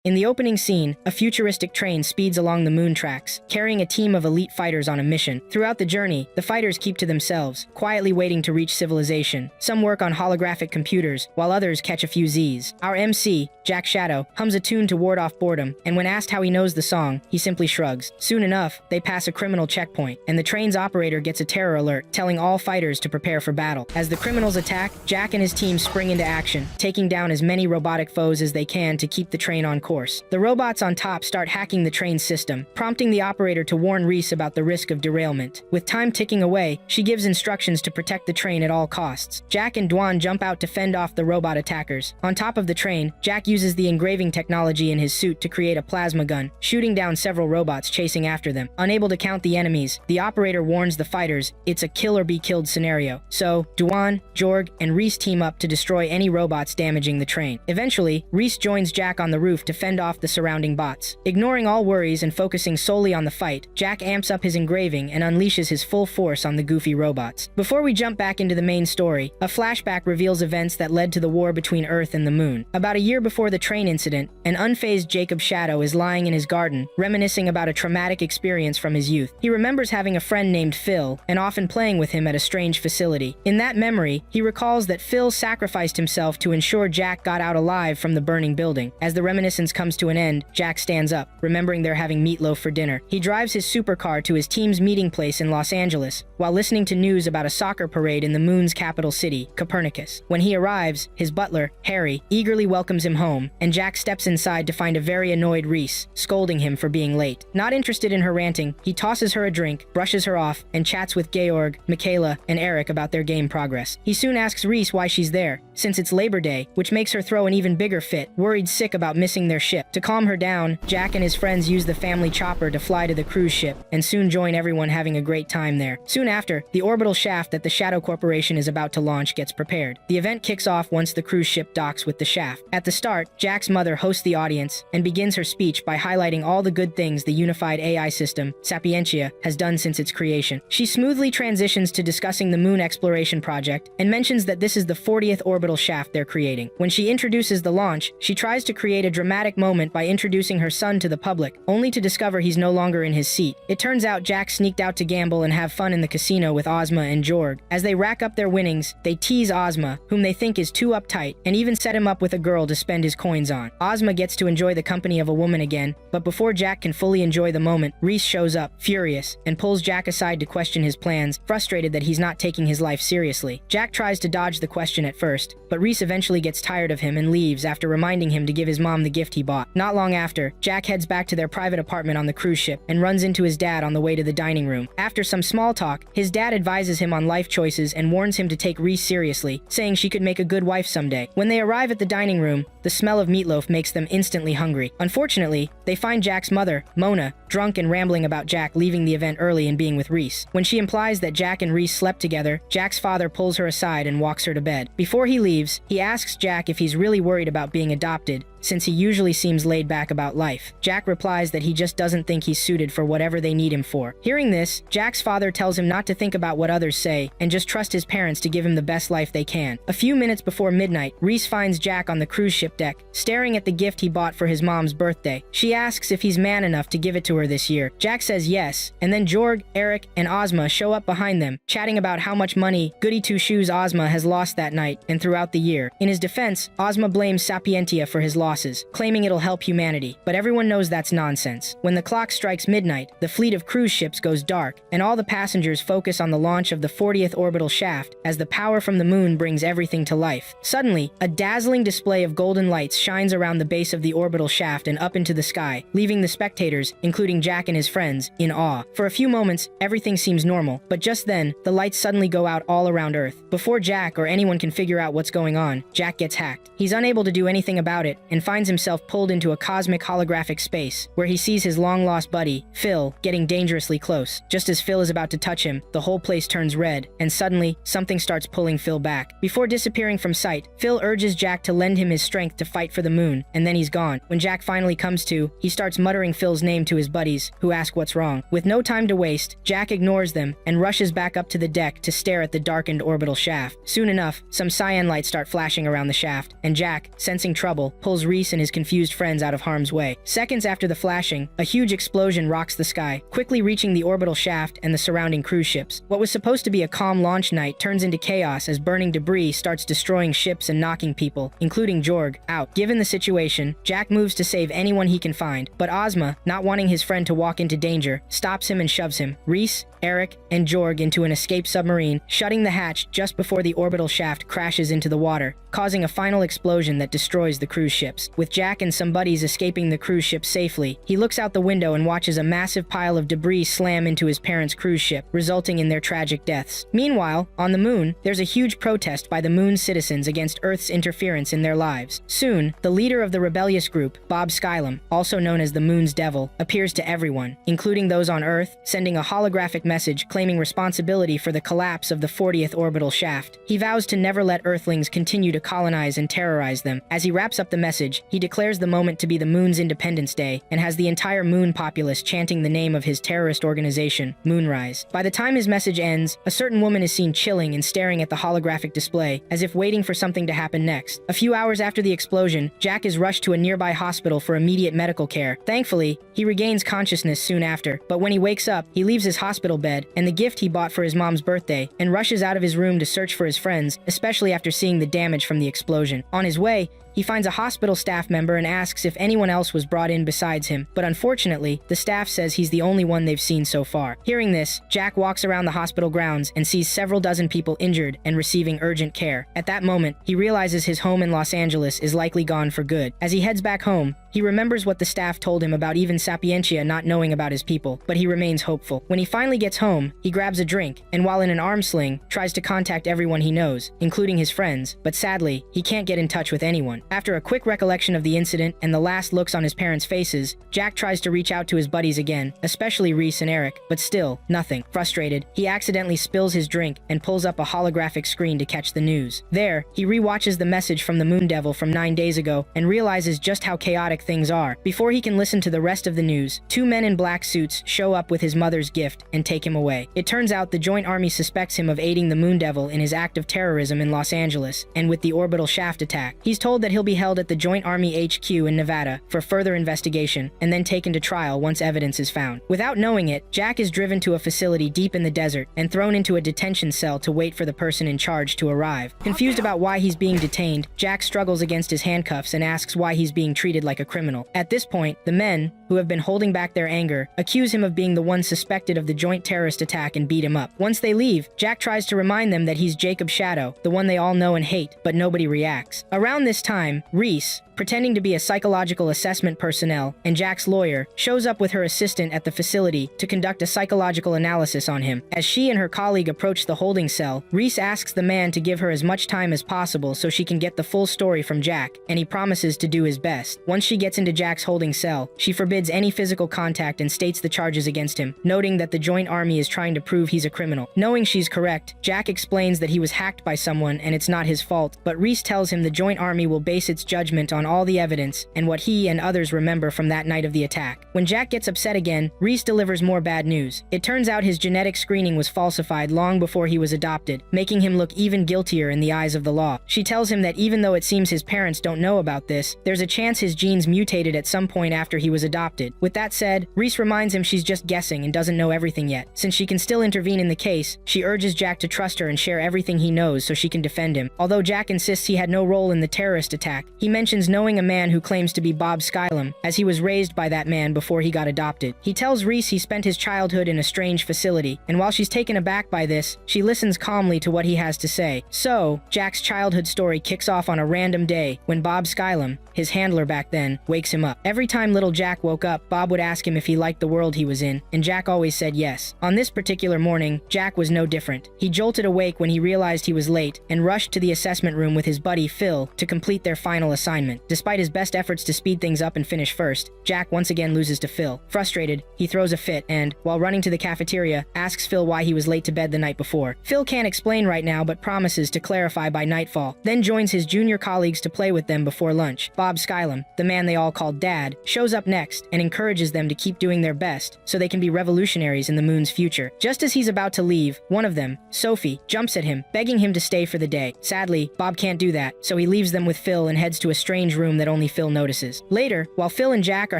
In the opening scene, a futuristic train speeds along the moon tracks, carrying a team of elite fighters on a mission. Throughout the journey, the fighters keep to themselves, quietly waiting to reach civilization. Some work on holographic computers, while others catch a few Z's. Our MC, Jack Shadow, hums a tune to ward off boredom, and when asked how he knows the song, he simply shrugs. Soon enough, they pass a criminal checkpoint, and the train's operator gets a terror alert, telling all fighters to prepare for battle. As the criminals attack, Jack and his team spring into action, taking down as many robotic foes as they can to keep the train on course. The robots on top start hacking the train's system, prompting the operator to warn Reese about the risk of derailment. With time ticking away, she gives instructions to protect the train at all costs. Jack and Dwan jump out to fend off the robot attackers. On top of the train, Jack uses the engraving technology in his suit to create a plasma gun, shooting down several robots chasing after them. Unable to count the enemies, the operator warns the fighters it's a kill or be killed scenario. So, Dwan, Jorg, and Reese team up to destroy any robots damaging the train. Eventually, Reese joins Jack on the roof to fend off the surrounding bots. Ignoring all worries and focusing solely on the fight, Jack amps up his engraving and unleashes his full force on the goofy robots. Before we jump back into the main story, a flashback reveals events that led to the war between Earth and the Moon. About a year before the train incident, an unfazed Jacob Shadow is lying in his garden, reminiscing about a traumatic experience from his youth. He remembers having a friend named Phil, and often playing with him at a strange facility. In that memory, he recalls that Phil sacrificed himself to ensure Jack got out alive from the burning building. As the reminiscence comes to an end, Jack stands up, remembering they're having meatloaf for dinner. He drives his supercar to his team's meeting place in Los Angeles, while listening to news about a soccer parade in the moon's capital city, Copernicus. When he arrives, his butler, Harry, eagerly welcomes him home, and Jack steps inside to find a very annoyed Reese, scolding him for being late. Not interested in her ranting, he tosses her a drink, brushes her off, and chats with Georg, Michaela, and Eric about their game progress. He soon asks Reese why she's there, since it's Labor Day, which makes her throw an even bigger fit, worried sick about missing their ship. To calm her down, Jack and his friends use the family chopper to fly to the cruise ship, and soon join everyone having a great time there. Soon after, the orbital shaft that the Shadow Corporation is about to launch gets prepared. The event kicks off once the cruise ship docks with the shaft. At the start, Jack's mother hosts the audience, and begins her speech by highlighting all the good things the unified AI system, Sapientia, has done since its creation. She smoothly transitions to discussing the moon exploration project, and mentions that this is the 40th orbital shaft they're creating. When she introduces the launch, she tries to create a dramatic moment by introducing her son to the public, only to discover he's no longer in his seat. It turns out Jack sneaked out to gamble and have fun in the casino with Ozma and Jorg. As they rack up their winnings, they tease Ozma, whom they think is too uptight, and even set him up with a girl to spend his coins on. Ozma gets to enjoy the company of a woman again, but before Jack can fully enjoy the moment, Reese shows up, furious, and pulls Jack aside to question his plans, frustrated that he's not taking his life seriously. Jack tries to dodge the question at first, but Reese eventually gets tired of him and leaves after reminding him to give his mom the gift he bought. Not long after, Jack heads back to their private apartment on the cruise ship and runs into his dad on the way to the dining room. After some small talk, his dad advises him on life choices and warns him to take Reese seriously, saying she could make a good wife someday. When they arrive at the dining room, the smell of meatloaf makes them instantly hungry. Unfortunately, they find Jack's mother, Mona, drunk and rambling about Jack leaving the event early and being with Reese. When she implies that Jack and Reese slept together, Jack's father pulls her aside and walks her to bed. Before he leaves, he asks Jack if he's really worried about being adopted, since he usually seems laid back about life. Jack replies that he just doesn't think he's suited for whatever they need him for. Hearing this, Jack's father tells him not to think about what others say, and just trust his parents to give him the best life they can. A few minutes before midnight, Reese finds Jack on the cruise ship deck, staring at the gift he bought for his mom's birthday. She asks if he's man enough to give it to her this year. Jack says yes, and then Jorg, Eric, and Ozma show up behind them, chatting about how much money Goody Two-Shoes Ozma has lost that night and throughout the year. In his defense, Ozma blames Sapientia for his losses, claiming it'll help humanity, but everyone knows that's nonsense. When the clock strikes midnight, the fleet of cruise ships goes dark, and all the passengers focus on the launch of the 40th orbital shaft as the power from the moon brings everything to life. Suddenly, a dazzling display of golden lights shines around the base of the orbital shaft and up into the sky, leaving the spectators, including Jack and his friends, in awe. For a few moments, everything seems normal, but just then, the lights suddenly go out all around Earth. Before Jack or anyone can figure out what's going on, Jack gets hacked. He's unable to do anything about it, and finds himself pulled into a cosmic holographic space, where he sees his long-lost buddy, Phil, getting dangerously close. Just as Phil is about to touch him, the whole place turns red, and suddenly, something starts pulling Phil back. Before disappearing from sight, Phil urges Jack to lend him his strength to fight for the moon, and then he's gone. When Jack finally comes to, he starts muttering Phil's name to his buddies, who ask what's wrong. With no time to waste, Jack ignores them, and rushes back up to the deck to stare at the darkened orbital shaft. Soon enough, some cyan lights start flashing around the shaft, and Jack, sensing trouble, pulls Reese and his confused friends out of harm's way. Seconds after the flashing, a huge explosion rocks the sky, quickly reaching the orbital shaft and the surrounding cruise ships. What was supposed to be a calm launch night turns into chaos as burning debris starts destroying ships and knocking people, including Jorg, out. Given the situation, Jack moves to save anyone he can find, but Ozma, not wanting his friend to walk into danger, stops him and shoves him, Reese, Eric, and Jorg into an escape submarine, shutting the hatch just before the orbital shaft crashes into the water, causing a final explosion that destroys the cruise ships. With Jack and some buddies escaping the cruise ship safely, he looks out the window and watches a massive pile of debris slam into his parents' cruise ship, resulting in their tragic deaths. Meanwhile, on the moon, there's a huge protest by the moon's citizens against Earth's interference in their lives. Soon, the leader of the rebellious group, Bob Skylum, also known as the Moon's Devil, appears to everyone, including those on Earth, sending a holographic message claiming responsibility for the collapse of the 40th orbital shaft. He vows to never let Earthlings continue to colonize and terrorize them. As he wraps up the message, he declares the moment to be the moon's Independence Day and has the entire moon populace chanting the name of his terrorist organization, Moonrise. By the time his message ends, a certain woman is seen chilling and staring at the holographic display, as if waiting for something to happen next. A few hours after the explosion, Jack is rushed to a nearby hospital for immediate medical care. Thankfully, he regains consciousness soon after, but when he wakes up, he leaves his hospital bed and the gift he bought for his mom's birthday, and rushes out of his room to search for his friends, especially after seeing the damage from the explosion. On his way, he finds a hospital staff member and asks if anyone else was brought in besides him, but unfortunately, the staff says he's the only one they've seen so far. Hearing this, Jack walks around the hospital grounds and sees several dozen people injured and receiving urgent care. At that moment, he realizes his home in Los Angeles is likely gone for good. As he heads back home, he remembers what the staff told him about even Sapientia not knowing about his people, but he remains hopeful. When he finally gets home, he grabs a drink, and while in an arm sling, tries to contact everyone he knows, including his friends, but sadly, he can't get in touch with anyone. After a quick recollection of the incident and the last looks on his parents' faces, Jack tries to reach out to his buddies again, especially Reese and Eric, but still, nothing. Frustrated, he accidentally spills his drink and pulls up a holographic screen to catch the news. There, he rewatches the message from the Moon Devil from 9 days ago and realizes just how chaotic things are. Before he can listen to the rest of the news, 2 men in black suits show up with his mother's gift and take him away. It turns out the Joint Army suspects him of aiding the Moon Devil in his act of terrorism in Los Angeles, and with the orbital shaft attack. He's told that he'll be held at the Joint Army HQ in Nevada for further investigation, and then taken to trial once evidence is found. Without knowing it, Jack is driven to a facility deep in the desert and thrown into a detention cell to wait for the person in charge to arrive. Confused about why he's being detained, Jack struggles against his handcuffs and asks why he's being treated like a criminal. At this point, the men, who have been holding back their anger, accuse him of being the one suspected of the joint terrorist attack and beat him up. Once they leave, Jack tries to remind them that he's Jacob's shadow, the one they all know and hate, but nobody reacts. Around this time, Reese, pretending to be a psychological assessment personnel, and Jack's lawyer, shows up with her assistant at the facility to conduct a psychological analysis on him. As she and her colleague approach the holding cell, Reese asks the man to give her as much time as possible so she can get the full story from Jack, and he promises to do his best. Once she gets into Jack's holding cell, she forbids any physical contact and states the charges against him, noting that the Joint Army is trying to prove he's a criminal. Knowing she's correct, Jack explains that he was hacked by someone and it's not his fault, but Reese tells him the Joint Army will base its judgment on all the evidence and what he and others remember from that night of the attack. When Jack gets upset again, Reese delivers more bad news. It turns out his genetic screening was falsified long before he was adopted, making him look even guiltier in the eyes of the law. She tells him that even though it seems his parents don't know about this, there's a chance his genes mutated at some point after he was adopted. With that said, Reese reminds him she's just guessing and doesn't know everything yet. Since she can still intervene in the case, she urges Jack to trust her and share everything he knows so she can defend him. Although Jack insists he had no role in the terrorist attack, he mentions knowing a man who claims to be Bob Skylum, as he was raised by that man before he got adopted. He tells Reese he spent his childhood in a strange facility, and while she's taken aback by this, she listens calmly to what he has to say. So, Jack's childhood story kicks off on a random day when Bob Skylum, his handler back then, wakes him up. Every time little Jack woke up, Bob would ask him if he liked the world he was in, and Jack always said yes. On this particular morning, Jack was no different. He jolted awake when he realized he was late and rushed to the assessment room with his buddy Phil to complete their final assignment. Despite his best efforts to speed things up and finish first, Jack once again loses to Phil. Frustrated, he throws a fit and, while running to the cafeteria, asks Phil why he was late to bed the night before. Phil can't explain right now but promises to clarify by nightfall, then joins his junior colleagues to play with them before lunch. Bob Skylum, the man they all called Dad, shows up next and encourages them to keep doing their best so they can be revolutionaries in the moon's future. Just as he's about to leave, one of them, Sophie, jumps at him, begging him to stay for the day. Sadly, Bob can't do that, so he leaves them with Phil and heads to a strange room that only Phil notices. Later, while Phil and Jack are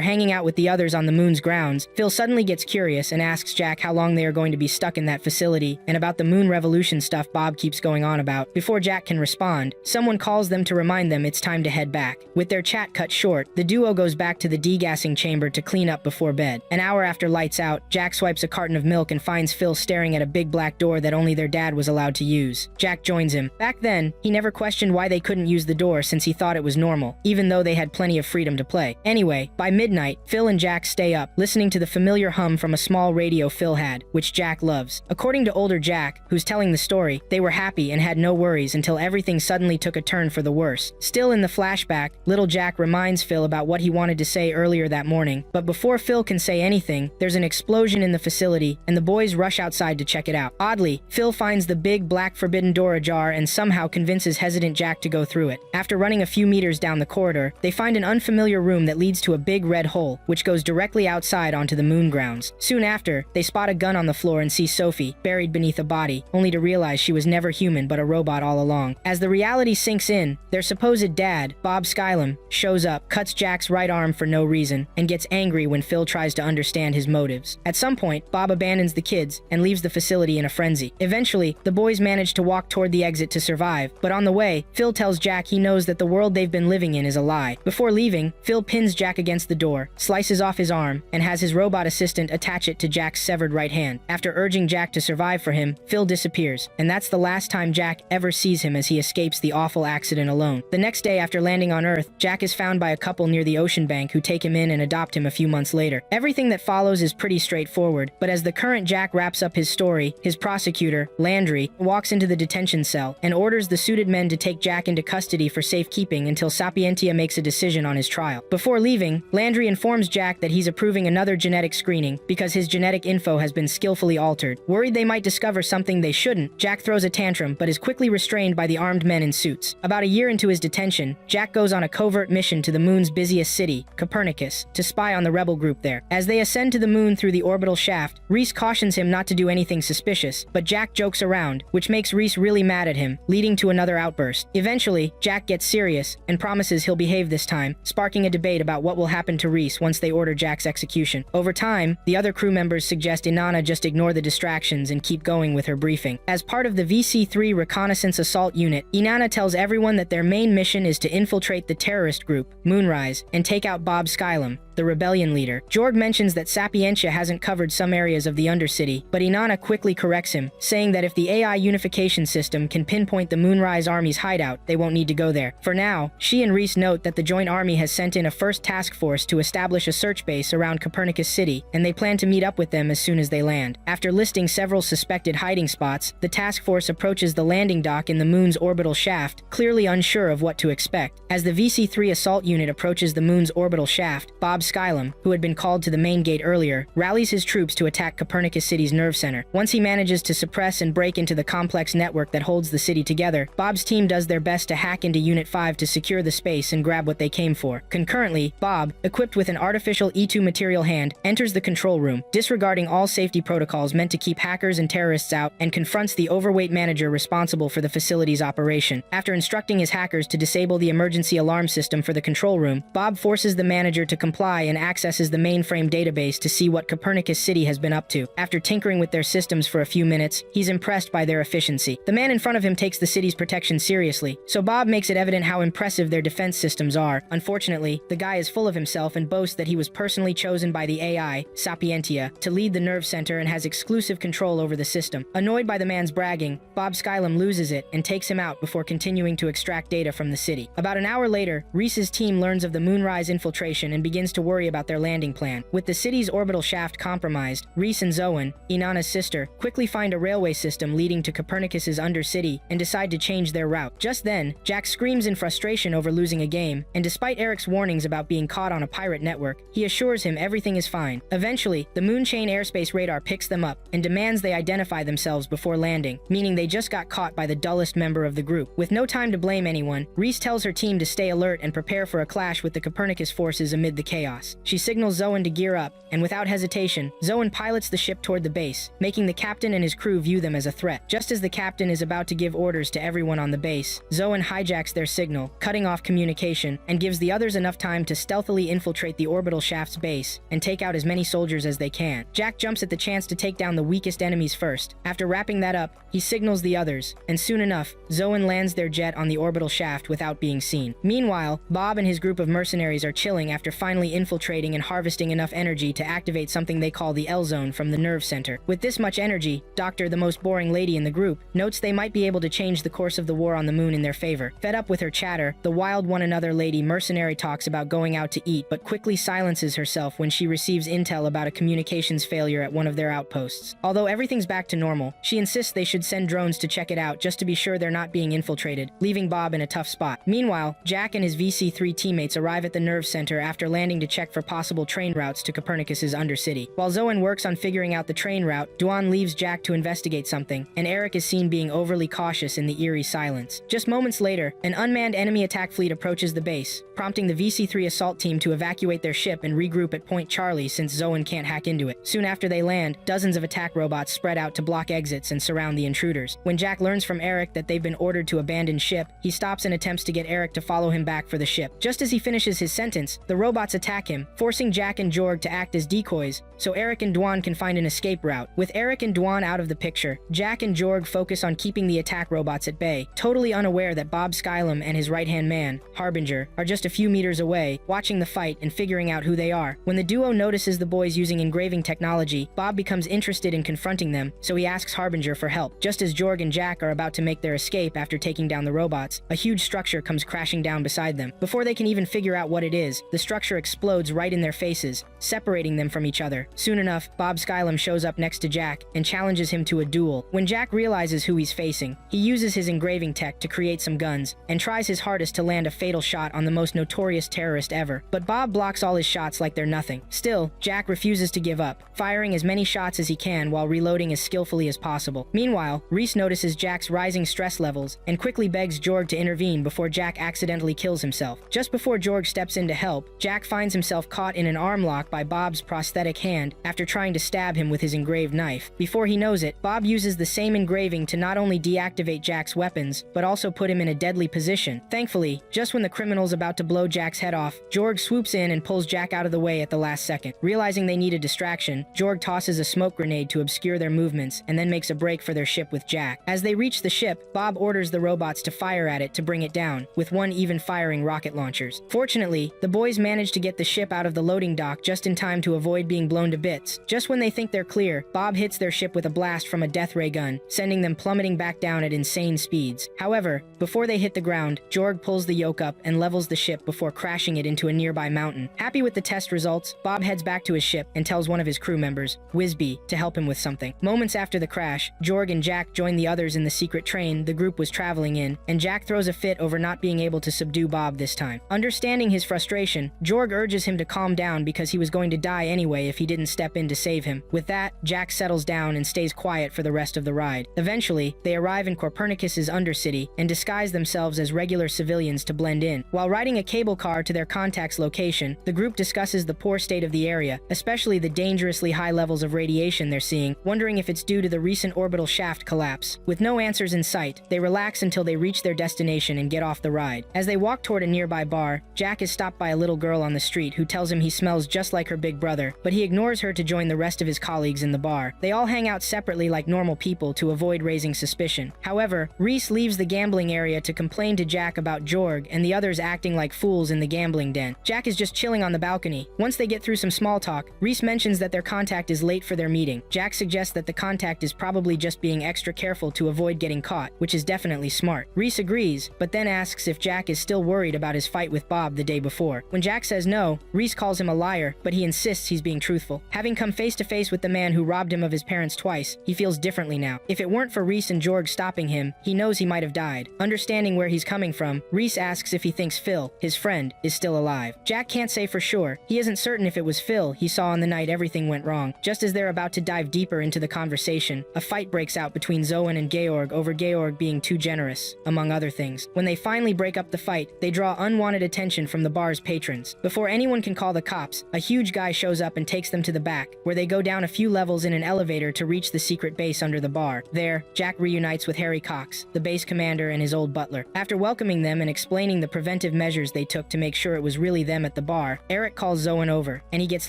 hanging out with the others on the moon's grounds, Phil suddenly gets curious and asks Jack how long they are going to be stuck in that facility and about the moon revolution stuff Bob keeps going on about. Before Jack can respond, someone calls them to remind them it's time to head back. With their chat cut short, the duo goes back to the degassing chamber to clean up before bed. An hour after lights out, Jack swipes a carton of milk and finds Phil staring at a big black door that only their dad was allowed to use. Jack joins him. Back then, he never questioned why they couldn't use the door since he thought it was normal, even though they had plenty of freedom to play. Anyway, by midnight, Phil and Jack stay up, listening to the familiar hum from a small radio Phil had, which Jack loves. According to older Jack, who's telling the story, they were happy and had no worries until everything suddenly took a turn for the worse. Still in the flashback, little Jack reminds Phil about what he wanted to say earlier that morning, but before Phil can say anything, there's an explosion in the facility, and the boys rush outside to check it out. Oddly, Phil finds the big black forbidden door ajar and somehow convinces hesitant Jack to go through it. After running a few meters down the corridor, they find an unfamiliar room that leads to a big red hole, which goes directly outside onto the moon grounds. Soon after, they spot a gun on the floor and see Sophie, buried beneath a body, only to realize she was never human but a robot all along. As the reality sinks in, their supposed dad, Bob Skylum, shows up, cuts Jack's right arm for no reason, and gets angry when Phil tries to understand his motives. At some point, Bob abandons the kids and leaves the facility in a frenzy. Eventually, the boys manage to walk toward the exit to survive, but on the way, Phil tells Jack he knows that the world they've been living in is a lie. Before leaving, Phil pins Jack against the door, slices off his arm, and has his robot assistant attach it to Jack's severed right hand. After urging Jack to survive for him, Phil disappears, and that's the last time Jack ever sees him as he escapes the awful accident alone. The next day after landing on Earth, Jack is found by a couple near the ocean bank who take him in and adopt him a few months later. Everything that follows is pretty straightforward, but as the current Jack wraps up his story, his prosecutor, Landry, walks into the detention cell and orders the suited men to take Jack into custody for safekeeping until Sapientia makes a decision on his trial. Before leaving, Landry informs Jack that he's approving another genetic screening because his genetic info has been skillfully altered. Worried they might discover something they shouldn't, Jack throws a tantrum but is quickly restrained by the armed men in suits. About a year into his detention, Jack goes on a covert mission to the moon's busiest city, Copernicus, to spy on the rebel group there. As they ascend to the moon through the orbital shaft, Reese cautions him not to do anything suspicious, but Jack jokes around, which makes Reese really mad at him, leading to another outburst. Eventually, Jack gets serious and promises he'll behave this time, sparking a debate about what will happen to Reese once they order Jack's execution. Over time, the other crew members suggest Inanna just ignore the distractions and keep going with her briefing. As part of the VC-3 Reconnaissance Assault Unit, Inanna tells everyone that their main mission is to infiltrate the terrorist group, Moonrise, and take out Bob Skylum, the rebellion leader. Jorg mentions that Sapientia hasn't covered some areas of the Undercity, but Inanna quickly corrects him, saying that if the AI unification system can pinpoint the Moonrise Army's hideout, they won't need to go there. For now, she and Reese note that the Joint Army has sent in a first task force to establish a search base around Copernicus City, and they plan to meet up with them as soon as they land. After listing several suspected hiding spots, the task force approaches the landing dock in the moon's orbital shaft, clearly unsure of what to expect. As the VC-3 assault unit approaches the moon's orbital shaft, Bob Skylum, who had been called to the main gate earlier, rallies his troops to attack Copernicus City's nerve center. Once he manages to suppress and break into the complex network that holds the city together, Bob's team does their best to hack into Unit 5 to secure the space and grab what they came for. Concurrently, Bob, equipped with an artificial E2 material hand, enters the control room, disregarding all safety protocols meant to keep hackers and terrorists out, and confronts the overweight manager responsible for the facility's operation. After instructing his hackers to disable the emergency alarm system for the control room, Bob forces the manager to comply and accesses the mainframe database to see what Copernicus City has been up to. After tinkering with their systems for a few minutes, he's impressed by their efficiency. The man in front of him takes the city's protection seriously, so Bob makes it evident how impressive their defense systems are. Unfortunately, the guy is full of himself and boasts that he was personally chosen by the AI, Sapientia, to lead the nerve center and has exclusive control over the system. Annoyed by the man's bragging, Bob Skylum loses it and takes him out before continuing to extract data from the city. About an hour later, Reese's team learns of the Moonrise infiltration and begins to worry about their landing plan. With the city's orbital shaft compromised, Reese and Zoan, Inanna's sister, quickly find a railway system leading to Copernicus's Undercity and decide to change their route. Just then, Jack screams in frustration over losing a game, and despite Eric's warnings about being caught on a pirate network, he assures him everything is fine. Eventually, the Moonchain airspace radar picks them up and demands they identify themselves before landing, meaning they just got caught by the dullest member of the group. With no time to blame anyone, Reese tells her team to stay alert and prepare for a clash with the Copernicus forces amid the chaos. chaos. She signals Zoan to gear up, and without hesitation, Zoan pilots the ship toward the base, making the captain and his crew view them as a threat. Just as the captain is about to give orders to everyone on the base, Zoan hijacks their signal, cutting off communication, and gives the others enough time to stealthily infiltrate the orbital shaft's base and take out as many soldiers as they can. Jack jumps at the chance to take down the weakest enemies first. After wrapping that up, he signals the others, and soon enough, Zoan lands their jet on the orbital shaft without being seen. Meanwhile, Bob and his group of mercenaries are chilling after finally infiltrating and harvesting enough energy to activate something they call the L-Zone from the nerve center. With this much energy, Doctor, the most boring lady in the group, notes they might be able to change the course of the war on the moon in their favor. Fed up with her chatter, the wild one another lady mercenary talks about going out to eat but quickly silences herself when she receives intel about a communications failure at one of their outposts. Although everything's back to normal, she insists they should send drones to check it out just to be sure they're not being infiltrated, leaving Bob in a tough spot. Meanwhile, Jack and his VC-3 teammates arrive at the nerve center after landing to check for possible train routes to Copernicus's Undercity. While Zoan works on figuring out the train route, Duan leaves Jack to investigate something, and Eric is seen being overly cautious in the eerie silence. Just moments later, an unmanned enemy attack fleet approaches the base, prompting the VC-3 assault team to evacuate their ship and regroup at Point Charlie since Zoan can't hack into it. Soon after they land, dozens of attack robots spread out to block exits and surround the intruders. When Jack learns from Eric that they've been ordered to abandon ship, he stops and attempts to get Eric to follow him back for the ship. Just as he finishes his sentence, the robots attack him, forcing Jack and Jorg to act as decoys, so Eric and Duan can find an escape route. With Eric and Duan out of the picture, Jack and Jorg focus on keeping the attack robots at bay, totally unaware that Bob Skylum and his right-hand man, Harbinger, are just a few meters away, watching the fight and figuring out who they are. When the duo notices the boys using engraving technology, Bob becomes interested in confronting them, so he asks Harbinger for help. Just as Jorg and Jack are about to make their escape after taking down the robots, a huge structure comes crashing down beside them. Before they can even figure out what it is, the structure explodes right in their faces, separating them from each other. Soon enough, Bob Skylum shows up next to Jack and challenges him to a duel. When Jack realizes who he's facing, he uses his engraving tech to create some guns and tries his hardest to land a fatal shot on the most notorious terrorist ever. But Bob blocks all his shots like they're nothing. Still, Jack refuses to give up, firing as many shots as he can while reloading as skillfully as possible. Meanwhile, Reese notices Jack's rising stress levels and quickly begs Jorg to intervene before Jack accidentally kills himself. Just before Jorg steps in to help, Jack finds himself caught in an arm lock by Bob's prosthetic hand after trying to stab him with his engraved knife. Before he knows it, Bob uses the same engraving to not only deactivate Jack's weapons, but also put him in a deadly position. Thankfully, just when the criminal's about to blow Jack's head off, Jorg swoops in and pulls Jack out of the way at the last second. Realizing they need a distraction, Jorg tosses a smoke grenade to obscure their movements and then makes a break for their ship with Jack. As they reach the ship, Bob orders the robots to fire at it to bring it down, with one even firing rocket launchers. Fortunately, the boys manage to get the ship out of the loading dock just in time to avoid being blown to bits. Just when they think they're clear, Bob hits their ship with a blast from a death ray gun, sending them plummeting back down at insane speeds. However, before they hit the ground, Jorg pulls the yoke up and levels the ship before crashing it into a nearby mountain. Happy with the test results, Bob heads back to his ship and tells one of his crew members, Wisby, to help him with something. Moments after the crash, Jorg and Jack join the others in the secret train the group was traveling in, and Jack throws a fit over not being able to subdue Bob this time. Understanding his frustration, Jorg urges him to calm down because he was going to die anyway if he didn't step in to save him. With that, Jack settles down and stays quiet for the rest of the ride. Eventually, they arrive in Copernicus's Undercity and disguise themselves as regular civilians to blend in. While riding a cable car to their contact's location, the group discusses the poor state of the area, especially the dangerously high levels of radiation they're seeing, wondering if it's due to the recent orbital shaft collapse. With no answers in sight, they relax until they reach their destination and get off the ride. As they walk toward a nearby bar, Jack is stopped by a little girl on the street who tells him he smells just like her big brother, but he ignores her to join the rest of his colleagues in the bar. They all hang out separately like normal people to avoid raising suspicion. However, Reese leaves the gambling area to complain to Jack about Jorg and the others acting like fools in the gambling den. Jack is just chilling on the balcony. Once they get through some small talk, Reese mentions that their contact is late for their meeting. Jack suggests that the contact is probably just being extra careful to avoid getting caught, which is definitely smart. Reese agrees, but then asks if Jack is still worried about his fight with Bob the day before. When Jack says no, Reese calls him a liar, but he insists he's being truthful. Having come face to face with the man who robbed him of his parents twice, he feels differently now. If it weren't for Reese and Jorg stopping him, he knows he might have died. Understanding where he's coming from, Reese asks if he thinks Phil, his friend, is still alive. Jack can't say for sure. He isn't certain if it was Phil he saw on the night everything went wrong. Just as they're about to dive deeper into the conversation, a fight breaks out between Zoan and Georg over Georg being too generous, among other things. When they finally break up the fight, they draw unwanted attention from the bar's patrons. Before any anyone can call the cops, a huge guy shows up and takes them to the back, where they go down a few levels in an elevator to reach the secret base under the bar. There, Jack reunites with Harry Cox, the base commander and his old butler. After welcoming them and explaining the preventive measures they took to make sure it was really them at the bar, Eric calls Zoan over, and he gets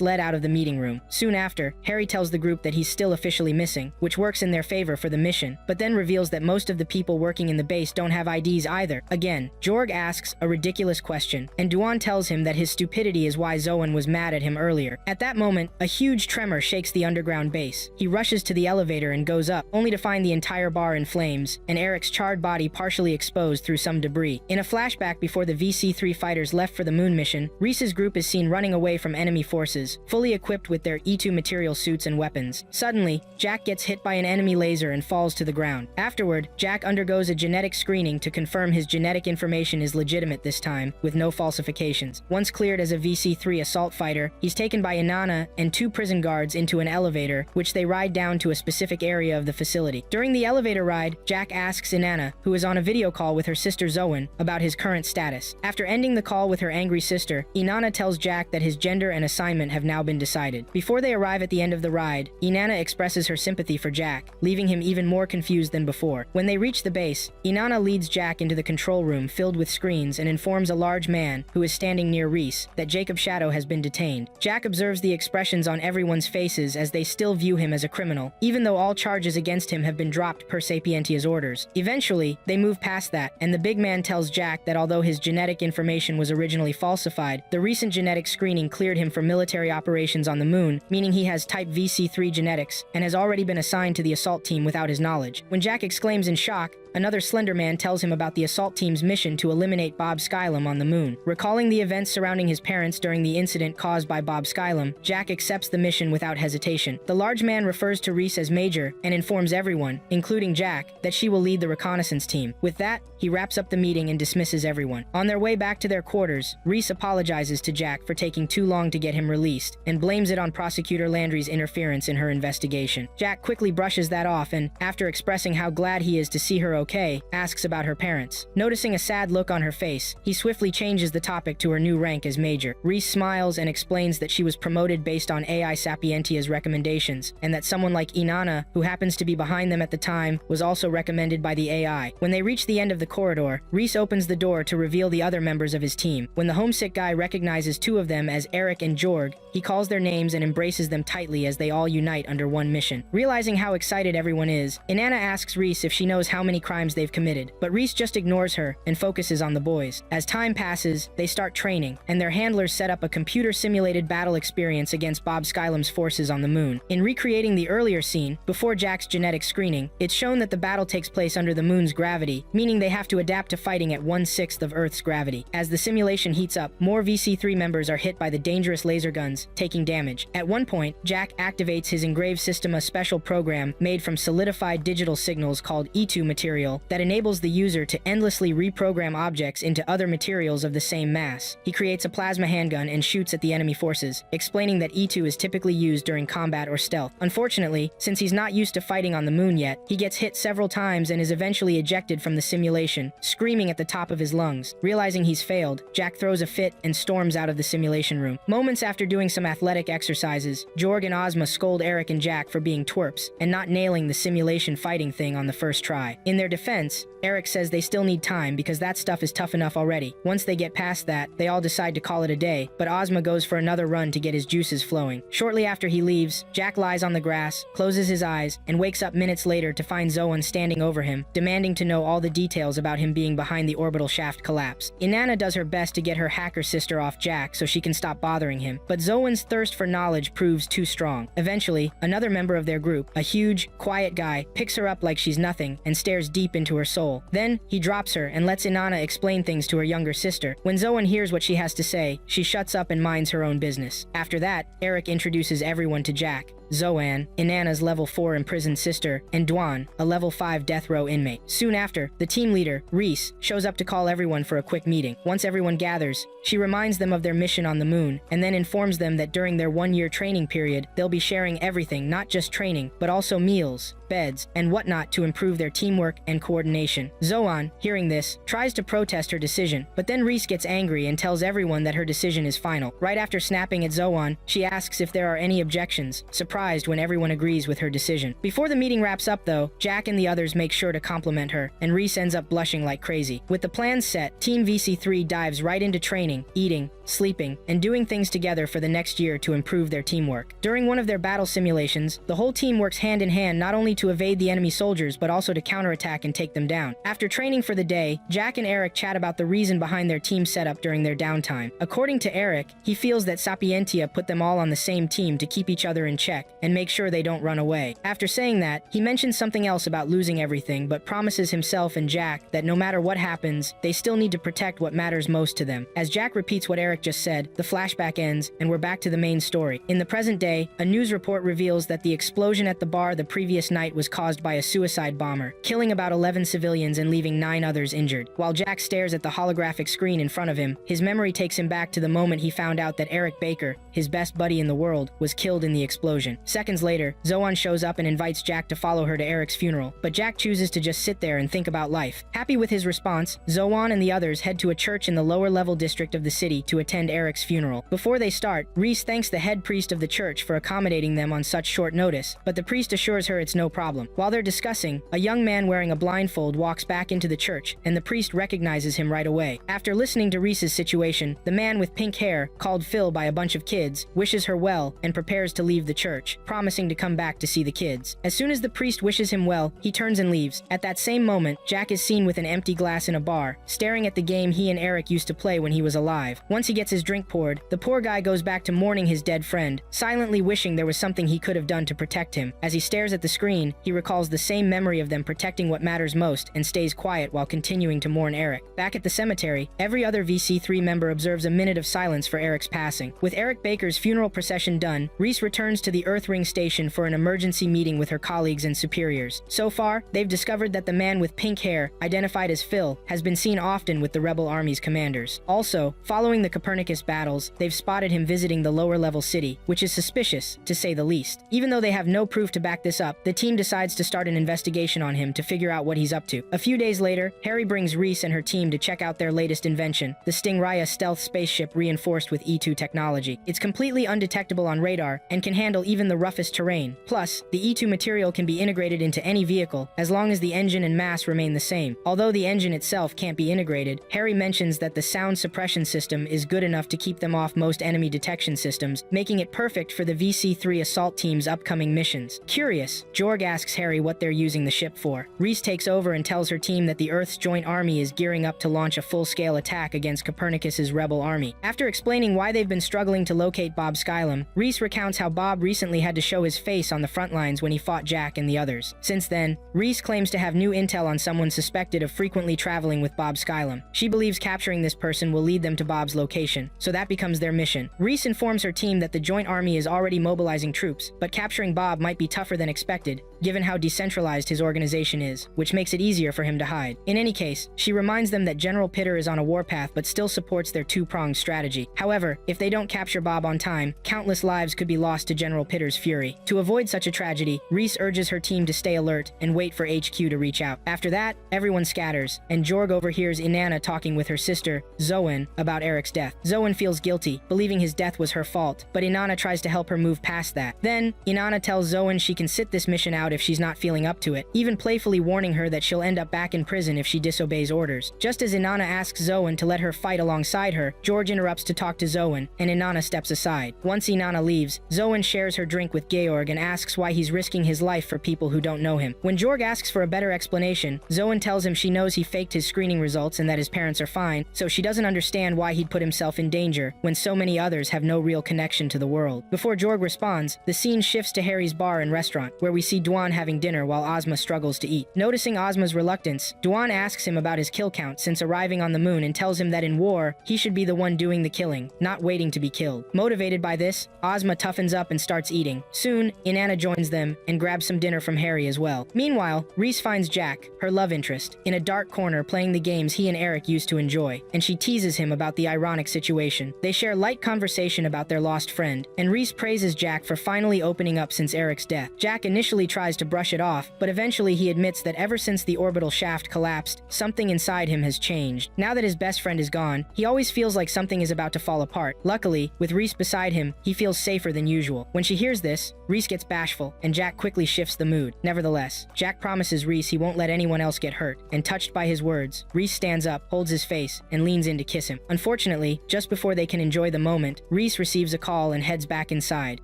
led out of the meeting room. Soon after, Harry tells the group that he's still officially missing, which works in their favor for the mission, but then reveals that most of the people working in the base don't have IDs either. Again, Jorg asks a ridiculous question, and Duan tells him that his stupidity is why Zoan was mad at him earlier. At that moment, a huge tremor shakes the underground base. He rushes to the elevator and goes up, only to find the entire bar in flames, and Eric's charred body partially exposed through some debris. In a flashback before the VC-3 fighters left for the moon mission, Reese's group is seen running away from enemy forces, fully equipped with their E2 material suits and weapons. Suddenly, Jack gets hit by an enemy laser and falls to the ground. Afterward, Jack undergoes a genetic screening to confirm his genetic information is legitimate this time, with no falsifications. Once cleared as a VC-3 assault fighter, he's taken by Inanna and 2 prison guards into an elevator, which they ride down to a specific area of the facility. During the elevator ride, Jack asks Inanna, who is on a video call with her sister Zoan, about his current status. After ending the call with her angry sister, Inanna tells Jack that his gender and assignment have now been decided. Before they arrive at the end of the ride, Inanna expresses her sympathy for Jack, leaving him even more confused than before. When they reach the base, Inanna leads Jack into the control room filled with screens and informs a large man, who is standing near Reese, that Jacob Shadow has been detained. Jack observes the expressions on everyone's faces as they still view him as a criminal, even though all charges against him have been dropped per Sapientia's orders. Eventually, they move past that, and the big man tells Jack that although his genetic information was originally falsified, the recent genetic screening cleared him for military operations on the moon, meaning he has type VC-3 genetics, and has already been assigned to the assault team without his knowledge. When Jack exclaims in shock, another Slender Man tells him about the assault team's mission to eliminate Bob Skylum on the moon. Recalling the events surrounding his parents during the incident caused by Bob Skylum, Jack accepts the mission without hesitation. The large man refers to Reese as Major and informs everyone, including Jack, that she will lead the reconnaissance team. With that, he wraps up the meeting and dismisses everyone. On their way back to their quarters, Reese apologizes to Jack for taking too long to get him released, and blames it on Prosecutor Landry's interference in her investigation. Jack quickly brushes that off and, after expressing how glad he is to see her okay, asks about her parents. Noticing a sad look on her face, he swiftly changes the topic to her new rank as Major. Reese smiles and explains that she was promoted based on AI Sapientia's recommendations, and that someone like Inanna, who happens to be behind them at the time, was also recommended by the AI. When they reach the end of the corridor, Reese opens the door to reveal the other members of his team. When the homesick guy recognizes 2 of them as Eric and Jorg, he calls their names and embraces them tightly as they all unite under one mission. Realizing how excited everyone is, Inanna asks Reese if she knows how many crimes they've committed, but Reese just ignores her and focuses on the boys. As time passes, they start training, and their handlers set up a computer-simulated battle experience against Bob Skylum's forces on the moon. In recreating the earlier scene, before Jack's genetic screening, it's shown that the battle takes place under the moon's gravity, meaning they have to adapt to fighting at 1/6 of Earth's gravity. As the simulation heats up, more VC-3 members are hit by the dangerous laser guns, taking damage. At one point, Jack activates his engraved system, a special program made from solidified digital signals called E2 material that enables the user to endlessly reprogram objects into other materials of the same mass. He creates a plasma handgun and shoots at the enemy forces, explaining that E2 is typically used during combat or stealth. Unfortunately, since he's not used to fighting on the moon yet, he gets hit several times and is eventually ejected from the simulation, screaming at the top of his lungs. Realizing he's failed, Jack throws a fit and storms out of the simulation room. Moments after doing some athletic exercises, Jorg and Ozma scold Eric and Jack for being twerps and not nailing the simulation fighting thing on the first try. In their defense, Eric says they still need time because that stuff is tough enough already. Once they get past that, they all decide to call it a day, but Ozma goes for another run to get his juices flowing. Shortly after he leaves, Jack lies on the grass, closes his eyes, and wakes up minutes later to find Zoan standing over him, demanding to know all the details about him being behind the orbital shaft collapse. Inanna does her best to get her hacker sister off Jack so she can stop bothering him, but Zoan's thirst for knowledge proves too strong. Eventually, another member of their group, a huge, quiet guy, picks her up like she's nothing and stares deep into her soul. Then, he drops her and lets Inanna explain things to her younger sister. When Zoan hears what she has to say, she shuts up and minds her own business. After that, Eric introduces everyone to Jack, Zoan, Inanna's level 4 imprisoned sister, and Dwan, a level 5 death row inmate. Soon after, the team leader, Reese, shows up to call everyone for a quick meeting. Once everyone gathers, she reminds them of their mission on the moon, and then informs them that during their 1-year training period, they'll be sharing everything, not just training, but also meals, beds, and whatnot to improve their teamwork and coordination. Zoan, hearing this, tries to protest her decision, but then Reese gets angry and tells everyone that her decision is final. Right after snapping at Zoan, she asks if there are any objections, surprised when everyone agrees with her decision. Before the meeting wraps up though, Jack and the others make sure to compliment her, and Reese ends up blushing like crazy. With the plans set, Team VC3 dives right into training, eating, sleeping, and doing things together for the next year to improve their teamwork. During one of their battle simulations, the whole team works hand in hand not only to evade the enemy soldiers but also to counterattack and take them down. After training for the day, Jack and Eric chat about the reason behind their team setup during their downtime. According to Eric, he feels that Sapientia put them all on the same team to keep each other in check and make sure they don't run away. After saying that, he mentions something else about losing everything but promises himself and Jack that no matter what happens, they still need to protect what matters most to them. As Jack repeats what Eric just said, the flashback ends and we're back to the main story. In the present day, a news report reveals that the explosion at the bar the previous night was caused by a suicide bomber, killing about 11 civilians and leaving 9 others injured. While Jack stares at the holographic screen in front of him, his memory takes him back to the moment he found out that Eric Baker, his best buddy in the world, was killed in the explosion. Seconds later, Zoan shows up and invites Jack to follow her to Eric's funeral, but Jack chooses to just sit there and think about life. Happy with his response, Zoan and the others head to a church in the lower level district of the city to attend Eric's funeral. Before they start, Reese thanks the head priest of the church for accommodating them on such short notice, but the priest assures her it's no problem. While they're discussing, a young man wearing a blindfold walks back into the church, and the priest recognizes him right away. After listening to Reese's situation, the man with pink hair, called Phil by a bunch of kids, wishes her well and prepares to leave the church, promising to come back to see the kids. As soon as the priest wishes him well, he turns and leaves. At that same moment, Jack is seen with an empty glass in a bar, staring at the game he and Eric used to play when he was alive. Once he gets his drink poured, the poor guy goes back to mourning his dead friend, silently wishing there was something he could have done to protect him. As he stares at the screen, he recalls the same memory of them protecting what matters most and stays quiet while continuing to mourn Eric. Back at the cemetery, every other VC3 member observes a minute of silence for Eric's passing. With Eric Baker's funeral procession done, Reese returns to the Earthring station for an emergency meeting with her colleagues and superiors. So far, they've discovered that the man with pink hair, identified as Phil, has been seen often with the rebel army's commanders. Also, following the Copernicus battles, they've spotted him visiting the lower level city, which is suspicious, to say the least. Even though they have no proof to back this up, the team decides to start an investigation on him to figure out what he's up to. A few days later, Harry brings Reese and her team to check out their latest invention, the Stingraya stealth spaceship reinforced with E2 technology. It's completely undetectable on radar and can handle even the roughest terrain. Plus, the E2 material can be integrated into any vehicle as long as the engine and mass remain the same. Although the engine itself can't be integrated, Harry mentions that the sound suppression system is good enough to keep them off most enemy detection systems, making it perfect for the VC3 assault team's upcoming missions. Curious, Jorg asks Harry what they're using the ship for. Reese takes over and tells her team that the Earth's joint army is gearing up to launch a full-scale attack against Copernicus's rebel army. After explaining why they've been struggling to locate Bob Skylum, Reese recounts how Bob recently had to show his face on the front lines when he fought Jack and the others. Since then, Reese claims to have new intel on someone suspected of frequently traveling with Bob Skylum. She believes capturing this person will lead them to Bob's location, so that becomes their mission. Reese informs her team that the joint army is already mobilizing troops, but capturing Bob might be tougher than expected, given how decentralized his organization is, which makes it easier for him to hide. In any case, she reminds them that General Pitter is on a warpath but still supports their two-pronged strategy. However, if they don't capture Bob on time, countless lives could be lost to General Pitter's fury. To avoid such a tragedy, Reese urges her team to stay alert and wait for HQ to reach out. After that, everyone scatters, and Jorg overhears Inanna talking with her sister, Zoan, about Eric's death. Zoan feels guilty, believing his death was her fault, but Inanna tries to help her move past that. Then, Inanna tells Zoan she can sit this mission out if she's not feeling up to it, even playfully warning her that she'll end up back in prison if she disobeys orders. Just as Inanna asks Zoan to let her fight alongside her, George interrupts to talk to Zoan, and Inanna steps aside. Once Inanna leaves, Zoan shares her drink with Georg and asks why he's risking his life for people who don't know him. When Jorg asks for a better explanation, Zoan tells him she knows he faked his screening results and that his parents are fine, so she doesn't understand why he'd put himself in danger when so many others have no real connection to the world. Before Jorg responds, the scene shifts to Harry's bar and restaurant, where we see Dwan Duan having dinner while Ozma struggles to eat. Noticing Ozma's reluctance, Duan asks him about his kill count since arriving on the moon and tells him that in war, he should be the one doing the killing, not waiting to be killed. Motivated by this, Ozma toughens up and starts eating. Soon, Inanna joins them and grabs some dinner from Harry as well. Meanwhile, Reese finds Jack, her love interest, in a dark corner playing the games he and Eric used to enjoy, and she teases him about the ironic situation. They share light conversation about their lost friend, and Reese praises Jack for finally opening up since Eric's death. Jack initially tries to brush it off, but eventually he admits that ever since the orbital shaft collapsed, something inside him has changed. Now that his best friend is gone, he always feels like something is about to fall apart. Luckily, with Reese beside him, he feels safer than usual. When she hears this, Reese gets bashful, and Jack quickly shifts the mood. Nevertheless, Jack promises Reese he won't let anyone else get hurt, and touched by his words, Reese stands up, holds his face, and leans in to kiss him. Unfortunately, just before they can enjoy the moment, Reese receives a call and heads back inside.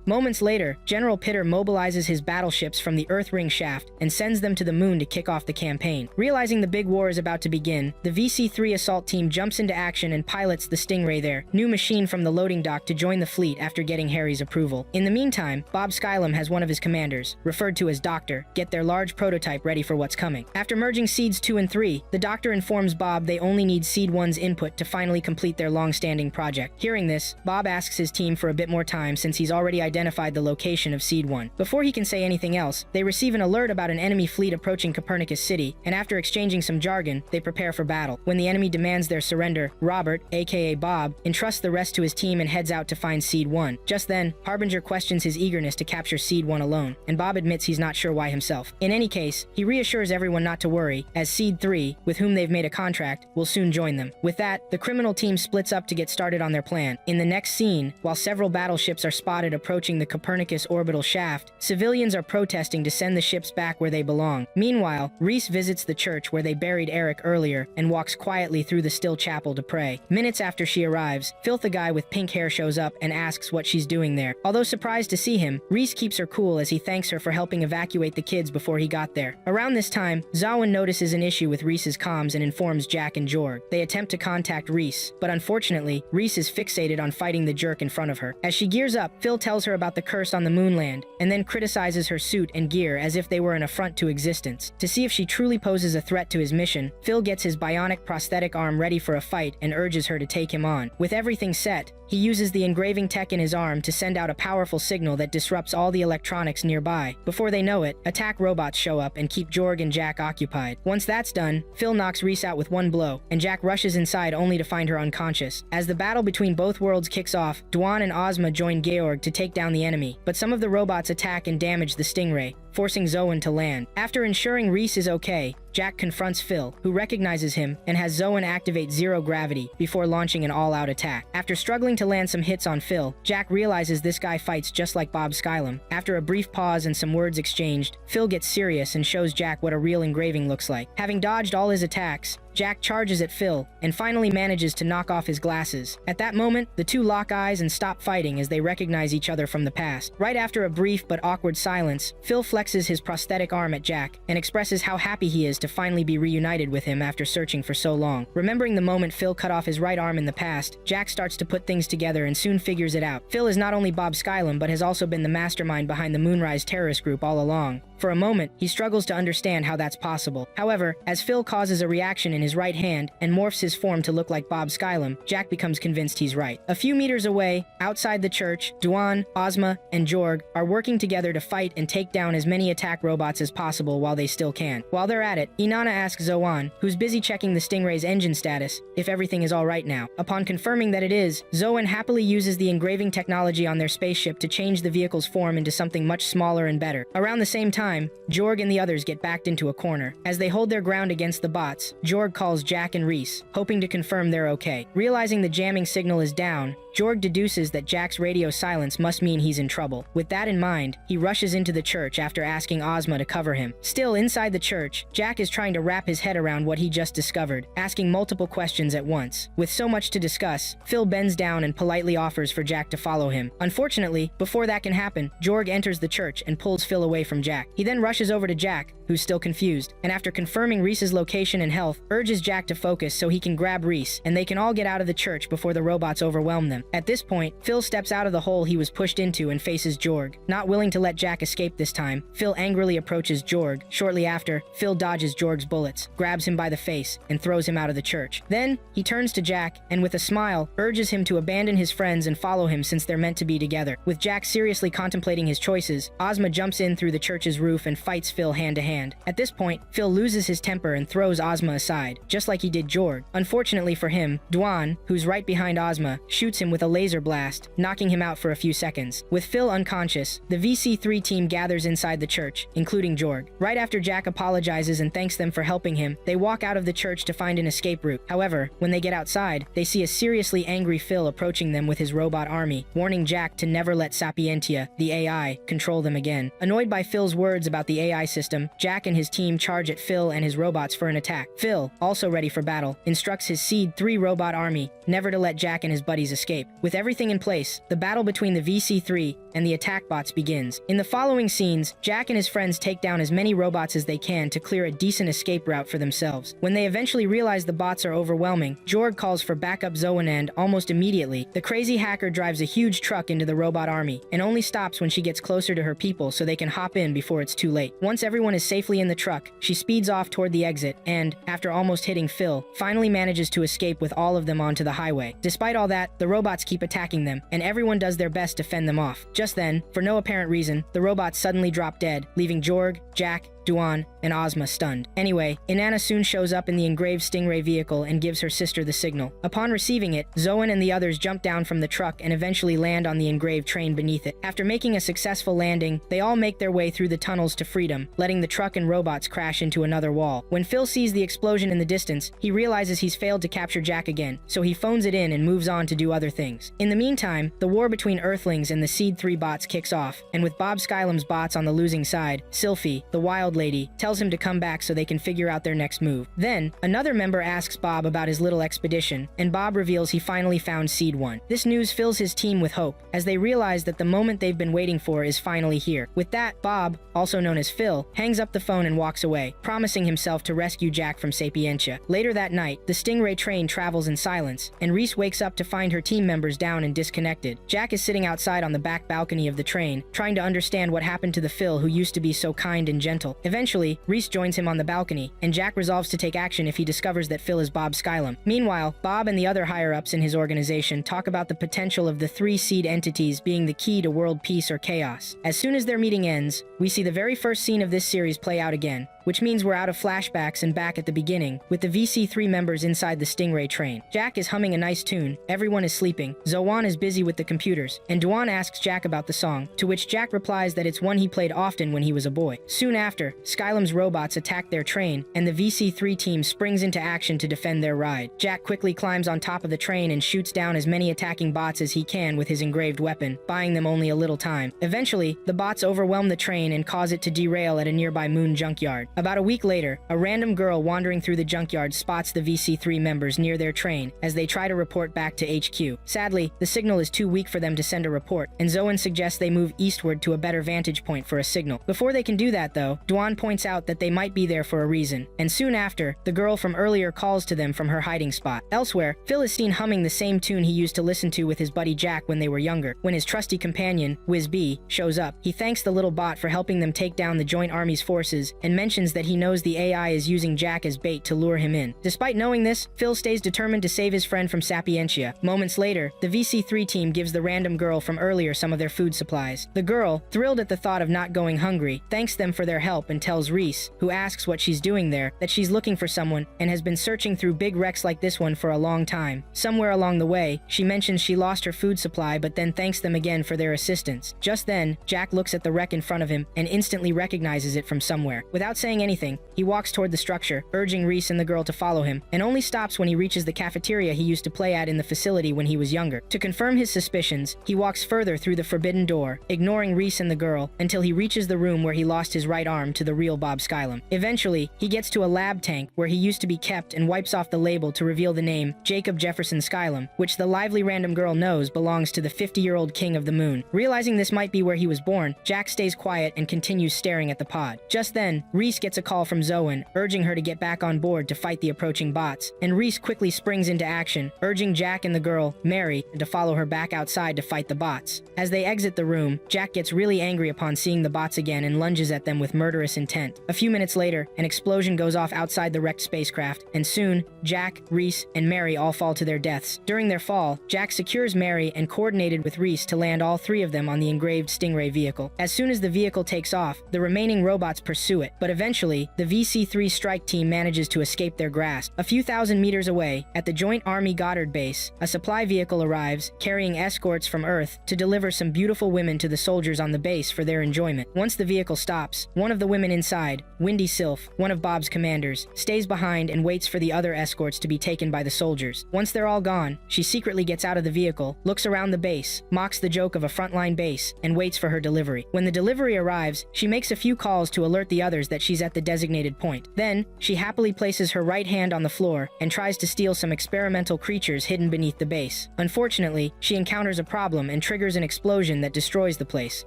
Moments later, General Pitter mobilizes his battleships from the Earth Ring shaft and sends them to the moon to kick off the campaign. Realizing the big war is about to begin, the VC-3 assault team jumps into action and pilots the Stingray, their new machine, from the loading dock to join the fleet after getting Harry's approval. In the meantime, Bob Skylum has one of his commanders, referred to as Doctor, get their large prototype ready for what's coming. After merging Seeds 2 and 3, the Doctor informs Bob they only need Seed 1's input to finally complete their long-standing project. Hearing this, Bob asks his team for a bit more time since he's already identified the location of Seed 1. Before he can say anything else, they receive an alert about an enemy fleet approaching Copernicus City, and after exchanging some jargon, they prepare for battle. When the enemy demands their surrender, Robert, aka Bob, entrusts the rest to his team and heads out to find Seed 1. Just then, Harbinger questions his eagerness to capture Seed 1 alone, and Bob admits he's not sure why himself. In any case, he reassures everyone not to worry, as Seed 3, with whom they've made a contract, will soon join them. With that, the criminal team splits up to get started on their plan. In the next scene, while several battleships are spotted approaching the Copernicus orbital shaft, civilians are protesting to send the ships back where they belong. Meanwhile, Reese visits the church where they buried Eric earlier and walks quietly through the still chapel to pray. Minutes after she arrives, Filth, the guy with pink hair, shows up and asks what she's doing there. Although surprised to see him, Reese keeps her cool as he thanks her for helping evacuate the kids before he got there. Around this time, Zawin notices an issue with Reese's comms and informs Jack and Jorg. They attempt to contact Reese, but unfortunately, Reese is fixated on fighting the jerk in front of her. As she gears up, Phil tells her about the curse on the moonland, and then criticizes her suit and gear as if they were an affront to existence. To see if she truly poses a threat to his mission, Phil gets his bionic prosthetic arm ready for a fight and urges her to take him on. With everything set, he uses the engraving tech in his arm to send out a powerful signal that disrupts all the electronics nearby. Before they know it, attack robots show up and keep Jorg and Jack occupied. Once that's done, Phil knocks Reese out with one blow, and Jack rushes inside only to find her unconscious. As the battle between both worlds kicks off, Duan and Ozma join Georg to take down the enemy, but some of the robots attack and damage the Stingray, forcing Zoan to land. After ensuring Reese is okay, Jack confronts Phil, who recognizes him and has Zoan activate zero gravity before launching an all-out attack. After struggling to land some hits on Phil, Jack realizes this guy fights just like Bob Skylum. After a brief pause and some words exchanged, Phil gets serious and shows Jack what a real engraving looks like. Having dodged all his attacks, Jack charges at Phil and finally manages to knock off his glasses. At that moment, the two lock eyes and stop fighting as they recognize each other from the past. Right after a brief but awkward silence, Phil flexes his prosthetic arm at Jack and expresses how happy he is to finally be reunited with him after searching for so long. Remembering the moment Phil cut off his right arm in the past, Jack starts to put things together and soon figures it out. Phil is not only Bob Skylum but has also been the mastermind behind the Moonrise terrorist group all along. For a moment, he struggles to understand how that's possible. However, as Phil causes a reaction in his right hand and morphs his form to look like Bob Skylum, Jack becomes convinced he's right. A few meters away, outside the church, Duan, Ozma, and Jorg are working together to fight and take down as many attack robots as possible while they still can. While they're at it, Inanna asks Zoan, who's busy checking the Stingray's engine status, if everything is alright now. Upon confirming that it is, Zoan happily uses the engraving technology on their spaceship to change the vehicle's form into something much smaller and better. Around the same time, Jorg and the others get backed into a corner. As they hold their ground against the bots, Jorg calls Jack and Reese, hoping to confirm they're okay. Realizing the jamming signal is down, Jorg deduces that Jack's radio silence must mean he's in trouble. With that in mind, he rushes into the church after asking Ozma to cover him. Still inside the church, Jack is trying to wrap his head around what he just discovered, asking multiple questions at once. With so much to discuss, Phil bends down and politely offers for Jack to follow him. Unfortunately, before that can happen, Jorg enters the church and pulls Phil away from Jack. He then rushes over to Jack, who who's still confused, and after confirming Reese's location and health, urges Jack to focus so he can grab Reese, and they can all get out of the church before the robots overwhelm them. At this point, Phil steps out of the hole he was pushed into and faces Jorg. Not willing to let Jack escape this time, Phil angrily approaches Jorg. Shortly after, Phil dodges Jorg's bullets, grabs him by the face, and throws him out of the church. Then, he turns to Jack, and with a smile, urges him to abandon his friends and follow him since they're meant to be together. With Jack seriously contemplating his choices, Ozma jumps in through the church's roof and fights Phil hand to hand. At this point, Phil loses his temper and throws Ozma aside, just like he did Jorg. Unfortunately for him, Duan, who's right behind Ozma, shoots him with a laser blast, knocking him out for a few seconds. With Phil unconscious, the VC3 team gathers inside the church, including Jorg. Right after Jack apologizes and thanks them for helping him, they walk out of the church to find an escape route. However, when they get outside, they see a seriously angry Phil approaching them with his robot army, warning Jack to never let Sapientia, the AI, control them again. Annoyed by Phil's words about the AI system, Jack and his team charge at Phil and his robots for an attack. Phil, also ready for battle, instructs his Seed 3 robot army never to let Jack and his buddies escape. With everything in place, the battle between the VC3 and the attack bots begins. In the following scenes, Jack and his friends take down as many robots as they can to clear a decent escape route for themselves. When they eventually realize the bots are overwhelming, Jorg calls for backup Zoan, and almost immediately, the crazy hacker drives a huge truck into the robot army, and only stops when she gets closer to her people so they can hop in before it's too late. Once everyone is safely in the truck, she speeds off toward the exit, and, after almost hitting Phil, finally manages to escape with all of them onto the highway. Despite all that, the robots keep attacking them, and everyone does their best to fend them off. Just then, for no apparent reason, the robots suddenly drop dead, leaving Jorg, Jack, Duan, and Ozma stunned. Anyway, Inanna soon shows up in the engraved Stingray vehicle and gives her sister the signal. Upon receiving it, Zoan and the others jump down from the truck and eventually land on the engraved train beneath it. After making a successful landing, they all make their way through the tunnels to freedom, letting the truck and robots crash into another wall. When Phil sees the explosion in the distance, he realizes he's failed to capture Jack again, so he phones it in and moves on to do other things. In the meantime, the war between Earthlings and the Seed 3 bots kicks off, and with Bob Skylum's bots on the losing side, Sylphie, the wild lady, tells him to come back so they can figure out their next move. Then, another member asks Bob about his little expedition, and Bob reveals he finally found Seed 1. This news fills his team with hope, as they realize that the moment they've been waiting for is finally here. With that, Bob, also known as Phil, hangs up the phone and walks away, promising himself to rescue Jack from Sapientia. Later that night, the Stingray train travels in silence, and Reese wakes up to find her team members down and disconnected. Jack is sitting outside on the back balcony of the train, trying to understand what happened to the Phil who used to be so kind and gentle. Eventually, Reese joins him on the balcony, and Jack resolves to take action if he discovers that Phil is Bob Skylum. Meanwhile, Bob and the other higher-ups in his organization talk about the potential of the 3 seed entities being the key to world peace or chaos. As soon as their meeting ends, we see the very first scene of this series play out again, which means we're out of flashbacks and back at the beginning, with the VC3 members inside the Stingray train. Jack is humming a nice tune, everyone is sleeping, Zoan is busy with the computers, and Duan asks Jack about the song, to which Jack replies that it's one he played often when he was a boy. Soon after, Skylum's robots attack their train, and the VC3 team springs into action to defend their ride. Jack quickly climbs on top of the train and shoots down as many attacking bots as he can with his engraved weapon, buying them only a little time. Eventually, the bots overwhelm the train and cause it to derail at a nearby moon junkyard. About a week later, a random girl wandering through the junkyard spots the VC3 members near their train as they try to report back to HQ. Sadly, the signal is too weak for them to send a report, and Zoan suggests they move eastward to a better vantage point for a signal. Before they can do that though, Duan points out that they might be there for a reason, and soon after, the girl from earlier calls to them from her hiding spot. Elsewhere, Phil is seen humming the same tune he used to listen to with his buddy Jack when they were younger. When his trusty companion, Wiz B, shows up, he thanks the little bot for helping them take down the Joint Army's forces and mentions that he knows the AI is using Jack as bait to lure him in. Despite knowing this, Phil stays determined to save his friend from Sapientia. Moments later, the VC3 team gives the random girl from earlier some of their food supplies. The girl, thrilled at the thought of not going hungry, thanks them for their help and tells Reese, who asks what she's doing there, that she's looking for someone and has been searching through big wrecks like this one for a long time. Somewhere along the way, she mentions she lost her food supply but then thanks them again for their assistance. Just then, Jack looks at the wreck in front of him and instantly recognizes it from somewhere. Without saying anything, he walks toward the structure, urging Reese and the girl to follow him, and only stops when he reaches the cafeteria he used to play at in the facility when he was younger. To confirm his suspicions, he walks further through the forbidden door, ignoring Reese and the girl, until he reaches the room where he lost his right arm to the real Bob Skylum. Eventually, he gets to a lab tank where he used to be kept and wipes off the label to reveal the name Jacob Jefferson Skylum, which the lively random girl knows belongs to the 50-year-old king of the moon. Realizing this might be where he was born, Jack stays quiet and continues staring at the pod. Just then, Reese gets a call from Zoan, urging her to get back on board to fight the approaching bots, and Reese quickly springs into action, urging Jack and the girl, Mary, to follow her back outside to fight the bots. As they exit the room, Jack gets really angry upon seeing the bots again and lunges at them with murderous intent. A few minutes later, an explosion goes off outside the wrecked spacecraft, and soon, Jack, Reese, and Mary all fall to their deaths. During their fall, Jack secures Mary and coordinated with Reese to land all three of them on the engraved Stingray vehicle. As soon as the vehicle takes off, the remaining robots pursue it, but eventually, the VC-3 strike team manages to escape their grasp. A few thousand meters away, at the Joint Army Goddard base, a supply vehicle arrives, carrying escorts from Earth to deliver some beautiful women to the soldiers on the base for their enjoyment. Once the vehicle stops, one of the women inside, Windy Sylph, one of Bob's commanders, stays behind and waits for the other escorts to be taken by the soldiers. Once they're all gone, she secretly gets out of the vehicle, looks around the base, mocks the joke of a frontline base, and waits for her delivery. When the delivery arrives, she makes a few calls to alert the others that she's at the designated point. Then, she happily places her right hand on the floor and tries to steal some experimental creatures hidden beneath the base. Unfortunately, she encounters a problem and triggers an explosion that destroys the place.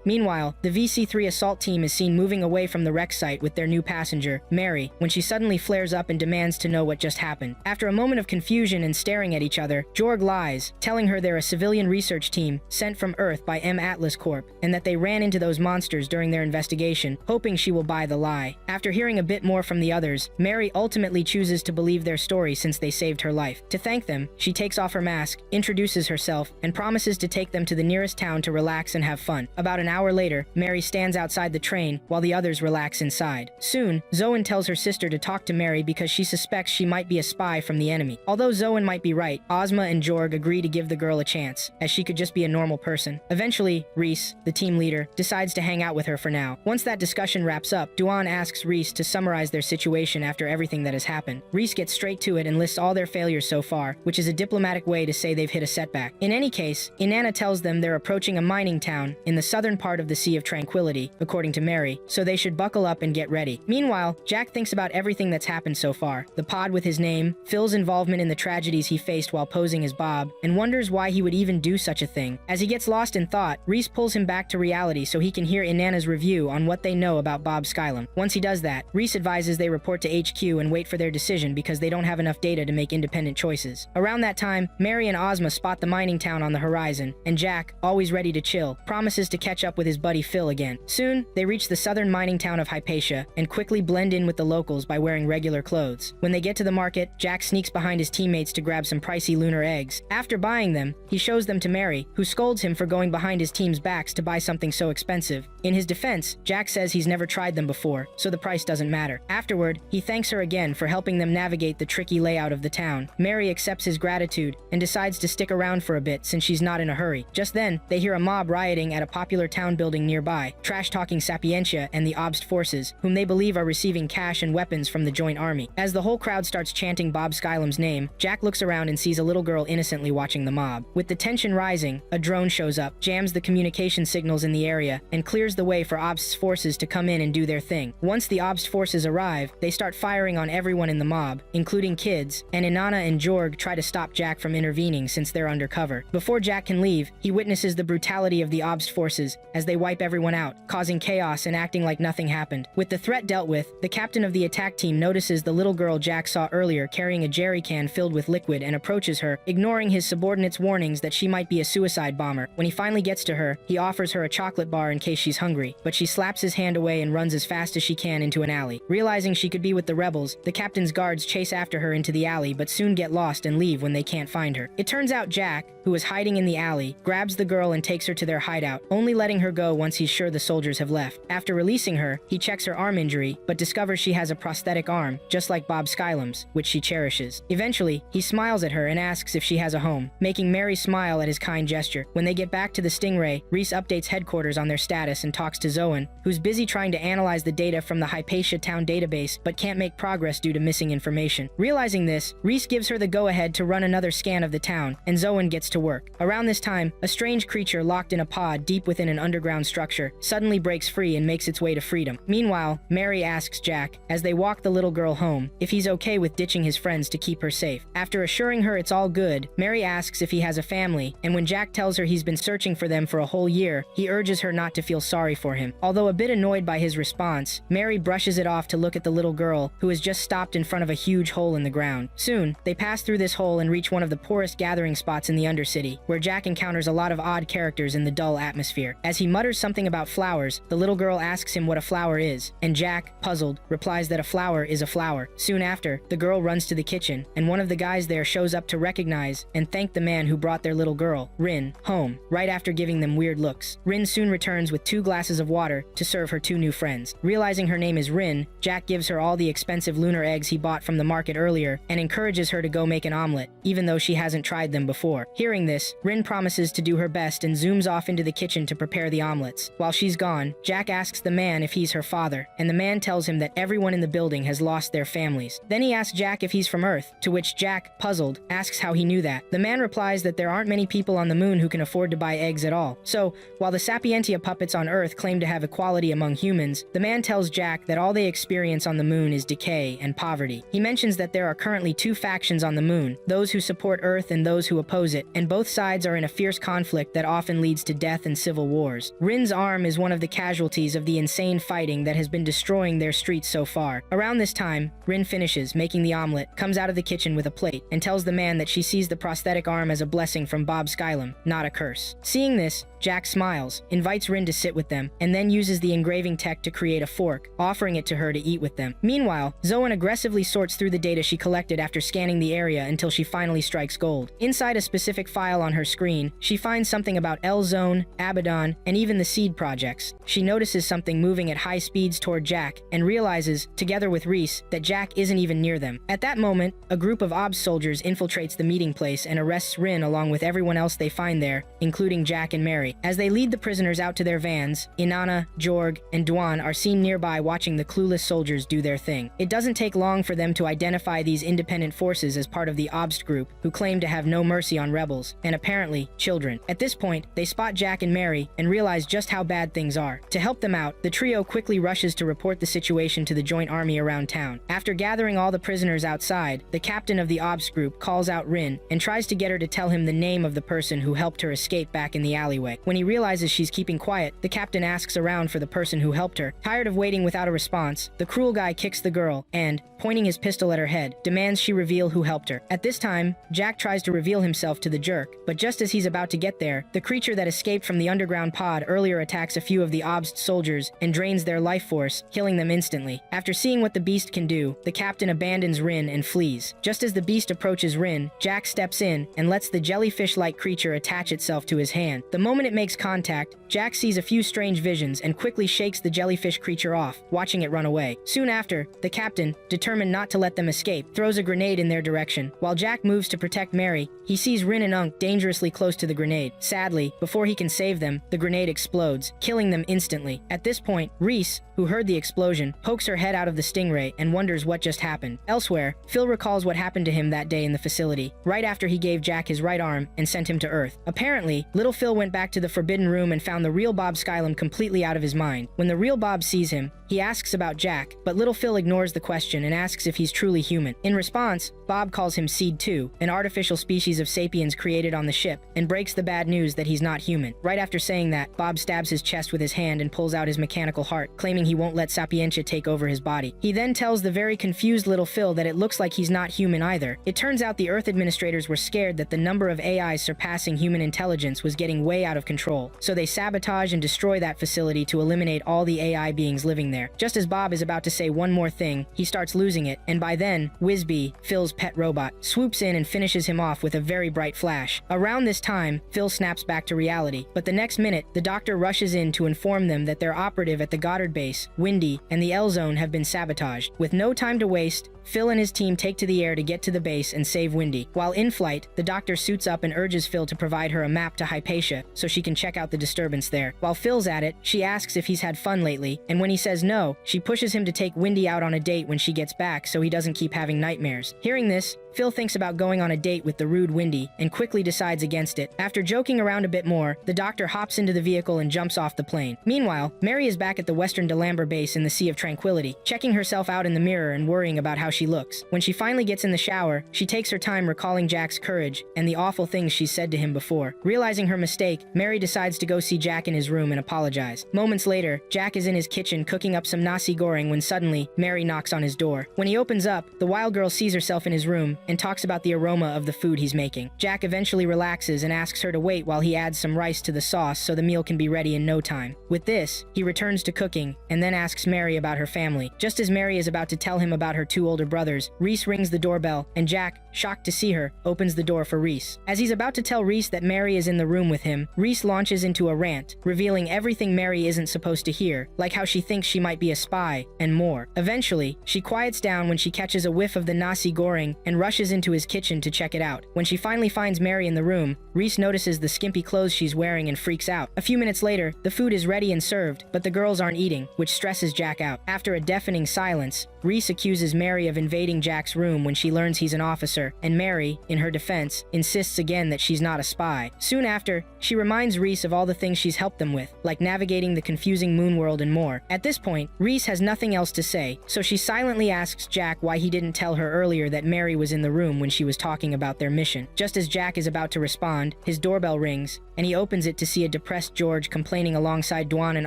Meanwhile, the VC-3 assault team is seen moving away from the wreck site with their new passenger, Mary, when she suddenly flares up and demands to know what just happened. After a moment of confusion and staring at each other, Jorg lies, telling her they're a civilian research team sent from Earth by M. Atlas Corp, and that they ran into those monsters during their investigation, hoping she will buy the lie. After hearing a bit more from the others, Mary ultimately chooses to believe their story since they saved her life. To thank them, she takes off her mask, introduces herself, and promises to take them to the nearest town to relax and have fun. About an hour later, Mary stands outside the train while the others relax inside. Soon, Zoan tells her sister to talk to Mary because she suspects she might be a spy from the enemy. Although Zoan might be right, Ozma and Jorg agree to give the girl a chance, as she could just be a normal person. Eventually, Reese, the team leader, decides to hang out with her for now. Once that discussion wraps up, Duan asks Reese to summarize their situation after everything that has happened. Reese gets straight to it and lists all their failures so far, which is a diplomatic way to say they've hit a setback. In any case, Inanna tells them they're approaching a mining town in the southern part of the Sea of Tranquility, according to Mary, so they should buckle up and get ready. Meanwhile, Jack thinks about everything that's happened so far, the pod with his name, Phil's involvement in the tragedies he faced while posing as Bob, and wonders why he would even do such a thing. As he gets lost in thought, Reese pulls him back to reality so he can hear Inanna's review on what they know about Bob Skylum. Once he does that, Reese advises they report to HQ and wait for their decision because they don't have enough data to make independent choices. Around that time, Mary and Ozma spot the mining town on the horizon, and Jack, always ready to chill, promises to catch up with his buddy Phil again. Soon, they reach the southern mining town of Hypatia and quickly blend in with the locals by wearing regular clothes. When they get to the market, Jack sneaks behind his teammates to grab some pricey lunar eggs. After buying them, he shows them to Mary, who scolds him for going behind his team's backs to buy something so expensive. In his defense, Jack says he's never tried them before, so the price doesn't matter. Afterward, he thanks her again for helping them navigate the tricky layout of the town. Mary accepts his gratitude and decides to stick around for a bit since she's not in a hurry. Just then, they hear a mob rioting at a popular town building nearby, trash-talking Sapientia and the Obst forces, whom they believe are receiving cash and weapons from the Joint Army. As the whole crowd starts chanting Bob Skylum's name, Jack looks around and sees a little girl innocently watching the mob. With the tension rising, a drone shows up, jams the communication signals in the area, and clears the way for Obst's forces to come in and do their thing. Once the Obst forces arrive, they start firing on everyone in the mob, including kids, and Inanna and Jorg try to stop Jack from intervening since they're undercover. Before Jack can leave, he witnesses the brutality of the Obst forces as they wipe everyone out, causing chaos and acting like nothing happened. With the threat dealt with, the captain of the attack team notices the little girl Jack saw earlier carrying a jerry can filled with liquid and approaches her, ignoring his subordinates' warnings that she might be a suicide bomber. When he finally gets to her, he offers her a chocolate bar in case she's hungry, but she slaps his hand away and runs as fast as she can into an alley. Realizing she could be with the rebels, the captain's guards chase after her into the alley but soon get lost and leave when they can't find her. It turns out Jack, who was hiding in the alley, grabs the girl and takes her to their hideout, only letting her go once he's sure the soldiers have left. After releasing her, he checks her arm injury, but discovers she has a prosthetic arm, just like Bob Skylum's, which she cherishes. Eventually, he smiles at her and asks if she has a home, making Mary smile at his kind gesture. When they get back to the Stingray, Reese updates headquarters on their status and talks to Zoan, who's busy trying to analyze the data from the Hypatia town database, but can't make progress due to missing information. Realizing this, Reese gives her the go-ahead to run another scan of the town, and Zoan gets to work. Around this time, a strange creature locked in a pod deep within an underground structure suddenly breaks free and makes its way to freedom. Meanwhile, Mary asks Jack, as they walk the little girl home, if he's okay with ditching his friends to keep her safe. After assuring her it's all good, Mary asks if he has a family, and when Jack tells her he's been searching for them for a whole year, he urges her not to feel sorry for him. Although a bit annoyed by his response, Mary brushes it off to look at the little girl, who has just stopped in front of a huge hole in the ground. Soon, they pass through this hole and reach one of the poorest gathering spots in the Undercity, where Jack encounters a lot of odd characters in the dull atmosphere. As he mutters something about flowers, the little girl asks him what a flower is, and Jack, puzzled, replies that a flower is a flower. Soon after, the girl runs to the kitchen, and one of the guys there shows up to recognize and thank the man who brought their little girl, Rin, home, right after giving them weird looks. Rin soon returns with 2 glasses of water to serve her 2 new friends. Realizing her name is Rin, Jack gives her all the expensive lunar eggs he bought from the market earlier and encourages her to go make an omelet, even though she hasn't tried them before. Hearing this, Rin promises to do her best and zooms off into the kitchen to prepare the omelets. While she's gone, Jack asks the man if he's her father, and the man tells him that everyone in the building has lost their families. Then he asks Jack if he's from Earth, to which Jack, puzzled, asks how he knew that. The man replies that there aren't many people on the moon who can afford to buy eggs at all. So, while the Sapientia puppets on Earth claim to have equality among humans, the man tells Jack that all they experience on the moon is decay and poverty. He mentions that there are currently 2 factions on the moon, those who support Earth and those who oppose it, and both sides are in a fierce conflict that often leads to death and civil wars. Rin's arm is one of the casualties of the insane fighting that has been destroying their streets so far. Around this time, Rin finishes making the omelet, comes out of the kitchen with a plate, and tells the man that she sees the prosthetic arm as a blessing from Bob Skylum, not a curse. Seeing this, Jack smiles, invites Rin to sit with them, and then uses the engraving tech to create a fork, offering it to her to eat with them. Meanwhile, Zoan aggressively sorts through the data she collected after scanning the area until she finally strikes gold. Inside a specific file on her screen, she finds something about L-Zone, Abaddon, and even the Seed projects. She notices something moving at high speeds toward Jack, and realizes, together with Reese, that Jack isn't even near them. At that moment, a group of OBS soldiers infiltrates the meeting place and arrests Rin along with everyone else they find there, including Jack and Mary. As they lead the prisoners out to their vans, Inanna, Jorg, and Dwan are seen nearby watching the clueless soldiers do their thing. It doesn't take long for them to identify these independent forces as part of the Obst group, who claim to have no mercy on rebels, and apparently, children. At this point, they spot Jack and Mary and realize just how bad things are. To help them out, the trio quickly rushes to report the situation to the joint army around town. After gathering all the prisoners outside, the captain of the Obst group calls out Rin and tries to get her to tell him the name of the person who helped her escape back in the alleyway. When he realizes she's keeping quiet, the captain asks around for the person who helped her. Tired of waiting without a response, the cruel guy kicks the girl and, pointing his pistol at her head, demands she reveal who helped her. At this time, Jack tries to reveal himself to the jerk, but just as he's about to get there, the creature that escaped from the underground pod earlier attacks a few of the Obst soldiers and drains their life force, killing them instantly. After seeing what the beast can do, the captain abandons Rin and flees. Just as the beast approaches Rin, Jack steps in and lets the jellyfish-like creature attach itself to his hand. The moment it makes contact, Jack sees a few strange visions and quickly shakes the jellyfish creature off, watching it run away. Soon after, the captain, determined not to let them escape, throws a grenade in their direction. While Jack moves to protect Mary, he sees Rin and Unk dangerously close to the grenade. Sadly, before he can save them, the grenade explodes, killing them instantly. At this point, Reese, who heard the explosion, pokes her head out of the stingray and wonders what just happened. Elsewhere, Phil recalls what happened to him that day in the facility, right after he gave Jack his right arm and sent him to Earth. Apparently, little Phil went back to the Forbidden Room and found the real Bob Skylum completely out of his mind. When the real Bob sees him, he asks about Jack, but little Phil ignores the question and asks if he's truly human. In response, Bob calls him Seed 2, an artificial species of sapiens created on the ship, and breaks the bad news that he's not human. Right after saying that, Bob stabs his chest with his hand and pulls out his mechanical heart, claiming he won't let Sapientia take over his body. He then tells the very confused little Phil that it looks like he's not human either. It turns out the Earth administrators were scared that the number of AIs surpassing human intelligence was getting way out of control, so they sabotage and destroy that facility to eliminate all the AI beings living there. Just as Bob is about to say one more thing, he starts losing it, and by then, Whizbee, Phil's pet robot, swoops in and finishes him off with a very bright flash. Around this time, Phil snaps back to reality, but the next minute, the doctor rushes in to inform them that their operative at the Goddard base, Windy, and the L-Zone have been sabotaged. With no time to waste, Phil and his team take to the air to get to the base and save Windy. While in flight, the doctor suits up and urges Phil to provide her a map to Hypatia so she can check out the disturbance there. While Phil's at it, she asks if he's had fun lately, and when he says no, she pushes him to take Windy out on a date when she gets back so he doesn't keep having nightmares. Hearing this, Phil thinks about going on a date with the rude Windy and quickly decides against it. After joking around a bit more, the doctor hops into the vehicle and jumps off the plane. Meanwhile, Mary is back at the Western Delambre base in the Sea of Tranquility, checking herself out in the mirror and worrying about how she looks. When she finally gets in the shower, she takes her time recalling Jack's courage and the awful things she said to him before. Realizing her mistake, Mary decides to go see Jack in his room and apologize. Moments later, Jack is in his kitchen cooking up some nasi goreng when suddenly, Mary knocks on his door. When he opens up, the wild girl sees herself in his room and talks about the aroma of the food he's making. Jack eventually relaxes and asks her to wait while he adds some rice to the sauce so the meal can be ready in no time. With this, he returns to cooking and then asks Mary about her family. Just as Mary is about to tell him about her two older brothers, Reese rings the doorbell and Jack, shocked to see her, opens the door for Reese. As he's about to tell Reese that Mary is in the room with him, Reese launches into a rant, revealing everything Mary isn't supposed to hear, like how she thinks she might be a spy, and more. Eventually, she quiets down when she catches a whiff of the nasi goreng and rushes into his kitchen to check it out. When she finally finds Mary in the room, Reese notices the skimpy clothes she's wearing and freaks out. A few minutes later, the food is ready and served, but the girls aren't eating, which stresses Jack out. After a deafening silence, Reese accuses Mary of invading Jack's room when she learns he's an officer, and Mary, in her defense, insists again that she's not a spy. Soon after, she reminds Reese of all the things she's helped them with, like navigating the confusing moon world and more. At this point, Reese has nothing else to say, so she silently asks Jack why he didn't tell her earlier that Mary was in the room when she was talking about their mission. Just as Jack is about to respond, his doorbell rings, and he opens it to see a depressed George complaining alongside Dwan and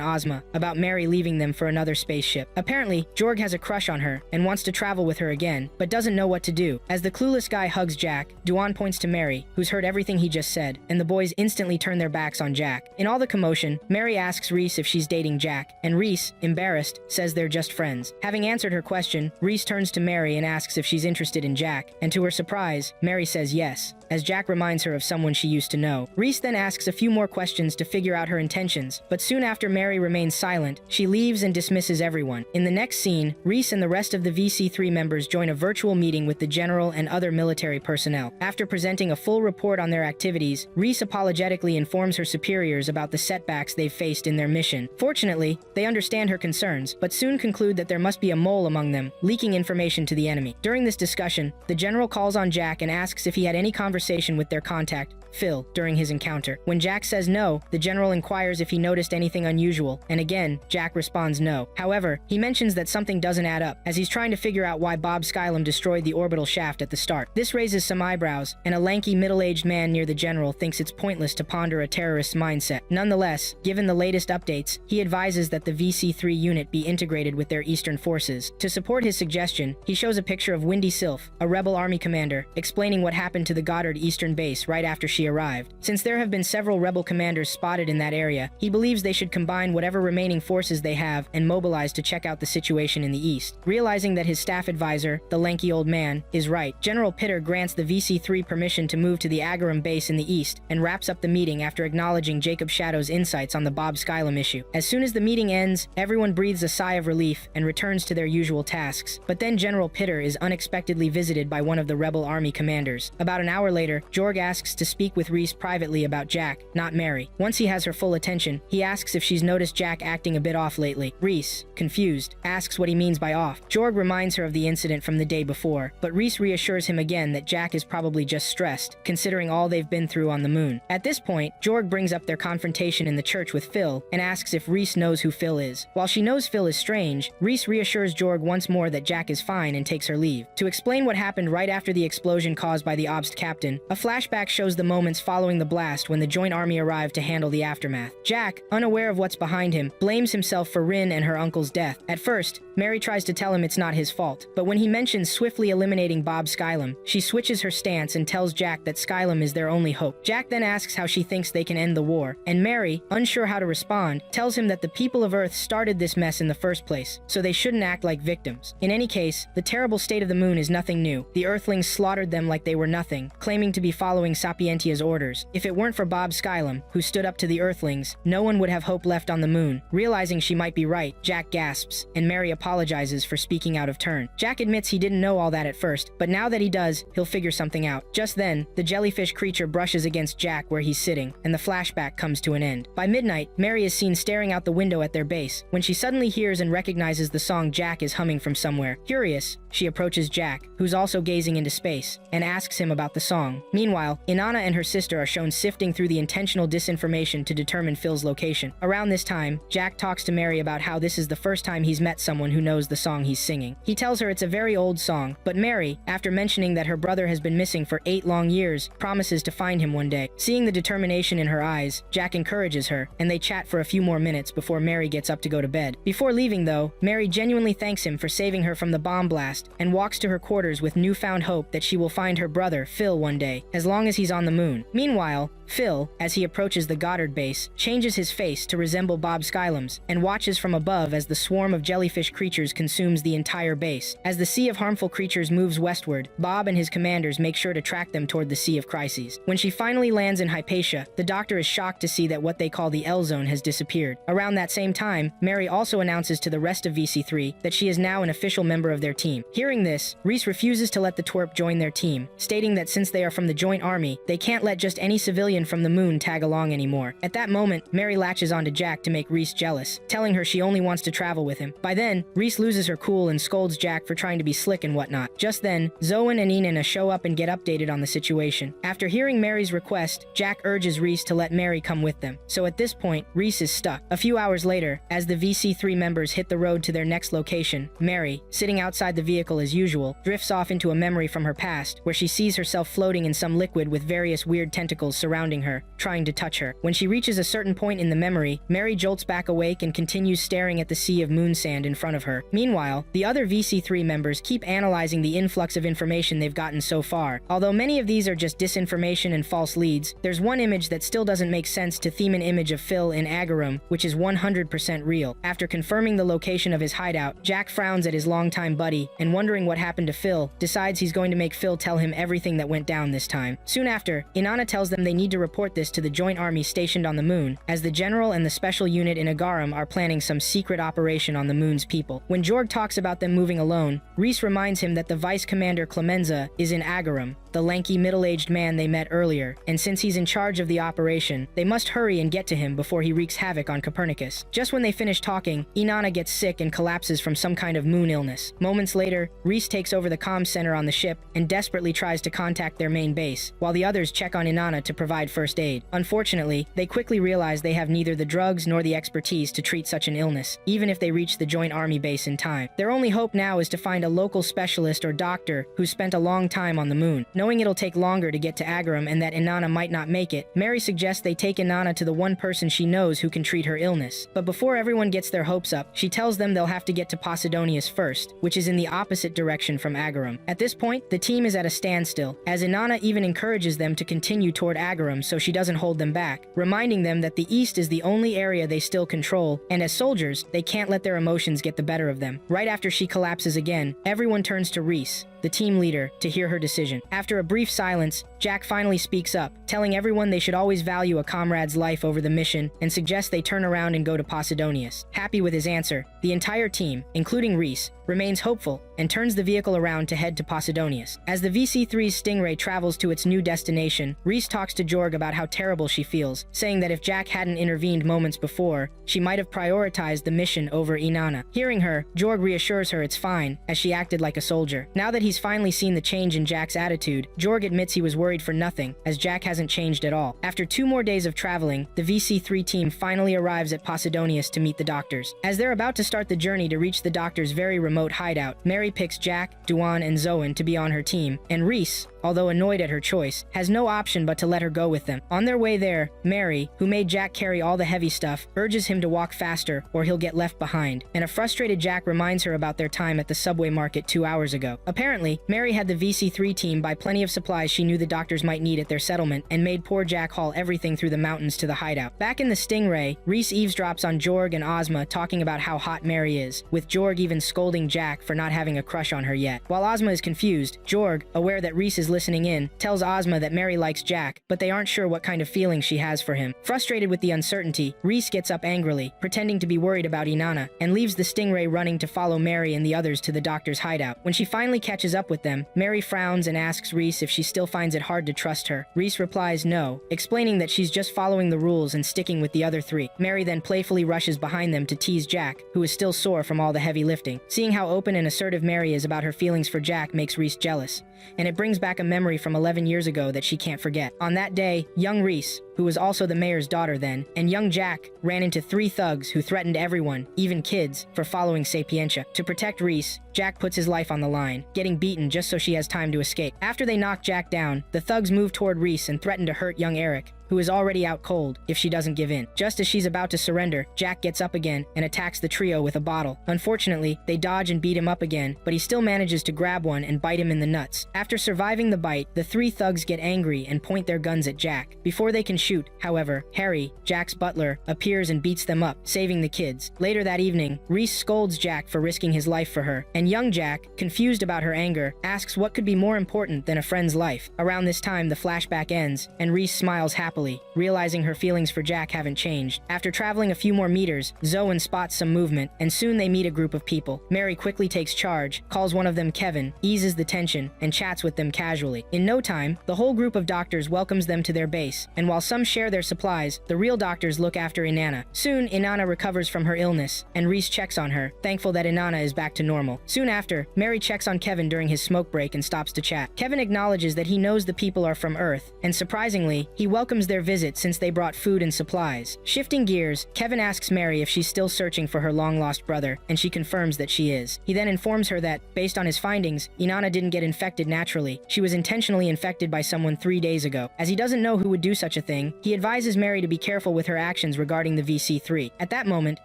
Ozma about Mary leaving them for another spaceship. Apparently, George has a crush on her and wants to travel with her again, but doesn't know what to do. As the clueless guy hugs Jack, Dwan points to Mary, who's heard everything he just said, and the boys instantly turn their backs on Jack. In all the commotion, Mary asks Reese if she's dating Jack, and Reese, embarrassed, says they're just friends. Having answered her question, Reese turns to Mary and asks if she's interested in Jack, and to her surprise, Mary says yes, as Jack reminds her of someone she used to know. Reese then asks a few more questions to figure out her intentions, but soon after Mary remains silent, she leaves and dismisses everyone. In the next scene, Reese and the rest of the VC3 members join a virtual meeting with the general and other military personnel. After presenting a full report on their activities, Reese apologetically informs her superiors about the setbacks they've faced in their mission. Fortunately, they understand her concerns, but soon conclude that there must be a mole among them, leaking information to the enemy. During this discussion, the general calls on Jack and asks if he had any conversation with their contact, Phil, during his encounter. When Jack says no, the general inquires if he noticed anything unusual, and again, Jack responds no. However, he mentions that something doesn't add up, as he's trying to figure out why Bob Skylum destroyed the orbital shaft at the start. This raises some eyebrows, and a lanky middle-aged man near the general thinks it's pointless to ponder a terrorist's mindset. Nonetheless, given the latest updates, he advises that the VC3 unit be integrated with their eastern forces. To support his suggestion, he shows a picture of Windy Sylph, a rebel army commander, explaining what happened to the Goddard Eastern base right after she arrived. Since there have been several rebel commanders spotted in that area, he believes they should combine whatever remaining forces they have and mobilize to check out the situation in the east. Realizing that his staff advisor, the lanky old man, is right, General Pitter grants the VC3 permission to move to the Agaram base in the east and wraps up the meeting after acknowledging Jacob Shadow's insights on the Bob Skylum issue. As soon as the meeting ends, everyone breathes a sigh of relief and returns to their usual tasks. But then General Pitter is unexpectedly visited by one of the rebel army commanders. About an hour later, Jorg asks to speak with Reese privately about Jack, not Mary. Once he has her full attention, he asks if she's noticed Jack acting a bit off lately. Reese, confused, asks what he means by off. Jorg reminds her of the incident from the day before, but Reese reassures him again that Jack is probably just stressed, considering all they've been through on the moon. At this point, Jorg brings up their confrontation in the church with Phil and asks if Reese knows who Phil is. While she knows Phil is strange, Reese reassures Jorg once more that Jack is fine and takes her leave. To explain what happened right after the explosion caused by the Obst captain, a flashback shows the moments following the blast when the joint army arrived to handle the aftermath. Jack, unaware of what's behind him, blames himself for Rin and her uncle's death. At first, Mary tries to tell him it's not his fault, but when he mentions swiftly eliminating Bob Skylum, she switches her stance and tells Jack that Skylum is their only hope. Jack then asks how she thinks they can end the war, and Mary, unsure how to respond, tells him that the people of Earth started this mess in the first place, so they shouldn't act like victims. In any case, the terrible state of the moon is nothing new. The Earthlings slaughtered them like they were nothing, claiming to be following Sapientia's Valencia's orders. If it weren't for Bob Skylum, who stood up to the Earthlings, no one would have hope left on the moon. Realizing she might be right, Jack gasps, and Mary apologizes for speaking out of turn. Jack admits he didn't know all that at first, but now that he does, he'll figure something out. Just then, the jellyfish creature brushes against Jack where he's sitting, and the flashback comes to an end. By midnight, Mary is seen staring out the window at their base, when she suddenly hears and recognizes the song Jack is humming from somewhere. Curious, she approaches Jack, who's also gazing into space, and asks him about the song. Meanwhile, Inanna and her sister are shown sifting through the intentional disinformation to determine Phil's location. Around this time, Jack talks to Mary about how this is the first time he's met someone who knows the song he's singing. He tells her it's a very old song, but Mary, after mentioning that her brother has been missing for 8 long years, promises to find him one day. Seeing the determination in her eyes, Jack encourages her, and they chat for a few more minutes before Mary gets up to go to bed. Before leaving though, Mary genuinely thanks him for saving her from the bomb blast, and walks to her quarters with newfound hope that she will find her brother, Phil, one day, as long as he's on the moon. Meanwhile, Phil, as he approaches the Goddard base, changes his face to resemble Bob Skylum's, and watches from above as the swarm of jellyfish creatures consumes the entire base. As the sea of harmful creatures moves westward, Bob and his commanders make sure to track them toward the Sea of Crises. When she finally lands in Hypatia, the Doctor is shocked to see that what they call the L-Zone has disappeared. Around that same time, Mary also announces to the rest of VC3 that she is now an official member of their team. Hearing this, Reese refuses to let the twerp join their team, stating that since they are from the Joint Army, they can't let just any civilian from the moon tag along anymore. At that moment, Mary latches onto Jack to make Reese jealous, telling her she only wants to travel with him. By then, Reese loses her cool and scolds Jack for trying to be slick and whatnot. Just then, Zoan and Inanna show up and get updated on the situation. After hearing Mary's request, Jack urges Reese to let Mary come with them. So at this point, Reese is stuck. A few hours later, as the VC3 members hit the road to their next location, Mary, sitting outside the vehicle as usual, drifts off into a memory from her past, where she sees herself floating in some liquid with various weird tentacles surrounding her, trying to touch her. When she reaches a certain point in the memory, Mary jolts back awake and continues staring at the sea of moon sand in front of her. Meanwhile, the other VC3 members keep analyzing the influx of information they've gotten so far. Although many of these are just disinformation and false leads, there's one image that still doesn't make sense to theme an image of Phil in Agarum, which is 100% real. After confirming the location of his hideout, Jack frowns at his longtime buddy, and wondering what happened to Phil, decides he's going to make Phil tell him everything that went down this time. Soon after, Inanna tells them they need to report this to the Joint Army stationed on the moon, as the General and the Special Unit in Agarum are planning some secret operation on the moon's people. When Jorg talks about them moving alone, Reese reminds him that the Vice Commander Clemenza is in Agarum, the lanky middle-aged man they met earlier, and since he's in charge of the operation, they must hurry and get to him before he wreaks havoc on Copernicus. Just when they finish talking, Inanna gets sick and collapses from some kind of moon illness. Moments later, Reese takes over the comms center on the ship and desperately tries to contact their main base, while the others check on Inanna to provide first aid. Unfortunately, they quickly realize they have neither the drugs nor the expertise to treat such an illness, even if they reach the Joint Army base in time. Their only hope now is to find a local specialist or doctor who's spent a long time on the moon. Knowing it'll take longer to get to Agarum and that Inanna might not make it, Mary suggests they take Inanna to the one person she knows who can treat her illness. But before everyone gets their hopes up, she tells them they'll have to get to Posidonius first, which is in the opposite direction from Agarum. At this point, the team is at a standstill, as Inanna even encourages them to continue toward Agarum so she doesn't hold them back, reminding them that the East is the only area they still control, and as soldiers, they can't let their emotions get the better of them. Right after she collapses again, everyone turns to Reese, the team leader, to hear her decision. After a brief silence, Jack finally speaks up, telling everyone they should always value a comrade's life over the mission, and suggests they turn around and go to Posidonius. Happy with his answer, the entire team, including Reese, remains hopeful and turns the vehicle around to head to Posidonius. As the VC-3's Stingray travels to its new destination, Reese talks to Jorg about how terrible she feels, saying that if Jack hadn't intervened moments before, she might have prioritized the mission over Inanna. Hearing her, Jorg reassures her it's fine, as she acted like a soldier. Now that he's finally seen the change in Jack's attitude, Jorg admits he was worried for nothing, as Jack hasn't changed at all. After 2 more days of traveling, the VC-3 team finally arrives at Posidonius to meet the doctors. As they're about to start the journey to reach the doctor's very remote hideout, Mary picks Jack, Duan, and Zoan to be on her team, and Reese, although annoyed at her choice, has no option but to let her go with them. On their way there, Mary, who made Jack carry all the heavy stuff, urges him to walk faster or he'll get left behind, and a frustrated Jack reminds her about their time at the subway market 2 hours ago. Apparently, Mary had the VC-3 team buy plenty of supplies she knew the doctors might need at their settlement, and made poor Jack haul everything through the mountains to the hideout. Back in the Stingray, Reese eavesdrops on Jorg and Ozma talking about how hot Mary is, with Jorg even scolding Jack for not having a crush on her yet. While Ozma is confused, Jorg, aware that Reese is is listening in, tells Ozma that Mary likes Jack, but they aren't sure what kind of feeling she has for him. Frustrated with the uncertainty, Reese gets up angrily, pretending to be worried about Inanna, and leaves the Stingray running to follow Mary and the others to the doctor's hideout. When she finally catches up with them, Mary frowns and asks Reese if she still finds it hard to trust her. Reese replies no, explaining that she's just following the rules and sticking with the other three. Mary then playfully rushes behind them to tease Jack, who is still sore from all the heavy lifting. Seeing how open and assertive Mary is about her feelings for Jack makes Reese jealous, and it brings back a memory from 11 years ago that she can't forget. On that day, young Reese, who was also the mayor's daughter then, and young Jack ran into 3 thugs who threatened everyone, even kids, for following Sapientia. To protect Reese, Jack puts his life on the line, getting beaten just so she has time to escape. After they knock Jack down, the thugs move toward Reese and threaten to hurt young Eric, who is already out cold, if she doesn't give in. Just as she's about to surrender, Jack gets up again and attacks the trio with a bottle. Unfortunately, they dodge and beat him up again, but he still manages to grab one and bite him in the nuts. After surviving the bite, the 3 thugs get angry and point their guns at Jack. Before they can shoot, however, Harry, Jack's butler, appears and beats them up, saving the kids. Later that evening, Reese scolds Jack for risking his life for her, and young Jack, confused about her anger, asks what could be more important than a friend's life. Around this time, the flashback ends, and Reese smiles happily, realizing her feelings for Jack haven't changed. After traveling a few more meters, Zoan spots some movement, and soon they meet a group of people. Mary quickly takes charge, calls one of them Kevin, eases the tension, and chats with them casually. In no time, the whole group of doctors welcomes them to their base, and while some share their supplies, the real doctors look after Inanna. Soon, Inanna recovers from her illness, and Reese checks on her, thankful that Inanna is back to normal. Soon after, Mary checks on Kevin during his smoke break and stops to chat. Kevin acknowledges that he knows the people are from Earth, and surprisingly, he welcomes their visit since they brought food and supplies. Shifting gears, Kevin asks Mary if she's still searching for her long-lost brother, and she confirms that she is. He then informs her that, based on his findings, Inanna didn't get infected naturally. She was intentionally infected by someone 3 days ago. As he doesn't know who would do such a thing, he advises Mary to be careful with her actions regarding the VC3. At that moment,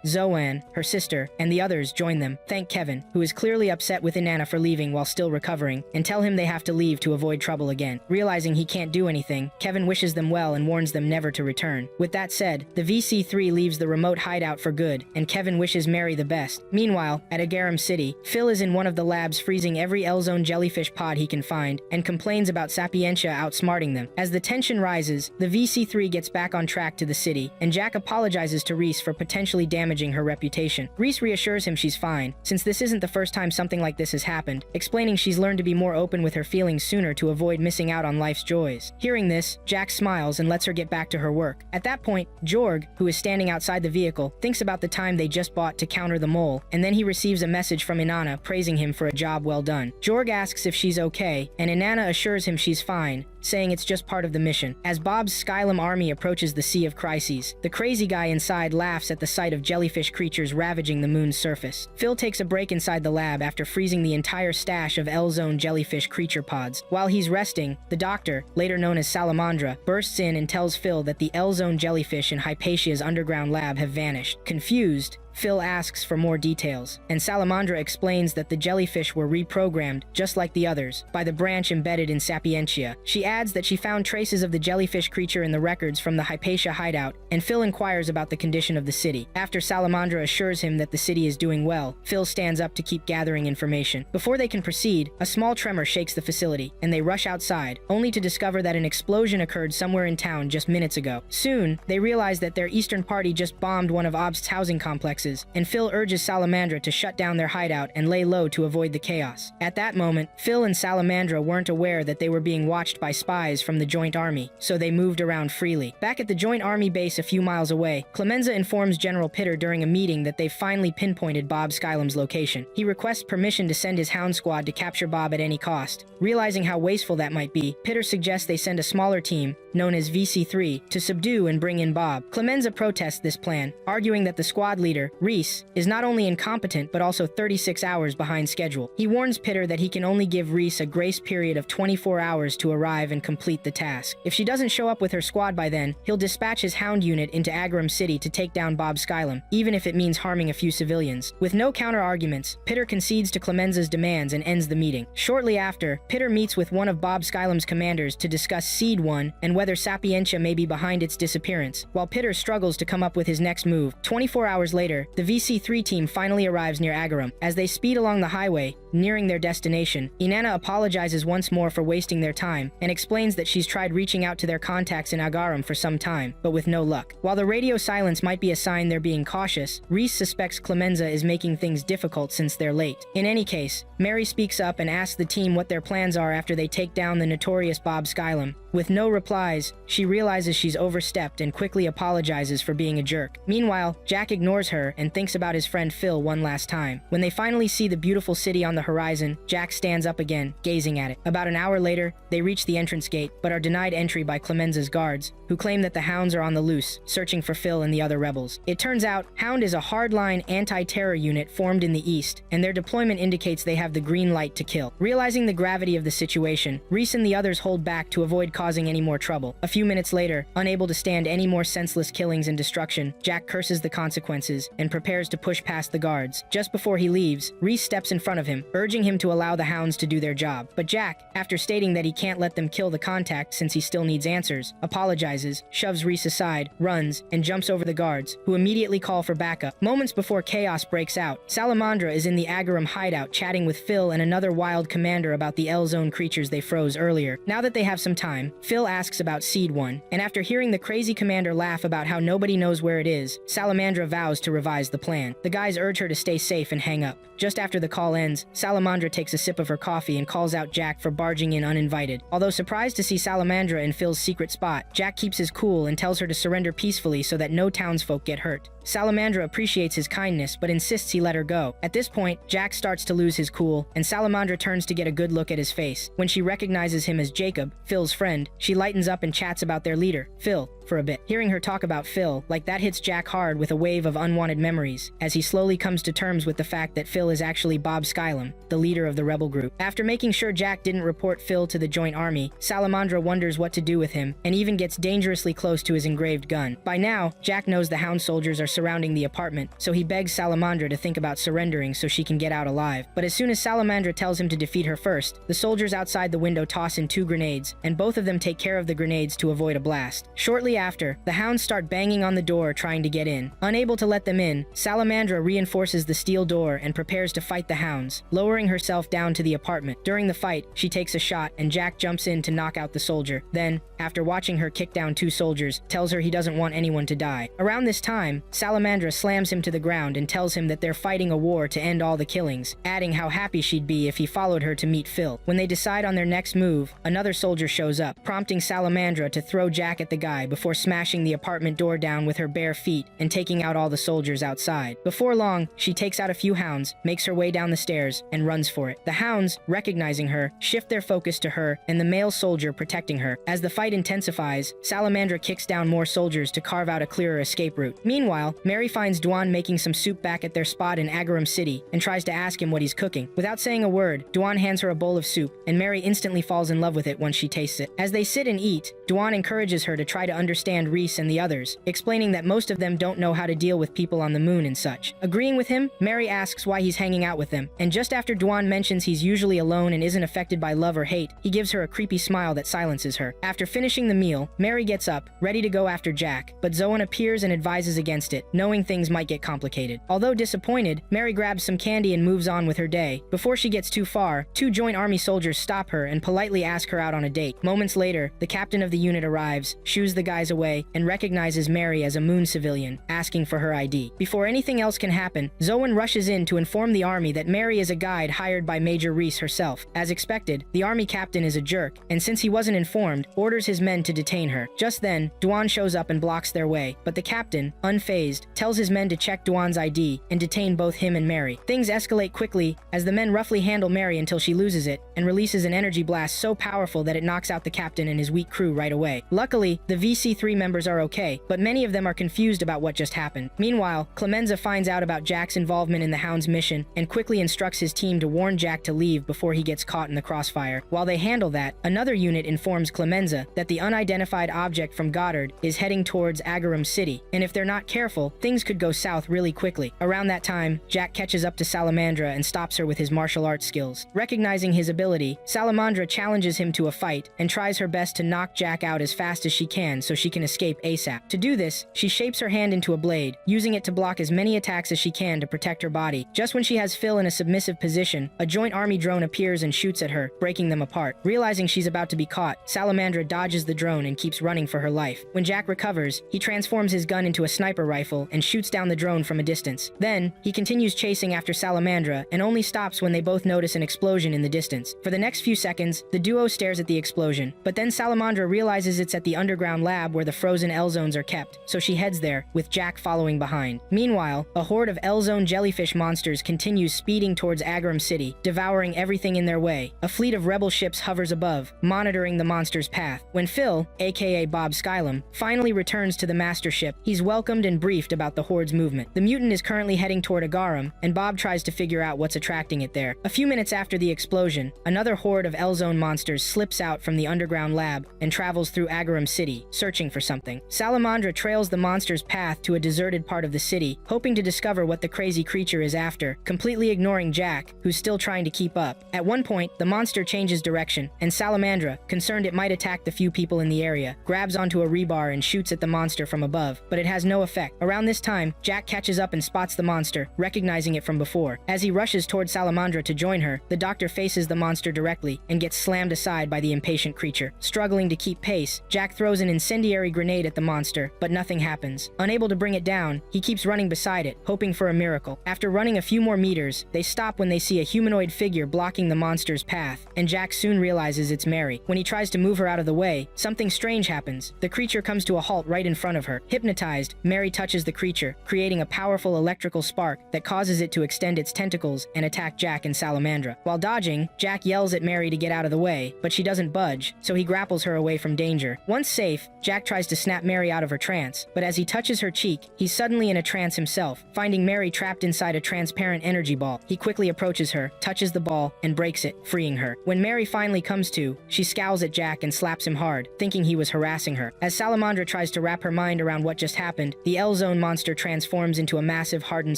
Zoan, her sister, and the others join them, thank Kevin, who is clearly upset with Inanna for leaving while still recovering, and tell him they have to leave to avoid trouble again. Realizing he can't do anything, Kevin wishes them well and warns them never to return. With that said, the VC3 leaves the remote hideout for good, and Kevin wishes Mary the best. Meanwhile, at Agarum City, Phil is in one of the labs freezing every L-Zone jellyfish pod he can find, and complains about Sapientia outsmarting them. As the tension rises, the VC3 gets back on track to the city, and Jack apologizes to Reese for potentially damaging her reputation. Reese reassures him she's fine, since this isn't the first time something like this has happened, explaining she's learned to be more open with her feelings sooner to avoid missing out on life's joys. Hearing this, Jack smiles and lets her get back to her work. At that point, Jorg, who is standing outside the vehicle, thinks about the time they just bought to counter the mole, and then he receives a message from Inanna praising him for a job well done. Jorg asks if she's okay, and Inanna assures him she's fine, saying it's just part of the mission. As Bob's Skylum army approaches the Sea of Crises, the crazy guy inside laughs at the sight of jellyfish creatures ravaging the moon's surface. Phil takes a break inside the lab after freezing the entire stash of L-Zone jellyfish creature pods. While he's resting, the doctor, later known as Salamandra, bursts in and tells Phil that the L-Zone jellyfish in Hypatia's underground lab have vanished. Confused, Phil asks for more details, and Salamandra explains that the jellyfish were reprogrammed, just like the others, by the branch embedded in Sapientia. She adds that she found traces of the jellyfish creature in the records from the Hypatia hideout, and Phil inquires about the condition of the city. After Salamandra assures him that the city is doing well, Phil stands up to keep gathering information. Before they can proceed, a small tremor shakes the facility, and they rush outside, only to discover that an explosion occurred somewhere in town just minutes ago. Soon, they realize that their eastern party just bombed one of Obst's housing complexes, and Phil urges Salamandra to shut down their hideout and lay low to avoid the chaos. At that moment, Phil and Salamandra weren't aware that they were being watched by spies from the Joint Army, so they moved around freely. Back at the Joint Army base a few miles away, Clemenza informs General Pitter during a meeting that they've finally pinpointed Bob Skylum's location. He requests permission to send his hound squad to capture Bob at any cost. Realizing how wasteful that might be, Pitter suggests they send a smaller team, known as VC3, to subdue and bring in Bob. Clemenza protests this plan, arguing that the squad leader, Reese, is not only incompetent but also 36 hours behind schedule. He warns Pitter that he can only give Reese a grace period of 24 hours to arrive and complete the task. If she doesn't show up with her squad by then, he'll dispatch his hound unit into Agarum City to take down Bob Skylum, even if it means harming a few civilians. With no counter-arguments, Pitter concedes to Clemenza's demands and ends the meeting. Shortly after, Pitter meets with one of Bob Skylum's commanders to discuss Seed 1 and whether Sapientia may be behind its disappearance, while Pitter struggles to come up with his next move. 24 hours later, the VC3 team finally arrives near Agarum. As they speed along the highway, nearing their destination, Inanna apologizes once more for wasting their time, and explains that she's tried reaching out to their contacts in Agarum for some time, but with no luck. While the radio silence might be a sign they're being cautious, Reese suspects Clemenza is making things difficult since they're late. In any case, Mary speaks up and asks the team what their plans are after they take down the notorious Bob Skylum. With no replies, she realizes she's overstepped and quickly apologizes for being a jerk. Meanwhile, Jack ignores her and thinks about his friend Phil one last time. When they finally see the beautiful city on the horizon, Jack stands up again, gazing at it. About an hour later, they reach the entrance gate, but are denied entry by Clemenza's guards, who claim that the Hounds are on the loose, searching for Phil and the other rebels. It turns out, Hound is a hardline anti-terror unit formed in the east, and their deployment indicates they have the green light to kill. Realizing the gravity of the situation, Reese and the others hold back to avoid causing any more trouble. A few minutes later, unable to stand any more senseless killings and destruction, Jack curses the consequences and prepares to push past the guards. Just before he leaves, Reese steps in front of him, urging him to allow the Hounds to do their job. But Jack, after stating that he can't let them kill the contact since he still needs answers, apologizes, shoves Reese aside, runs, and jumps over the guards, who immediately call for backup. Moments before chaos breaks out, Salamandra is in the Agarum hideout chatting with Phil and another wild commander about the L-Zone creatures they froze earlier. Now that they have some time, Phil asks about Seed 1, and after hearing the crazy commander laugh about how nobody knows where it is, Salamandra vows to revise the plan. The guys urge her to stay safe and hang up. Just after the call ends, Salamandra takes a sip of her coffee and calls out Jack for barging in uninvited. Although surprised to see Salamandra in Phil's secret spot, Jack keeps his cool and tells her to surrender peacefully so that no townsfolk get hurt. Salamandra appreciates his kindness but insists he let her go. At this point, Jack starts to lose his cool, and Salamandra turns to get a good look at his face. When she recognizes him as Jacob, Phil's friend, she lightens up and chats about their leader, Phil, for a bit. Hearing her talk about Phil, like that hits Jack hard with a wave of unwanted memories, as he slowly comes to terms with the fact that Phil is actually Bob Skylum, the leader of the rebel group. After making sure Jack didn't report Phil to the joint army, Salamandra wonders what to do with him, and even gets dangerously close to his engraved gun. By now, Jack knows the Hound soldiers are surrounding the apartment, so he begs Salamandra to think about surrendering so she can get out alive. But as soon as Salamandra tells him to defeat her first, the soldiers outside the window toss in 2 grenades, and both of them take care of the grenades to avoid a blast. Shortly after, the Hounds start banging on the door trying to get in. Unable to let them in, Salamandra reinforces the steel door and prepares to fight the Hounds, lowering herself down to the apartment. During the fight, she takes a shot and Jack jumps in to knock out the soldier. Then, after watching her kick down 2 soldiers, tells her he doesn't want anyone to die. Around this time, Salamandra slams him to the ground and tells him that they're fighting a war to end all the killings, adding how happy she'd be if he followed her to meet Phil. When they decide on their next move, another soldier shows up, prompting Salamandra to throw Jack at the guy before smashing the apartment door down with her bare feet and taking out all the soldiers outside. Before long, she takes out a few Hounds, makes her way down the stairs, and runs for it. The Hounds, recognizing her, shift their focus to her and the male soldier protecting her. As the fight intensifies, Salamandra kicks down more soldiers to carve out a clearer escape route. Meanwhile, Mary finds Duan making some soup back at their spot in Agarum City and tries to ask him what he's cooking. Without saying a word, Duan hands her a bowl of soup, and Mary instantly falls in love with it once she tastes it. As they sit and eat, Duan encourages her to try to understand Reese and the others, explaining that most of them don't know how to deal with people on the moon and such. Agreeing with him, Mary asks why he's hanging out with them, and just after Duan mentions he's usually alone and isn't affected by love or hate, he gives her a creepy smile that silences her. After finishing the meal, Mary gets up, ready to go after Jack, but Zoan appears and advises against it, knowing things might get complicated. Although disappointed, Mary grabs some candy and moves on with her day. Before she gets too far, 2 joint army soldiers stop her and politely ask her out on a date. Moments later, the captain of the unit arrives, shoos the guys away, and recognizes Mary as a moon civilian, asking for her ID. Before anything else can happen, Zoan rushes in to inform the army that Mary is a guide hired by Major Reese herself. As expected, the army captain is a jerk, and since he wasn't informed, orders his men to detain her. Just then, Duan shows up and blocks their way, but the captain, unfazed, tells his men to check Duan's ID and detain both him and Mary. Things escalate quickly as the men roughly handle Mary until she loses it and releases an energy blast so powerful that it knocks out the captain and his weak crew right away. Luckily, the see 3 members are okay, but many of them are confused about what just happened. Meanwhile, Clemenza finds out about Jack's involvement in the Hound's mission and quickly instructs his team to warn Jack to leave before he gets caught in the crossfire. While they handle that, another unit informs Clemenza that the unidentified object from Goddard is heading towards Agarum City, and if they're not careful, things could go south really quickly. Around that time, Jack catches up to Salamandra and stops her with his martial arts skills. Recognizing his ability, Salamandra challenges him to a fight and tries her best to knock Jack out as fast as she can so she can escape ASAP. To do this, she shapes her hand into a blade, using it to block as many attacks as she can to protect her body. Just when she has Phil in a submissive position, a joint army drone appears and shoots at her, breaking them apart. Realizing she's about to be caught, Salamandra dodges the drone and keeps running for her life. When Jack recovers, he transforms his gun into a sniper rifle and shoots down the drone from a distance. Then, he continues chasing after Salamandra and only stops when they both notice an explosion in the distance. For the next few seconds, the duo stares at the explosion, but then Salamandra realizes it's at the underground lab where the frozen L-zones are kept, so she heads there, with Jack following behind. Meanwhile, a horde of L-zone jellyfish monsters continues speeding towards Agarum City, devouring everything in their way. A fleet of rebel ships hovers above, monitoring the monsters' path. When Phil, aka Bob Skylum, finally returns to the master ship, he's welcomed and briefed about the horde's movement. The mutant is currently heading toward Agarum, and Bob tries to figure out what's attracting it there. A few minutes after the explosion, another horde of L-zone monsters slips out from the underground lab and travels through Agarum City, searching for something. Salamandra trails the monster's path to a deserted part of the city, hoping to discover what the crazy creature is after, completely ignoring Jack, who's still trying to keep up. At one point, the monster changes direction, and Salamandra, concerned it might attack the few people in the area, grabs onto a rebar and shoots at the monster from above, but it has no effect. Around this time, Jack catches up and spots the monster, recognizing it from before. As he rushes toward Salamandra to join her, the doctor faces the monster directly and gets slammed aside by the impatient creature. Struggling to keep pace, Jack throws an incendiary grenade at the monster, but nothing happens. Unable to bring it down, he keeps running beside it, hoping for a miracle. After running a few more meters, they stop when they see a humanoid figure blocking the monster's path, and Jack soon realizes it's Mary. When he tries to move her out of the way, something strange happens. The creature comes to a halt right in front of her. Hypnotized, Mary touches the creature, creating a powerful electrical spark that causes it to extend its tentacles and attack Jack and Salamandra. While dodging, Jack yells at Mary to get out of the way, but she doesn't budge, so he grapples her away from danger. Once safe, Jack tries to snap Mary out of her trance, but as he touches her cheek, he's suddenly in a trance himself, finding Mary trapped inside a transparent energy ball. He quickly approaches her, touches the ball, and breaks it, freeing her. When Mary finally comes to, she scowls at Jack and slaps him hard, thinking he was harassing her. As Salamandra tries to wrap her mind around what just happened, the L-Zone monster transforms into a massive hardened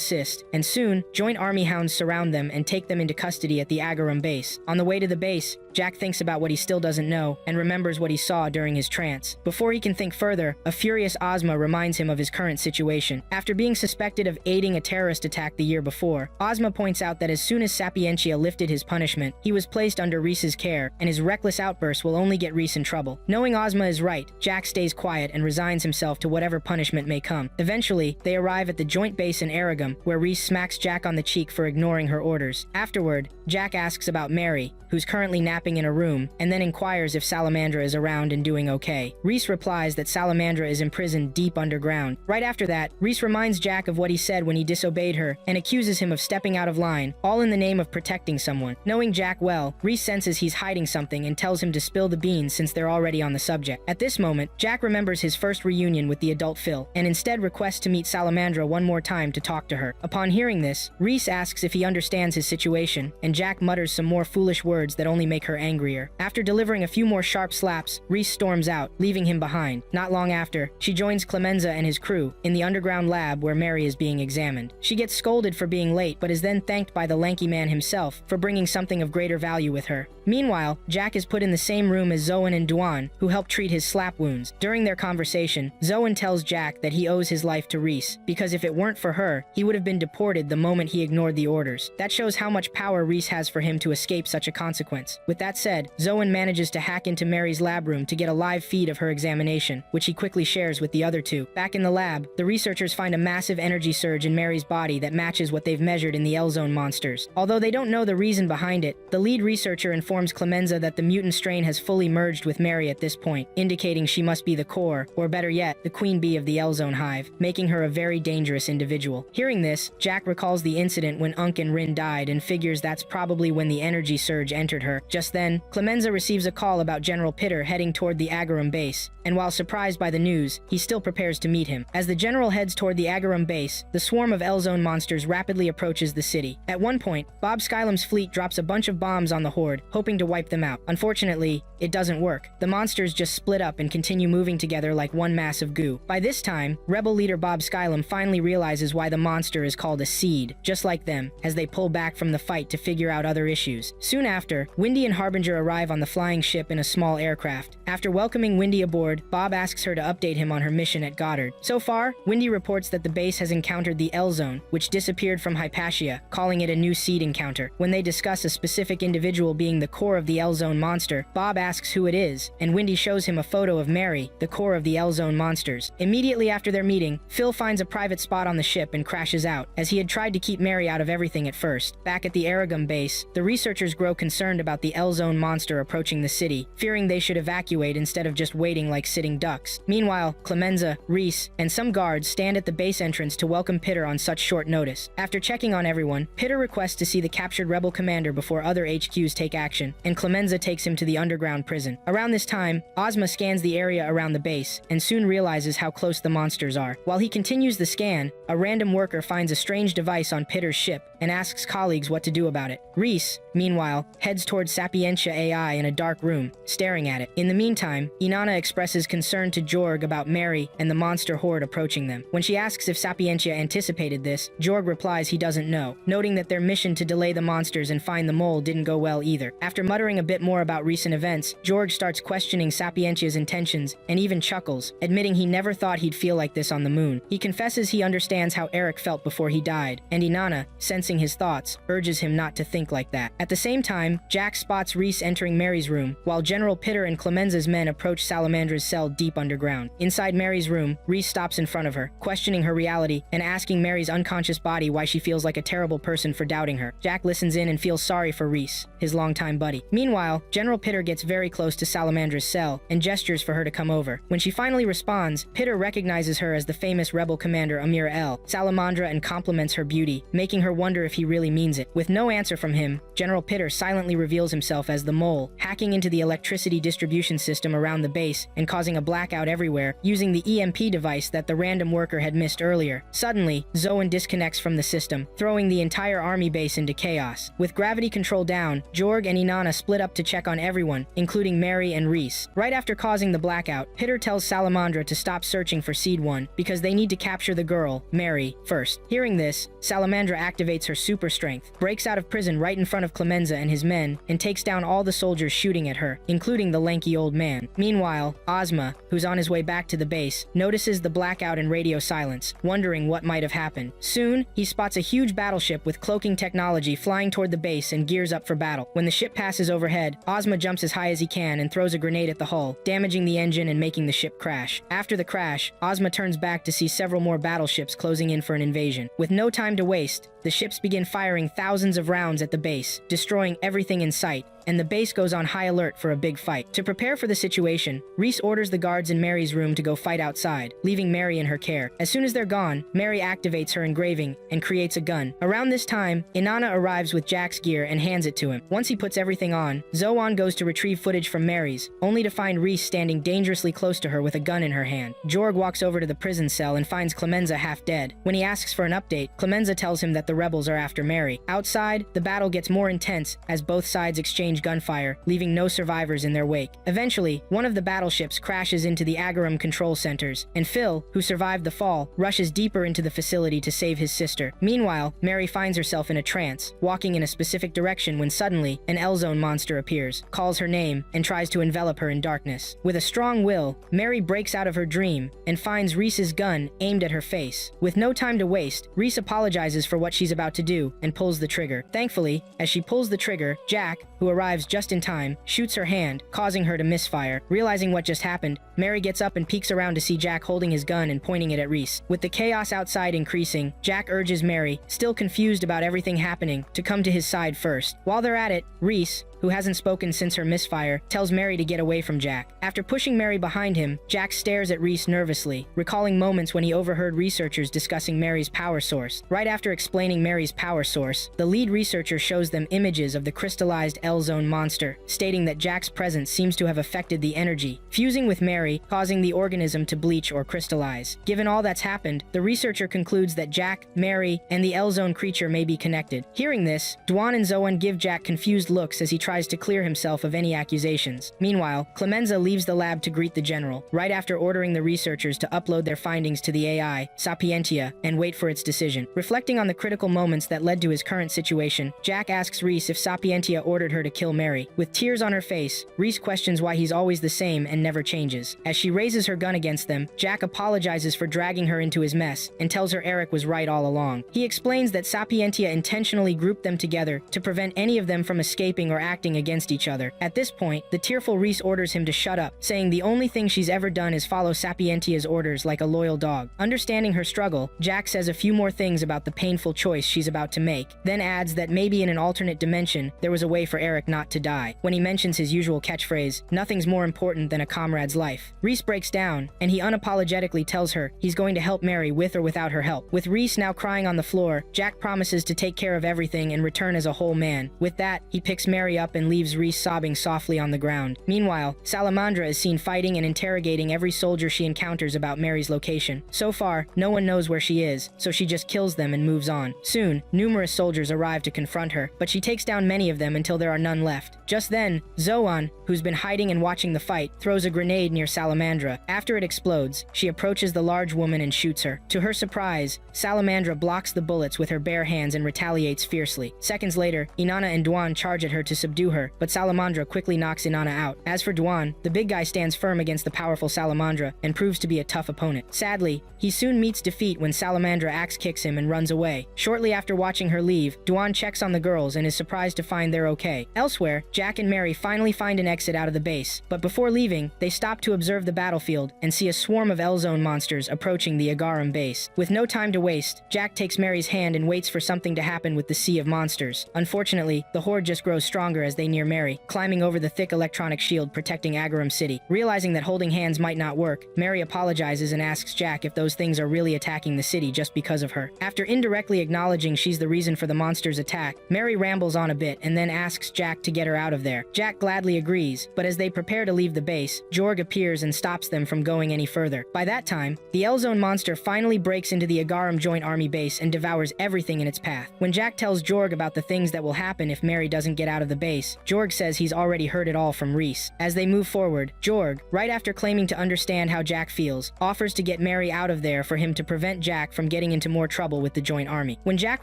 cyst, and soon, joint army hounds surround them and take them into custody at the Agarum base. On the way to the base, Jack thinks about what he still doesn't know and remembers what he saw during his trance. Before he can think further, a furious Ozma reminds him of his current situation. After being suspected of aiding a terrorist attack the year before, Ozma points out that as soon as Sapientia lifted his punishment, he was placed under Reese's care, and his reckless outbursts will only get Reese in trouble. Knowing Ozma is right, Jack stays quiet and resigns himself to whatever punishment may come. Eventually, they arrive at the joint base in Aragum, where Reese smacks Jack on the cheek for ignoring her orders. Afterward, Jack asks about Mary, who's currently napping in a room, and then inquires if Salamandra is around and doing okay. Reese replies that Salamandra is imprisoned deep underground. Right after that, Reese reminds Jack of what he said when he disobeyed her and accuses him of stepping out of line, all in the name of protecting someone. Knowing Jack well, Reese senses he's hiding something and tells him to spill the beans since they're already on the subject. At this moment, Jack remembers his first reunion with the adult Phil, and instead requests to meet Salamandra one more time to talk to her. Upon hearing this, Reese asks if he understands his situation, and Jack mutters some more foolish words that only make her angrier. After delivering a few more sharp slaps, Reese storms out, leaving him behind. Not long after, she joins Clemenza and his crew in the underground lab where Mary is being examined. She gets scolded for being late, but is then thanked by the lanky man himself for bringing something of greater value with her. Meanwhile, Jack is put in the same room as Zoan and Duan, who help treat his slap wounds. During their conversation, Zoan tells Jack that he owes his life to Reese, because if it weren't for her, he would have been deported the moment he ignored the orders. That shows how much power Reese has for him to escape such a consequence. With that said, Zoan manages to hack into Mary's lab room to get a live feed of her examination, which he quickly shares with the other two. Back in the lab, the researchers find a massive energy surge in Mary's body that matches what they've measured in the L-Zone monsters. Although they don't know the reason behind it, the lead researcher informs Clemenza that the mutant strain has fully merged with Mary at this point, indicating she must be the core, or better yet, the queen bee of the L-Zone hive, making her a very dangerous individual. Hearing this, Jack recalls the incident when Unk and Rin died and figures that's probably when the energy surge entered her, just then, Clemenza receives a call about General Pitter heading toward the Agarum base, and while surprised by the news, he still prepares to meet him. As the general heads toward the Agarum base, the swarm of L-Zone monsters rapidly approaches the city. At one point, Bob Skylum's fleet drops a bunch of bombs on the horde, hoping to wipe them out. Unfortunately, it doesn't work. The monsters just split up and continue moving together like one mass of goo. By this time, rebel leader Bob Skylum finally realizes why the monster is called a seed, just like them, as they pull back from the fight to figure out other issues. Soon after, Windy and Harbinger arrive on the flying ship in a small aircraft. After welcoming Windy aboard, Bob asks her to update him on her mission at Goddard. So far, Windy reports that the base has encountered the L-Zone, which disappeared from Hypatia, calling it a new seed encounter. When they discuss a specific individual being the core of the L-Zone monster, Bob asks who it is, and Windy shows him a photo of Mary, the core of the L-Zone monsters. Immediately after their meeting, Phil finds a private spot on the ship and crashes out, as he had tried to keep Mary out of everything at first. Back at the Aragum base, the researchers grow concerned about the L-Zone monster approaching the city, fearing they should evacuate instead of just waiting like sitting ducks. Meanwhile, Clemenza, Reese, and some guards stand at the base entrance to welcome Pitter on such short notice. After checking on everyone, Pitter requests to see the captured rebel commander before other HQs take action, and Clemenza takes him to the underground prison. Around this time, Ozma scans the area around the base, and soon realizes how close the monsters are. While he continues the scan, a random worker finds a strange device on Pitter's ship, and asks colleagues what to do about it. Reese, meanwhile, heads towards Sapientia AI in a dark room, staring at it. In the meantime, Inanna expresses concern to Jorg about Mary and the monster horde approaching them. When she asks if Sapientia anticipated this, Jorg replies he doesn't know, noting that their mission to delay the monsters and find the mole didn't go well either. After muttering a bit more about recent events, Jorg starts questioning Sapientia's intentions and even chuckles, admitting he never thought he'd feel like this on the moon. He confesses he understands how Eric felt before he died, and Inanna, sensing his thoughts, urges him not to think like that. At the same time, Jack spots Reese entering Mary's room, while General Pitter and Clemenza's men approach Salamandra's cell deep underground. Inside Mary's room, Reese stops in front of her, questioning her reality and asking Mary's unconscious body why she feels like a terrible person for doubting her. Jack listens in and feels sorry for Reese, his longtime buddy. Meanwhile, General Pitter gets very close to Salamandra's cell and gestures for her to come over. When she finally responds, Pitter recognizes her as the famous rebel commander Amir El Salamandra and compliments her beauty, making her wonder if he really means it. With no answer from him, General Pitter silently reveals himself as the Mole, hacking into the electricity distribution system around the base and causing a blackout everywhere, using the EMP device that the random worker had missed earlier. Suddenly, Zoan disconnects from the system, throwing the entire army base into chaos. With gravity control down, Jorg and Inanna split up to check on everyone, including Mary and Reese. Right after causing the blackout, Pitter tells Salamandra to stop searching for Seed 1 because they need to capture the girl, Mary, first. Hearing this, Salamandra activates her super strength, breaks out of prison right in front of Clemenza and his men, and takes down all the soldiers shooting at her, including the lanky old man. Meanwhile, Ozma, who's on his way back to the base, notices the blackout and radio silence, wondering what might have happened. Soon, he spots a huge battleship with cloaking technology flying toward the base and gears up for battle. When the ship passes overhead, Ozma jumps as high as he can and throws a grenade at the hull, damaging the engine and making the ship crash. After the crash, Ozma turns back to see several more battleships closing in for an invasion. With no time to waste, the ships begin firing thousands of rounds at the base, destroying everything in sight, and the base goes on high alert for a big fight. To prepare for the situation, Reese orders the guards in Mary's room to go fight outside, leaving Mary in her care. As soon as they're gone, Mary activates her engraving and creates a gun. Around this time, Inanna arrives with Jack's gear and hands it to him. Once he puts everything on, Zoan goes to retrieve footage from Mary's, only to find Reese standing dangerously close to her with a gun in her hand. Jorg walks over to the prison cell and finds Clemenza half dead. When he asks for an update, Clemenza tells him that the rebels are after Mary. Outside, the battle gets more intense as both sides exchange gunfire, leaving no survivors in their wake. Eventually, one of the battleships crashes into the Agarum control centers, and Phil, who survived the fall, rushes deeper into the facility to save his sister. Meanwhile, Mary finds herself in a trance, walking in a specific direction when suddenly, an L-Zone monster appears, calls her name, and tries to envelop her in darkness. With a strong will, Mary breaks out of her dream and finds Reese's gun aimed at her face. With no time to waste, Reese apologizes for what she's about to do and pulls the trigger. Thankfully, as she pulls the trigger, Jack, who arrives just in time, shoots her hand, causing her to misfire. Realizing what just happened, Mary gets up and peeks around to see Jack holding his gun and pointing it at Reese. With the chaos outside increasing, Jack urges Mary, still confused about everything happening, to come to his side first. While they're at it, Reese, who who hasn't spoken since her misfire, tells Mary to get away from Jack. After pushing Mary behind him, Jack stares at Reese nervously, recalling moments when he overheard researchers discussing Mary's power source. Right after explaining Mary's power source, the lead researcher shows them images of the crystallized L-Zone monster, stating that Jack's presence seems to have affected the energy, fusing with Mary, causing the organism to bleach or crystallize. Given all that's happened, the researcher concludes that Jack, Mary, and the L-Zone creature may be connected. Hearing this, Dwan and Zoan give Jack confused looks as he tries to clear himself of any accusations. Meanwhile, Clemenza leaves the lab to greet the general, right after ordering the researchers to upload their findings to the AI, Sapientia, and wait for its decision. Reflecting on the critical moments that led to his current situation, Jack asks Reese if Sapientia ordered her to kill Mary. With tears on her face, Reese questions why he's always the same and never changes. As she raises her gun against them, Jack apologizes for dragging her into his mess and tells her Eric was right all along. He explains that Sapientia intentionally grouped them together to prevent any of them from escaping or acting against each other. At this point, the tearful Reese orders him to shut up, saying the only thing she's ever done is follow Sapientia's orders like a loyal dog. Understanding her struggle, Jack says a few more things about the painful choice she's about to make, then adds that maybe in an alternate dimension, there was a way for Eric not to die. When he mentions his usual catchphrase, "Nothing's more important than a comrade's life," Reese breaks down, and he unapologetically tells her he's going to help Mary with or without her help. With Reese now crying on the floor, Jack promises to take care of everything and return as a whole man. With that, he picks Mary up and leaves Reese sobbing softly on the ground. Meanwhile, Salamandra is seen fighting and interrogating every soldier she encounters about Mary's location. So far, no one knows where she is, so she just kills them and moves on. Soon, numerous soldiers arrive to confront her, but she takes down many of them until there are none left. Just then, Zoan, who's been hiding and watching the fight, throws a grenade near Salamandra. After it explodes, she approaches the large woman and shoots her. To her surprise, Salamandra blocks the bullets with her bare hands and retaliates fiercely. Seconds later, Inanna and Dwan charge at her to subdue her, but Salamandra quickly knocks Inanna out. As for Dwan, the big guy stands firm against the powerful Salamandra and proves to be a tough opponent. Sadly, he soon meets defeat when Salamandra axe kicks him and runs away. Shortly after watching her leave, Dwan checks on the girls and is surprised to find they're okay. Elsewhere, Jack and Mary finally find an exit out of the base, but before leaving, they stop to observe the battlefield and see a swarm of L-Zone monsters approaching the Agarum base. With no time to waste, Jack takes Mary's hand and waits for something to happen with the sea of monsters. Unfortunately, the horde just grows stronger as they near Mary, climbing over the thick electronic shield protecting Agarum City. Realizing that holding hands might not work, Mary apologizes and asks Jack if those things are really attacking the city just because of her. After indirectly acknowledging she's the reason for the monsters' attack, Mary rambles on a bit and then asks Jack to get her out of there. Jack gladly agrees, but as they prepare to leave the base, Jorg appears and stops them from going any further. By that time, the L-Zone monster finally breaks into the Agarum Joint Army base and devours everything in its path. When Jack tells Jorg about the things that will happen if Mary doesn't get out of the base, Jorg says he's already heard it all from Reese. As they move forward, Jorg, right after claiming to understand how Jack feels, offers to get Mary out of there for him to prevent Jack from getting into more trouble with the Joint Army. When Jack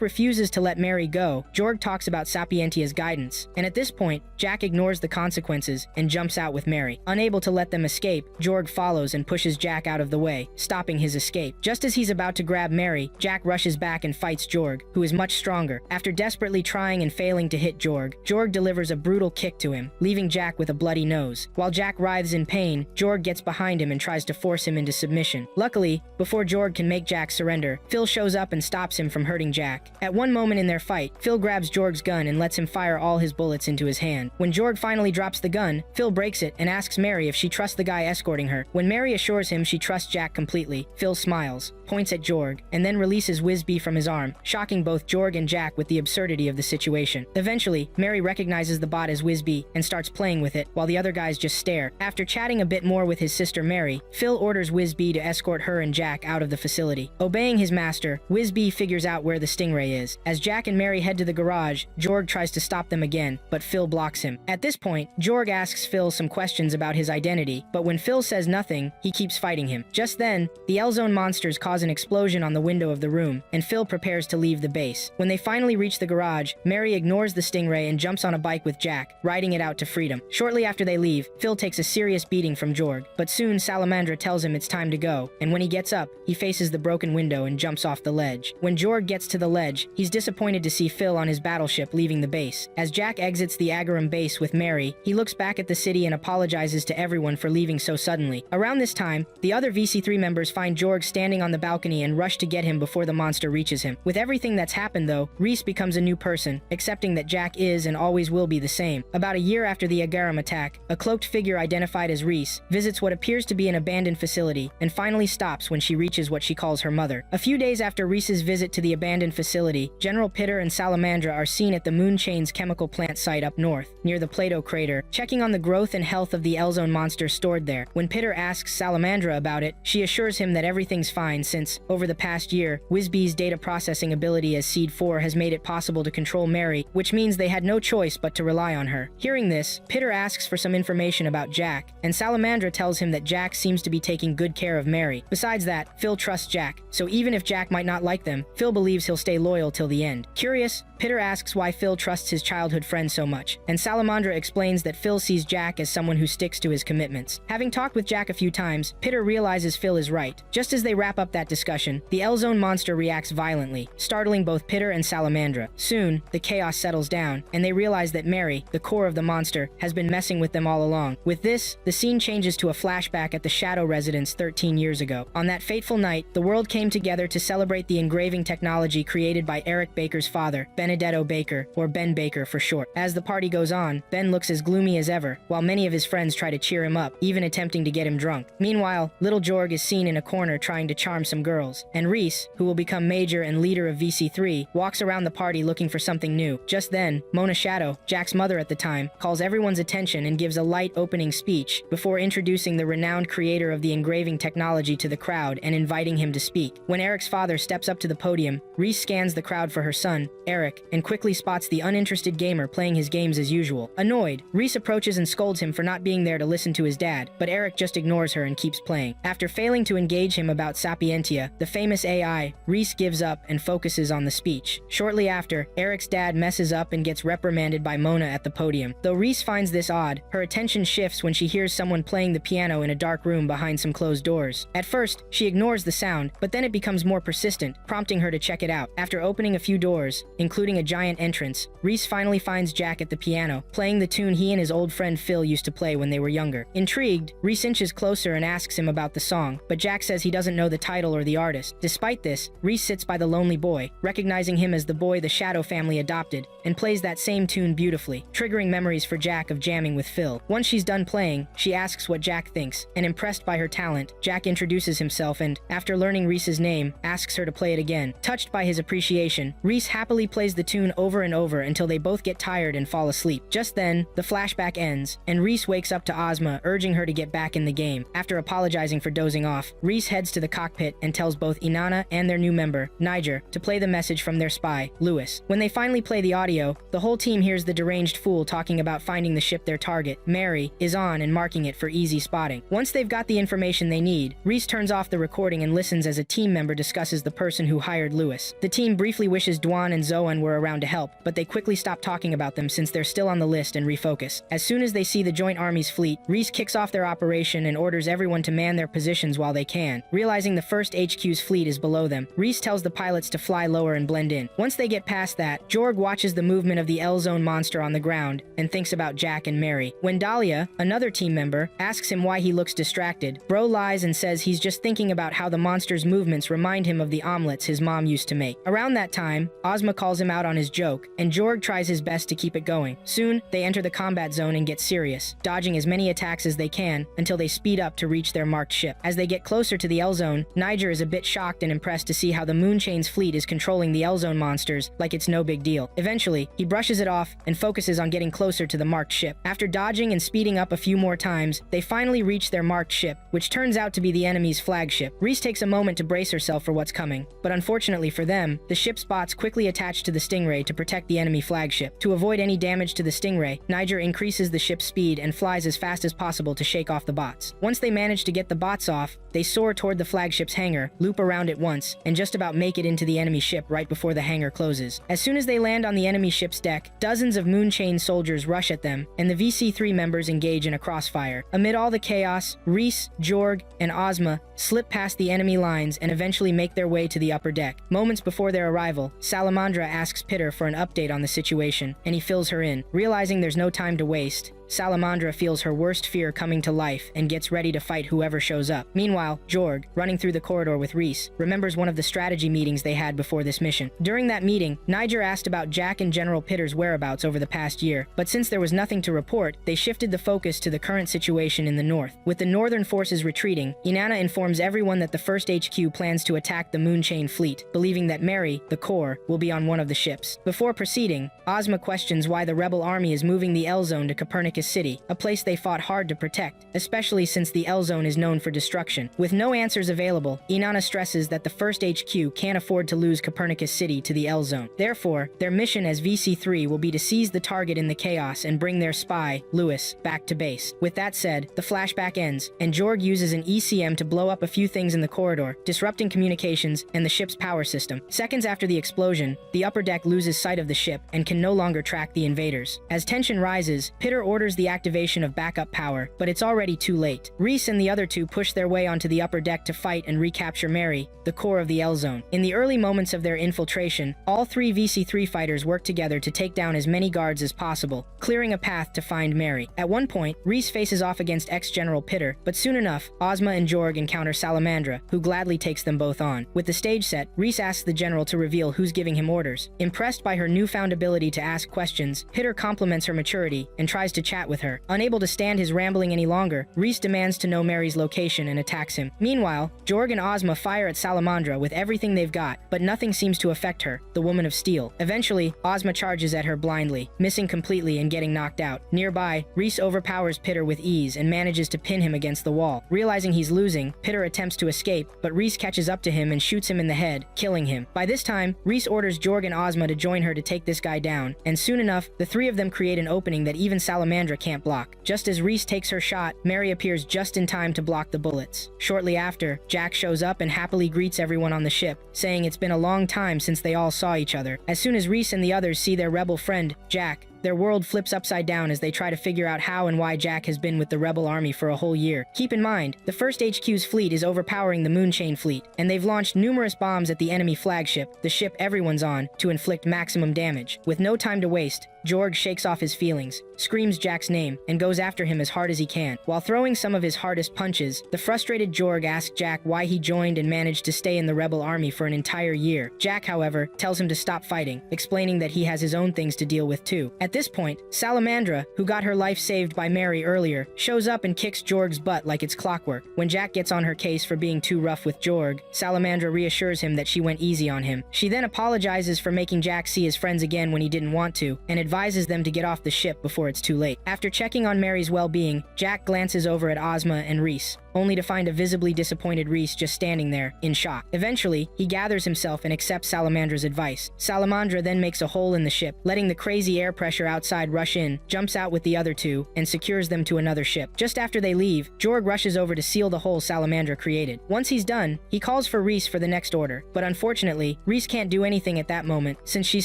refuses to let Mary go, Jorg talks about Sapientia's guidance, and at this point, Jack ignores the consequences and jumps out with Mary. Unable to let them escape, Jorg follows and pushes Jack out of the way, stopping his escape. Just as he's about to grab Mary, Jack rushes back and fights Jorg, who is much stronger. After desperately trying and failing to hit Jorg, Jorg delivers a brutal kick to him, leaving Jack with a bloody nose. While Jack writhes in pain, Jorg gets behind him and tries to force him into submission. Luckily, before Jorg can make Jack surrender, Phil shows up and stops him from hurting Jack. At one moment in their fight, Phil grabs Jorg's gun and lets him fire all his bullets into his hand. When Jorg finally drops the gun, Phil breaks it and asks Mary if she trusts the guy escorting her. When Mary assures him she trusts Jack completely, Phil smiles, points at Jorg, and then releases Whizbee from his arm, shocking both Jorg and Jack with the absurdity of the situation. Eventually, Mary recognizes the bot as Whizbee and starts playing with it, while the other guys just stare. After chatting a bit more with his sister Mary, Phil orders Whizbee to escort her and Jack out of the facility. Obeying his master, Whizbee figures out where the Stingray is. As Jack and Mary head to the garage, Jorg tries to stop them again, but Phil blocks him. At this point, Jorg asks Phil some questions about his identity, but when Phil says nothing, he keeps fighting him. Just then, the L-Zone monsters cause an explosion on the window of the room, and Phil prepares to leave the base. When they finally reach the garage, Mary ignores the Stingray and jumps on a bike with Jack, riding it out to freedom. Shortly after they leave, Phil takes a serious beating from Jorg, but soon Salamandra tells him it's time to go, and when he gets up, he faces the broken window and jumps off the ledge. When Jorg gets to the ledge, he's disappointed to see Phil on his battleship leaving the base. As Jack exits the Agarum base with Mary, he looks back at the city and apologizes to everyone for leaving so suddenly. Around this time, the other VC3 members find Jorg standing on the balcony balcony and rush to get him before the monster reaches him. With everything that's happened though, Reese becomes a new person, accepting that Jack is and always will be the same. About a year after the Agaram attack, a cloaked figure identified as Reese visits what appears to be an abandoned facility and finally stops when she reaches what she calls her mother. A few days after Reese's visit to the abandoned facility, General Pitter and Salamandra are seen at the Moon Chain's chemical plant site up north, near the Plato crater, checking on the growth and health of the L-Zone monster stored there. When Pitter asks Salamandra about it, she assures him that everything's fine since, over the past year, Whizbee's data processing ability as Seed 4 has made it possible to control Mary, which means they had no choice but to rely on her. Hearing this, Pitter asks for some information about Jack, and Salamandra tells him that Jack seems to be taking good care of Mary. Besides that, Phil trusts Jack, so even if Jack might not like them, Phil believes he'll stay loyal till the end. Curious, Pitter asks why Phil trusts his childhood friend so much, and Salamandra explains that Phil sees Jack as someone who sticks to his commitments. Having talked with Jack a few times, Pitter realizes Phil is right. Just as they wrap up that discussion, the L-Zone monster reacts violently, startling both Pitter and Salamandra. Soon, the chaos settles down, and they realize that Mary, the core of the monster, has been messing with them all along. With this, the scene changes to a flashback at the Shadow residence 13 years ago. On that fateful night, the world came together to celebrate the engraving technology created by Eric Baker's father, Benedetto Baker, or Ben Baker for short. As the party goes on, Ben looks as gloomy as ever, while many of his friends try to cheer him up, even attempting to get him drunk. Meanwhile, little Jorg is seen in a corner trying to charm some girls, and Reese, who will become major and leader of VC3, walks around the party looking for something new. Just then, Mona Shadow, Jack's mother at the time, calls everyone's attention and gives a light opening speech before introducing the renowned creator of the engraving technology to the crowd and inviting him to speak. When Eric's father steps up to the podium, Reese scans the crowd for her son, Eric, and quickly spots the uninterested gamer playing his games as usual. Annoyed, Reese approaches and scolds him for not being there to listen to his dad, but Eric just ignores her and keeps playing. After failing to engage him about Sapientia, the famous AI, Reese gives up and focuses on the speech. Shortly after, Eric's dad messes up and gets reprimanded by Mona at the podium. Though Reese finds this odd, her attention shifts when she hears someone playing the piano in a dark room behind some closed doors. At first, she ignores the sound, but then it becomes more persistent, prompting her to check it out. After opening a few doors, including a giant entrance, Reese finally finds Jack at the piano, playing the tune he and his old friend Phil used to play when they were younger. Intrigued, Reese inches closer and asks him about the song, but Jack says he doesn't know the title or the artist. Despite this, Reese sits by the lonely boy, recognizing him as the boy the Shadow family adopted, and plays that same tune beautifully, triggering memories for Jack of jamming with Phil. Once she's done playing, she asks what Jack thinks, and impressed by her talent, Jack introduces himself and, after learning Reese's name, asks her to play it again. Touched by his appreciation, Reese happily plays the tune over and over until they both get tired and fall asleep. Just then, the flashback ends, and Reese wakes up to Ozma urging her to get back in the game. After apologizing for dozing off, Reese heads to the cockpit and tells both Inanna and their new member, Niger, to play the message from their spy, Lewis. When they finally play the audio, the whole team hears the deranged fool talking about finding the ship their target, Mary, is on and marking it for easy spotting. Once they've got the information they need, Reese turns off the recording and listens as a team member discusses the person who hired Lewis. The team briefly wishes Dwan and Zoan were around to help, but they quickly stop talking about them since they're still on the list and refocus. As soon as they see the joint army's fleet, Reese kicks off their operation and orders everyone to man their positions while they can. Realizing the first HQ's fleet is below them, Reese tells the pilots to fly lower and blend in. Once they get past that, Jorg watches the movement of the L-Zone monster on the ground and thinks about Jack and Mary. When Dahlia, another team member, asks him why he looks distracted, Bro lies and says he's just thinking about how the monster's movements remind him of the omelets his mom used to make. Around that time, Ozma calls him out on his joke, and Jorg tries his best to keep it going. Soon, they enter the combat zone and get serious, dodging as many attacks as they can until they speed up to reach their marked ship. As they get closer to the L-Zone, Niger is a bit shocked and impressed to see how the Moon Chain's fleet is controlling the L-Zone monsters like it's no big deal. Eventually, he brushes it off and focuses on getting closer to the marked ship. After dodging and speeding up a few more times, they finally reach their marked ship, which turns out to be the enemy's flagship. Reese takes a moment to brace herself for what's coming, but unfortunately for them, the ship's bots quickly attach to the Stingray to protect the enemy flagship. To avoid any damage to the Stingray, Niger increases the ship's speed and flies as fast as possible to shake off the bots. Once they manage to get the bots off, they soar toward the flagship's hangar, loop around it once, and just about make it into the enemy ship right before the hangar closes. As soon as they land on the enemy ship's deck, dozens of Moon Chain soldiers rush at them, and the VC3 members engage in a crossfire. Amid all the chaos, Reese, Jorg, and Ozma slip past the enemy lines and eventually make their way to the upper deck. Moments before their arrival, Salamandra asks Pitter for an update on the situation, and he fills her in. Realizing there's no time to waste, Salamandra feels her worst fear coming to life and gets ready to fight whoever shows up. Meanwhile, Jorg, running through the corridor with Reese, remembers one of the strategy meetings they had before this mission. During that meeting, Niger asked about Jack and General Pitter's whereabouts over the past year, but since there was nothing to report, they shifted the focus to the current situation in the north. With the northern forces retreating, Inanna informs everyone that the first HQ plans to attack the Moonchain fleet, believing that Mary, the core, will be on one of the ships. Before proceeding, Ozma questions why the rebel army is moving the L-Zone to Copernicus City, a place they fought hard to protect, especially since the L-Zone is known for destruction. With no answers available, Inanna stresses that the first HQ can't afford to lose Copernicus City to the L-Zone. Therefore, their mission as VC3 will be to seize the target in the chaos and bring their spy, Lewis, back to base. With that said, the flashback ends, and Jorg uses an ECM to blow up a few things in the corridor, disrupting communications and the ship's power system. Seconds after the explosion, the upper deck loses sight of the ship and can no longer track the invaders. As tension rises, Pitter orders the activation of backup power, but it's already too late. Reese and the other two push their way onto the upper deck to fight and recapture Mary, the core of the L-Zone. In the early moments of their infiltration, all three VC3 fighters work together to take down as many guards as possible, clearing a path to find Mary. At one point, Reese faces off against ex-General Pitter, but soon enough, Ozma and Jorg encounter Salamandra, who gladly takes them both on. With the stage set, Reese asks the general to reveal who's giving him orders. Impressed by her newfound ability to ask questions, Pitter compliments her maturity and tries to chat with her. Unable to stand his rambling any longer, Reese demands to know Mary's location and attacks him. Meanwhile, Jorg and Ozma fire at Salamandra with everything they've got, but nothing seems to affect her, the woman of steel. Eventually, Ozma charges at her blindly, missing completely and getting knocked out. Nearby, Reese overpowers Pitter with ease and manages to pin him against the wall. Realizing he's losing, Pitter attempts to escape, but Reese catches up to him and shoots him in the head, killing him. By this time, Reese orders Jorg and Ozma to join her to take this guy down, and soon enough, the three of them create an opening that even Salamandra can't block. Just as Reese takes her shot, Mary appears just in time to block the bullets. Shortly after, Jack shows up and happily greets everyone on the ship, saying it's been a long time since they all saw each other. As soon as Reese and the others see their rebel friend, Jack, their world flips upside down as they try to figure out how and why Jack has been with the rebel army for a whole year. Keep in mind, the first HQ's fleet is overpowering the Moonchain fleet, and they've launched numerous bombs at the enemy flagship, the ship everyone's on, to inflict maximum damage. With no time to waste, Jorg shakes off his feelings, screams Jack's name, and goes after him as hard as he can. While throwing some of his hardest punches, the frustrated Jorg asks Jack why he joined and managed to stay in the rebel army for an entire year. Jack, however, tells him to stop fighting, explaining that he has his own things to deal with too. At this point, Salamandra, who got her life saved by Mary earlier, shows up and kicks Jorg's butt like it's clockwork. When Jack gets on her case for being too rough with Jorg, Salamandra reassures him that she went easy on him. She then apologizes for making Jack see his friends again when he didn't want to, and advises them to get off the ship before it's too late. After checking on Mary's well-being, Jack glances over at Ozma and Reese, only to find a visibly disappointed Reese just standing there, in shock. Eventually, he gathers himself and accepts Salamandra's advice. Salamandra then makes a hole in the ship, letting the crazy air pressure outside rush in, jumps out with the other two, and secures them to another ship. Just after they leave, Jorg rushes over to seal the hole Salamandra created. Once he's done, he calls for Reese for the next order, but unfortunately, Reese can't do anything at that moment, since she's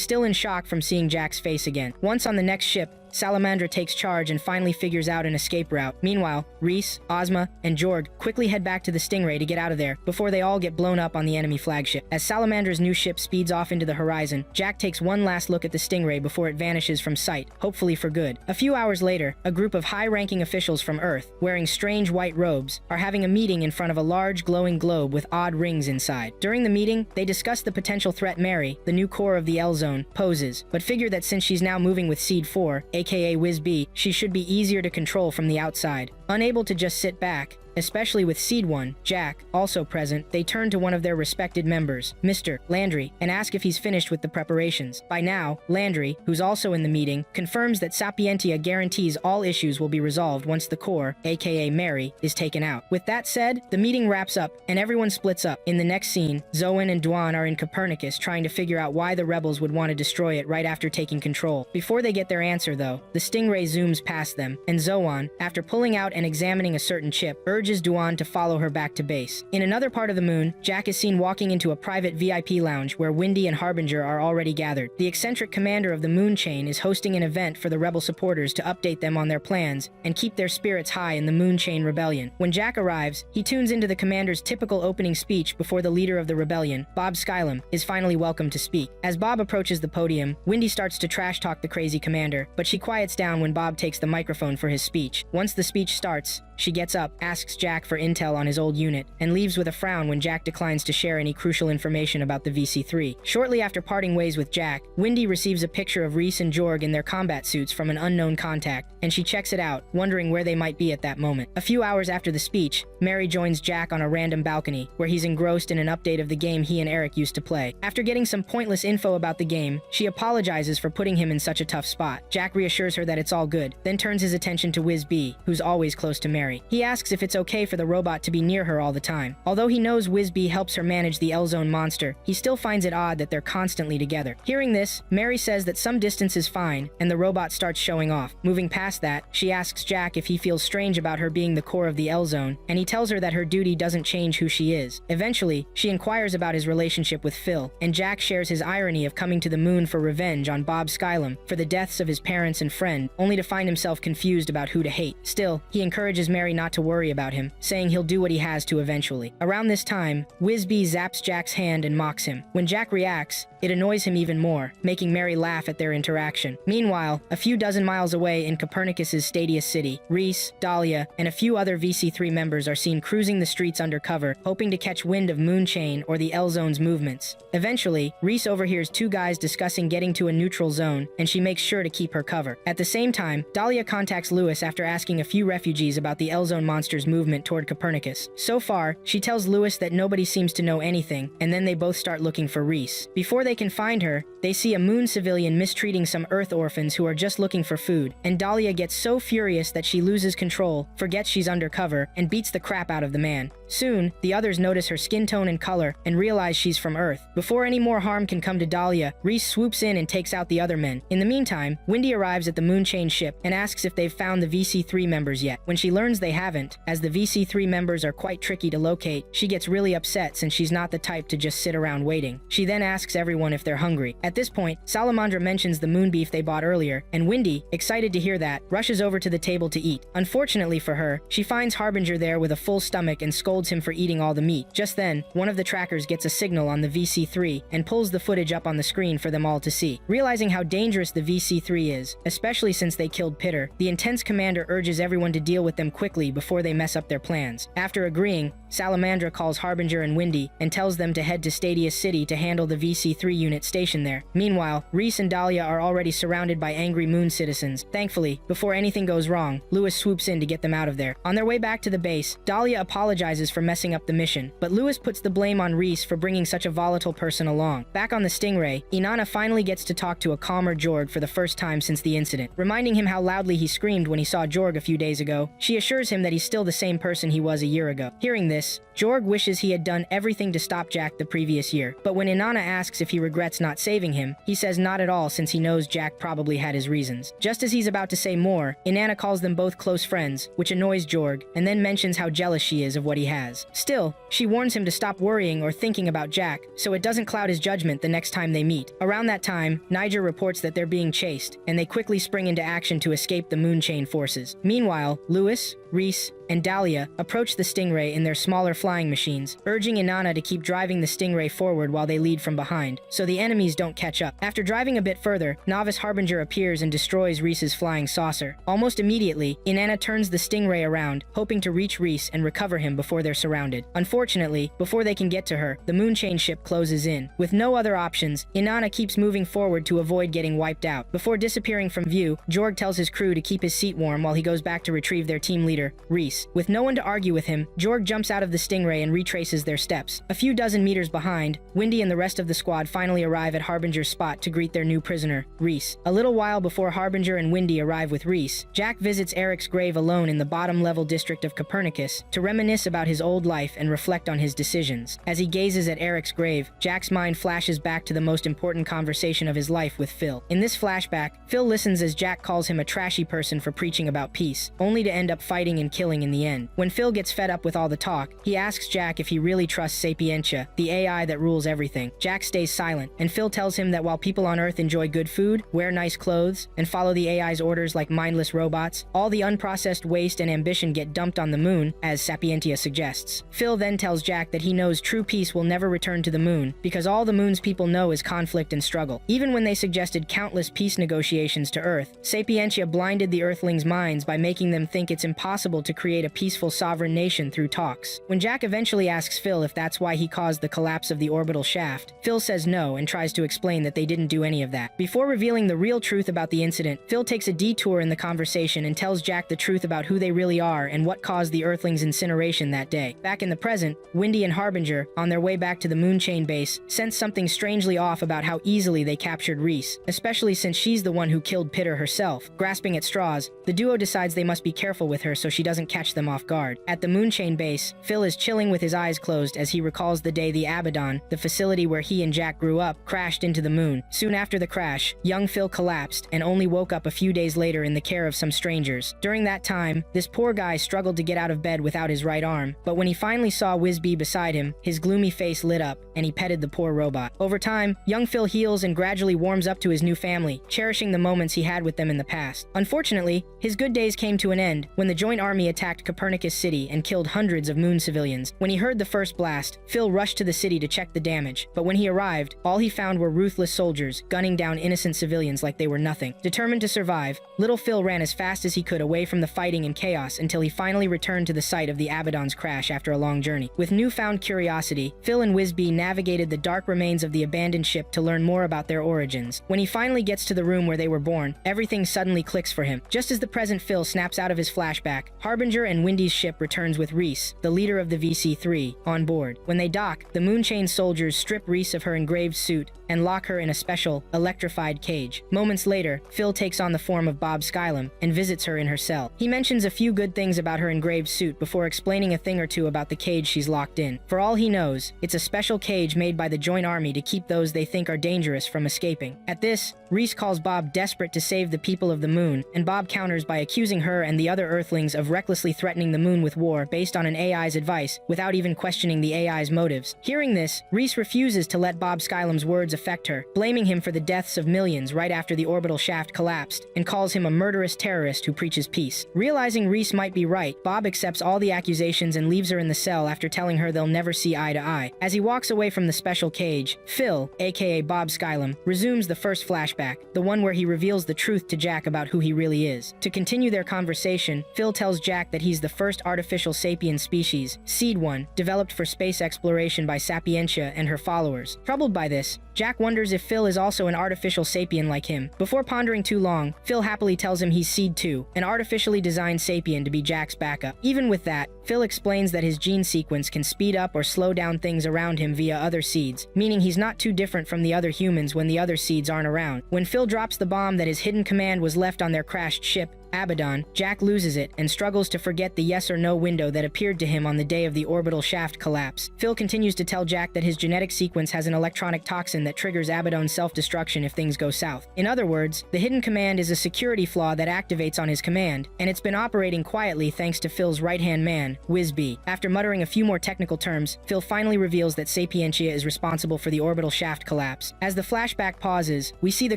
still in shock from seeing Jack's face again. Once on the next ship, Salamandra takes charge and finally figures out an escape route. Meanwhile, Reese, Ozma, and Jorg quickly head back to the Stingray to get out of there before they all get blown up on the enemy flagship. As Salamandra's new ship speeds off into the horizon, Jack takes one last look at the Stingray before it vanishes from sight, hopefully for good. A few hours later, a group of high-ranking officials from Earth, wearing strange white robes, are having a meeting in front of a large glowing globe with odd rings inside. During the meeting, they discuss the potential threat Mary, the new core of the L-Zone, poses, but figure that since she's now moving with Seed 4, aka Wiz-B, she should be easier to control from the outside. Unable to just sit back, especially with Seed 1, Jack, also present, they turn to one of their respected members, Mr. Landry, and ask if he's finished with the preparations. By now, Landry, who's also in the meeting, confirms that Sapientia guarantees all issues will be resolved once the core, aka Mary, is taken out. With that said, the meeting wraps up, and everyone splits up. In the next scene, Zoan and Dwan are in Copernicus trying to figure out why the rebels would want to destroy it right after taking control. Before they get their answer though, the Stingray zooms past them, and Zoan, after pulling out and examining a certain chip, urges urges Duan to follow her back to base. In another part of the moon, Jack is seen walking into a private VIP lounge where Windy and Harbinger are already gathered. The eccentric commander of the Moon Chain is hosting an event for the rebel supporters to update them on their plans and keep their spirits high in the Moon Chain rebellion. When Jack arrives, he tunes into the commander's typical opening speech before the leader of the rebellion, Bob Skylum, is finally welcomed to speak. As Bob approaches the podium, Windy starts to trash talk the crazy commander, but she quiets down when Bob takes the microphone for his speech. Once the speech starts, she gets up, asks Jack for intel on his old unit, and leaves with a frown when Jack declines to share any crucial information about the VC-3. Shortly after parting ways with Jack, Windy receives a picture of Reese and Jorg in their combat suits from an unknown contact, and she checks it out, wondering where they might be at that moment. A few hours after the speech, Mary joins Jack on a random balcony, where he's engrossed in an update of the game he and Eric used to play. After getting some pointless info about the game, she apologizes for putting him in such a tough spot. Jack reassures her that it's all good, then turns his attention to Wiz B, who's always close to Mary. He asks if it's okay for the robot to be near her all the time. Although he knows Wiz B helps her manage the L-Zone monster, he still finds it odd that they're constantly together. Hearing this, Mary says that some distance is fine, and the robot starts showing off. Moving past that, she asks Jack if he feels strange about her being the core of the L-Zone, and he tells her that her duty doesn't change who she is. Eventually, she inquires about his relationship with Phil, and Jack shares his irony of coming to the moon for revenge on Bob Skylum for the deaths of his parents and friend, only to find himself confused about who to hate. Still, he encourages Mary not to worry about him, saying he'll do what he has to eventually. Around this time, Wiz B zaps Jack's hand and mocks him. When Jack reacts, it annoys him even more, making Mary laugh at their interaction. Meanwhile, a few dozen miles away in Copernicus's Stadius City, Reese, Dahlia, and a few other VC-3 members are seen cruising the streets undercover, hoping to catch wind of Moon Chain or the L-Zone's movements. Eventually, Reese overhears two guys discussing getting to a neutral zone, and she makes sure to keep her cover. At the same time, Dahlia contacts Lewis after asking a few refugees about the L-Zone monster's movement toward Copernicus. So far, she tells Lewis that nobody seems to know anything, and then they both start looking for Reese. Before they can find her, they see a moon civilian mistreating some Earth orphans who are just looking for food, and Dahlia gets so furious that she loses control, forgets she's undercover, and beats the crap out of the man. Soon, the others notice her skin tone and color and realize she's from Earth. Before any more harm can come to Dahlia, Reese swoops in and takes out the other men. In the meantime, Windy arrives at the Moon Chain ship and asks if they've found the VC-3 members yet. When she learns they haven't, as the VC-3 members are quite tricky to locate, she gets really upset since she's not the type to just sit around waiting. She then asks everyone if they're hungry. At this point, Salamandra mentions the moon beef they bought earlier, and Windy, excited to hear that, rushes over to the table to eat. Unfortunately for her, she finds Harbinger there with a full stomach and scolds him for eating all the meat. Just then, one of the trackers gets a signal on the VC-3 and pulls the footage up on the screen for them all to see. Realizing how dangerous the VC-3 is, especially since they killed Pitter, the intense commander urges everyone to deal with them quickly before they mess up their plans. After agreeing, Salamandra calls Harbinger and Windy and tells them to head to Stadius City to handle the VC-3 unit stationed there. Meanwhile, Reese and Dahlia are already surrounded by angry moon citizens. Thankfully, before anything goes wrong, Lewis swoops in to get them out of there. On their way back to the base, Dahlia apologizes for messing up the mission, but Lewis puts the blame on Reese for bringing such a volatile person along. Back on the Stingray, Inanna finally gets to talk to a calmer Jorg for the first time since the incident. Reminding him how loudly he screamed when he saw Jorg a few days ago, she assures him that he's still the same person he was a year ago. Hearing this, Jorg wishes he had done everything to stop Jack the previous year, but when Inanna asks if he regrets not saving him, he says not at all since he knows Jack probably had his reasons. Just as he's about to say more, Inanna calls them both close friends, which annoys Jorg, and then mentions how jealous she is of what he has. Still, she warns him to stop worrying or thinking about Jack, so it doesn't cloud his judgment the next time they meet. Around that time, Niger reports that they're being chased, and they quickly spring into action to escape the Moon Chain forces. Meanwhile, Lewis, Reese, and Dahlia approach the Stingray in their smaller flying machines, urging Inanna to keep driving the Stingray forward while they lead from behind, so the enemies don't catch up. After driving a bit further, Novice Harbinger appears and destroys Reese's flying saucer. Almost immediately, Inanna turns the Stingray around, hoping to reach Reese and recover him before they're surrounded. Unfortunately, before they can get to her, the Moon Chain ship closes in. With no other options, Inanna keeps moving forward to avoid getting wiped out. Before disappearing from view, Jorg tells his crew to keep his seat warm while he goes back to retrieve their team leader, Reese. With no one to argue with him, Jorg jumps out of the Stingray and retraces their steps. A few dozen meters behind, Windy and the rest of the squad finally arrive at Harbinger's spot to greet their new prisoner, Reese. A little while before Harbinger and Windy arrive with Reese, Jack visits Eric's grave alone in the bottom-level district of Copernicus to reminisce about his old life and reflect on his decisions. As he gazes at Eric's grave, Jack's mind flashes back to the most important conversation of his life with Phil. In this flashback, Phil listens as Jack calls him a trashy person for preaching about peace, only to end up fighting fighting and killing in the end. When Phil gets fed up with all the talk, he asks Jack if he really trusts Sapientia, the AI that rules everything. Jack stays silent, and Phil tells him that while people on Earth enjoy good food, wear nice clothes, and follow the AI's orders like mindless robots, all the unprocessed waste and ambition get dumped on the moon, as Sapientia suggests. Phil then tells Jack that he knows true peace will never return to the moon, because all the moon's people know is conflict and struggle. Even when they suggested countless peace negotiations to Earth, Sapientia blinded the Earthlings' minds by making them think it's impossible to create a peaceful sovereign nation through talks. When Jack eventually asks Phil if that's why he caused the collapse of the orbital shaft, Phil says no and tries to explain that they didn't do any of that. Before revealing the real truth about the incident, Phil takes a detour in the conversation and tells Jack the truth about who they really are and what caused the Earthlings' incineration that day. Back in the present, Wendy and Harbinger, on their way back to the Moonchain base, sense something strangely off about how easily they captured Reese, especially since she's the one who killed Pitter herself. Grasping at straws, the duo decides they must be careful with her so she doesn't catch them off guard. At the Moonchain base, Phil is chilling with his eyes closed as he recalls the day the Abaddon, the facility where he and Jack grew up, crashed into the moon. Soon after the crash, young Phil collapsed and only woke up a few days later in the care of some strangers. During that time, this poor guy struggled to get out of bed without his right arm, but when he finally saw Whizbee beside him, his gloomy face lit up, and he petted the poor robot. Over time, young Phil heals and gradually warms up to his new family, cherishing the moments he had with them in the past. Unfortunately, his good days came to an end when the Joint Army attacked Copernicus City and killed hundreds of moon civilians. When he heard the first blast, Phil rushed to the city to check the damage, but when he arrived, all he found were ruthless soldiers gunning down innocent civilians like they were nothing. Determined to survive, little Phil ran as fast as he could away from the fighting and chaos until he finally returned to the site of the Abaddon's crash after a long journey. With newfound curiosity, Phil and Whizbee navigated the dark remains of the abandoned ship to learn more about their origins. When he finally gets to the room where they were born, everything suddenly clicks for him. Just as the present Phil snaps out of his flashback, Harbinger and Wendy's ship returns with Reese, the leader of the VC-3, on board. When they dock, the Moonchain soldiers strip Reese of her engraved suit and lock her in a special, electrified cage. Moments later, Phil takes on the form of Bob Skylum and visits her in her cell. He mentions a few good things about her engraved suit before explaining a thing or two about the cage she's locked in. For all he knows, it's a special cage made by the Joint Army to keep those they think are dangerous from escaping. At this, Reese calls Bob desperate to save the people of the moon, and Bob counters by accusing her and the other Earthlings of recklessly threatening the moon with war based on an AI's advice without even questioning the AI's motives. Hearing this, Reese refuses to let Bob Skylum's words affect her, blaming him for the deaths of millions right after the orbital shaft collapsed, and calls him a murderous terrorist who preaches peace. Realizing Reese might be right, Bob accepts all the accusations and leaves her in the cell after telling her they'll never see eye to eye. As he walks away from the special cage, Phil, aka Bob Skylum, resumes the first flashback, the one where he reveals the truth to Jack about who he really is. To continue their conversation, Phil tells Jack that he's the first artificial sapien species, Seed One, developed for space exploration by Sapientia and her followers. Troubled by this, Jack wonders if Phil is also an artificial sapien like him. Before pondering too long, Phil happily tells him he's Seed 2, an artificially designed sapien to be Jack's backup. Even with that, Phil explains that his gene sequence can speed up or slow down things around him via other seeds, meaning he's not too different from the other humans when the other seeds aren't around. When Phil drops the bomb that his hidden command was left on their crashed ship, Abaddon, Jack loses it and struggles to forget the yes or no window that appeared to him on the day of the orbital shaft collapse. Phil continues to tell Jack that his genetic sequence has an electronic toxin that triggers Abaddon's self-destruction if things go south. In other words, the hidden command is a security flaw that activates on his command, and it's been operating quietly thanks to Phil's right-hand man, Whizbee. After muttering a few more technical terms, Phil finally reveals that Sapientia is responsible for the orbital shaft collapse. As the flashback pauses, we see the